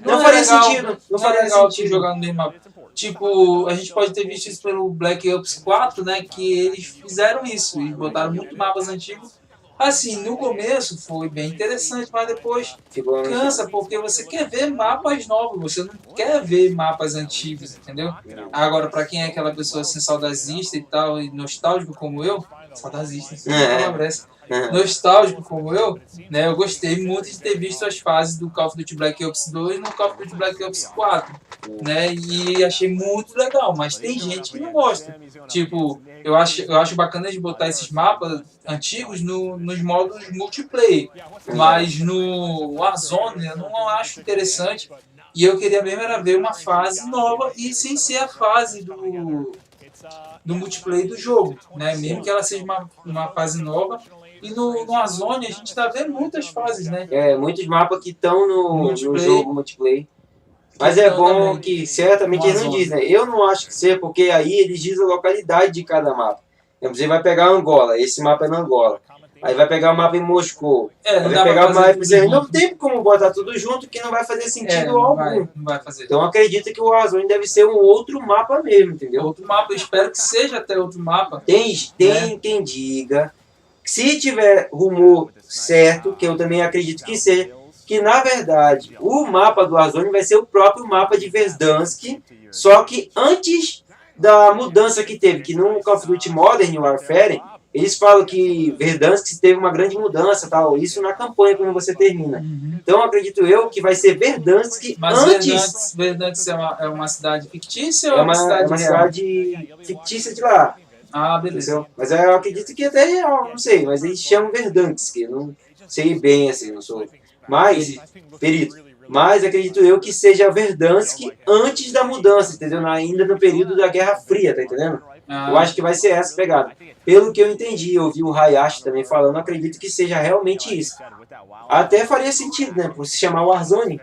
Não faria sentido. Não faria legal sentido jogar no mesmo mapa. Tipo, a gente pode ter visto isso pelo Black Ops 4, né, que eles fizeram isso, e botaram muitos mapas antigos. Assim, no começo foi bem interessante, mas depois cansa, porque você quer ver mapas novos, você não quer ver mapas antigos, entendeu? Agora, pra quem é aquela pessoa assim, saudosista e tal, e nostálgico como eu, saudosista, nostálgico como eu, né, eu gostei muito de ter visto as fases do Call of Duty Black Ops 2 no Call of Duty Black Ops 4, né, e achei muito legal, mas tem gente que não gosta. Tipo, eu acho bacana de botar esses mapas antigos nos modos multiplayer, mas no Warzone eu não acho interessante, e eu queria mesmo era ver uma fase nova e sem ser a fase do multiplayer do jogo, né, mesmo que ela seja uma fase nova. E no Warzone a gente está vendo muitas fases, né? Muitos mapas que estão no jogo multiplayer. Mas é bom também, que certamente eles não dizem, né? Eu não acho que seja, porque aí eles dizem a localidade de cada mapa. Você vai pegar Angola, esse mapa é na Angola. Aí vai pegar o mapa em Moscou. Vai pegar o mapa em... Não tem como botar tudo junto que não vai fazer sentido algum. Não vai fazer. Então acredita que o Warzone deve ser um outro mapa mesmo, entendeu? Outro mapa, eu espero que seja até outro mapa. Tem quem diga... Se tiver rumor certo, que eu também acredito que seja, que na verdade o mapa do Warzone vai ser o próprio mapa de Verdansk, só que antes da mudança que teve, que no Call of Duty Modern Warfare, eles falam que Verdansk teve uma grande mudança, tal, isso na campanha quando você termina. Então acredito eu que vai ser Verdansk antes... Verdansk é uma cidade fictícia ou é uma cidade fictícia de lá. Ah, beleza. Entendeu? Mas eu acredito que até é real, não sei. Mas eles chamam Verdansk, que eu não sei bem assim, não sou mais perito. Mas acredito eu que seja Verdansk antes da mudança, entendeu? Ainda no período da Guerra Fria, tá entendendo? Eu acho que vai ser essa pegada. Pelo que eu entendi, eu ouvi o Hayashi também falando, acredito que seja realmente isso. Até faria sentido, né? Por se chamar Warzone.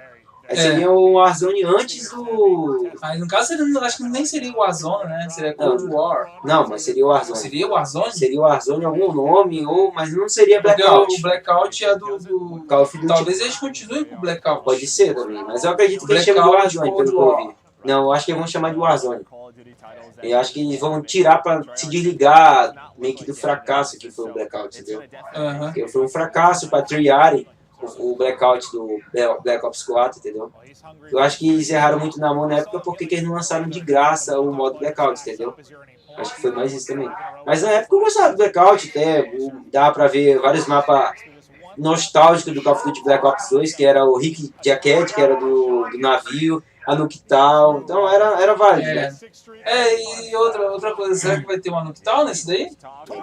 Aí seria o Warzone antes do... Aí no caso, acho que nem seria o Warzone, né? Seria Cold War. Não, mas seria o Warzone. Seria o Warzone? Seria o Warzone algum nome, mas não seria Blackout. O Blackout é do Call of Duty. Talvez eles continuem com o Blackout. Pode ser também, mas eu acredito que eles chamam de Warzone, pelo que eu ouvi. Não, eu acho que eles vão chamar de Warzone. Eu acho que eles vão tirar pra se desligar meio que do fracasso que foi o Blackout, entendeu? Porque foi um fracasso pra triarem o Blackout do Black Ops 4, entendeu? Eu acho que eles erraram muito na mão na época porque eles não lançaram de graça o modo Blackout, entendeu? Acho que foi mais isso também. Mas na época eu gostava do Blackout, até dá pra ver vários mapas nostálgicos do Call of Duty Black Ops 2, que era o Rick Jacket, que era do navio, a Nuketown, então era válido, né? E outra coisa, será que vai ter uma Nuketown nesse daí?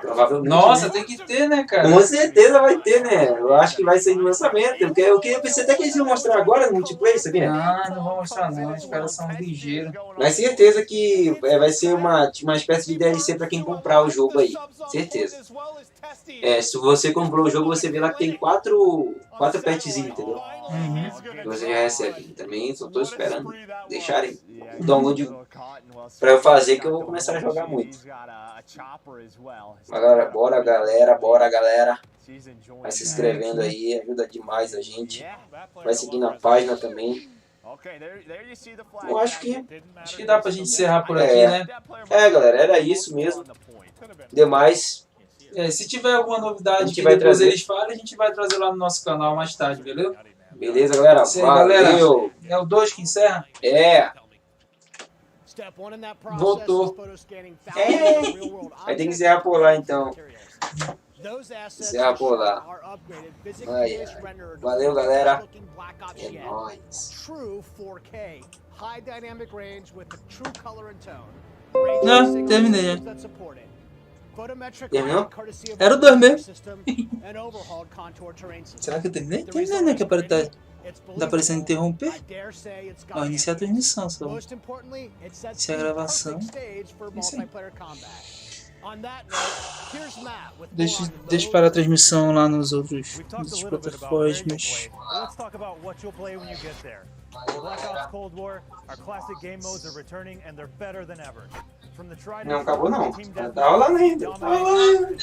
Provavelmente. Nossa, né? Tem que ter, né, cara? Com certeza vai ter, né? Eu acho que vai ser no lançamento, porque eu pensei até que eles iam mostrar agora no multiplayer, sabia? Não vão mostrar não, os caras são ligeiros. Mas certeza que vai ser uma espécie de DLC pra quem comprar o jogo aí, certeza. Se você comprou o jogo, você vê lá que tem 4 petzinhos, entendeu? Que você já recebe. Também só tô esperando deixarem o download pra eu fazer, que eu vou começar a jogar muito. Agora, bora galera. Vai se inscrevendo aí, ajuda demais a gente. Vai seguindo a página também. Eu acho que dá pra gente encerrar por aqui, né? Galera, era isso mesmo. Demais. Se tiver alguma novidade que depois eles falem, a gente vai trazer lá no nosso canal mais tarde, beleza? Beleza, galera? Valeu! É o 2 que encerra? Voltou. Vai ter que encerrar por lá, então. Encerrar por lá. Valeu, galera. É nóis. Terminei. Terminou? Era o 2 mesmo. Será que eu terminei? Terminei, né? Que tá aparecendo interromper. Iniciar a transmissão só. Isso é a gravação. Isso aí. Deixa parar a transmissão lá nas outras plataformas. Let's talk about what you'll play when you get there. Black Ops Cold War, our classic game modes are returning and they're better than ever. From the tried Não acabou não. Tá rolando ainda. Tá rolando.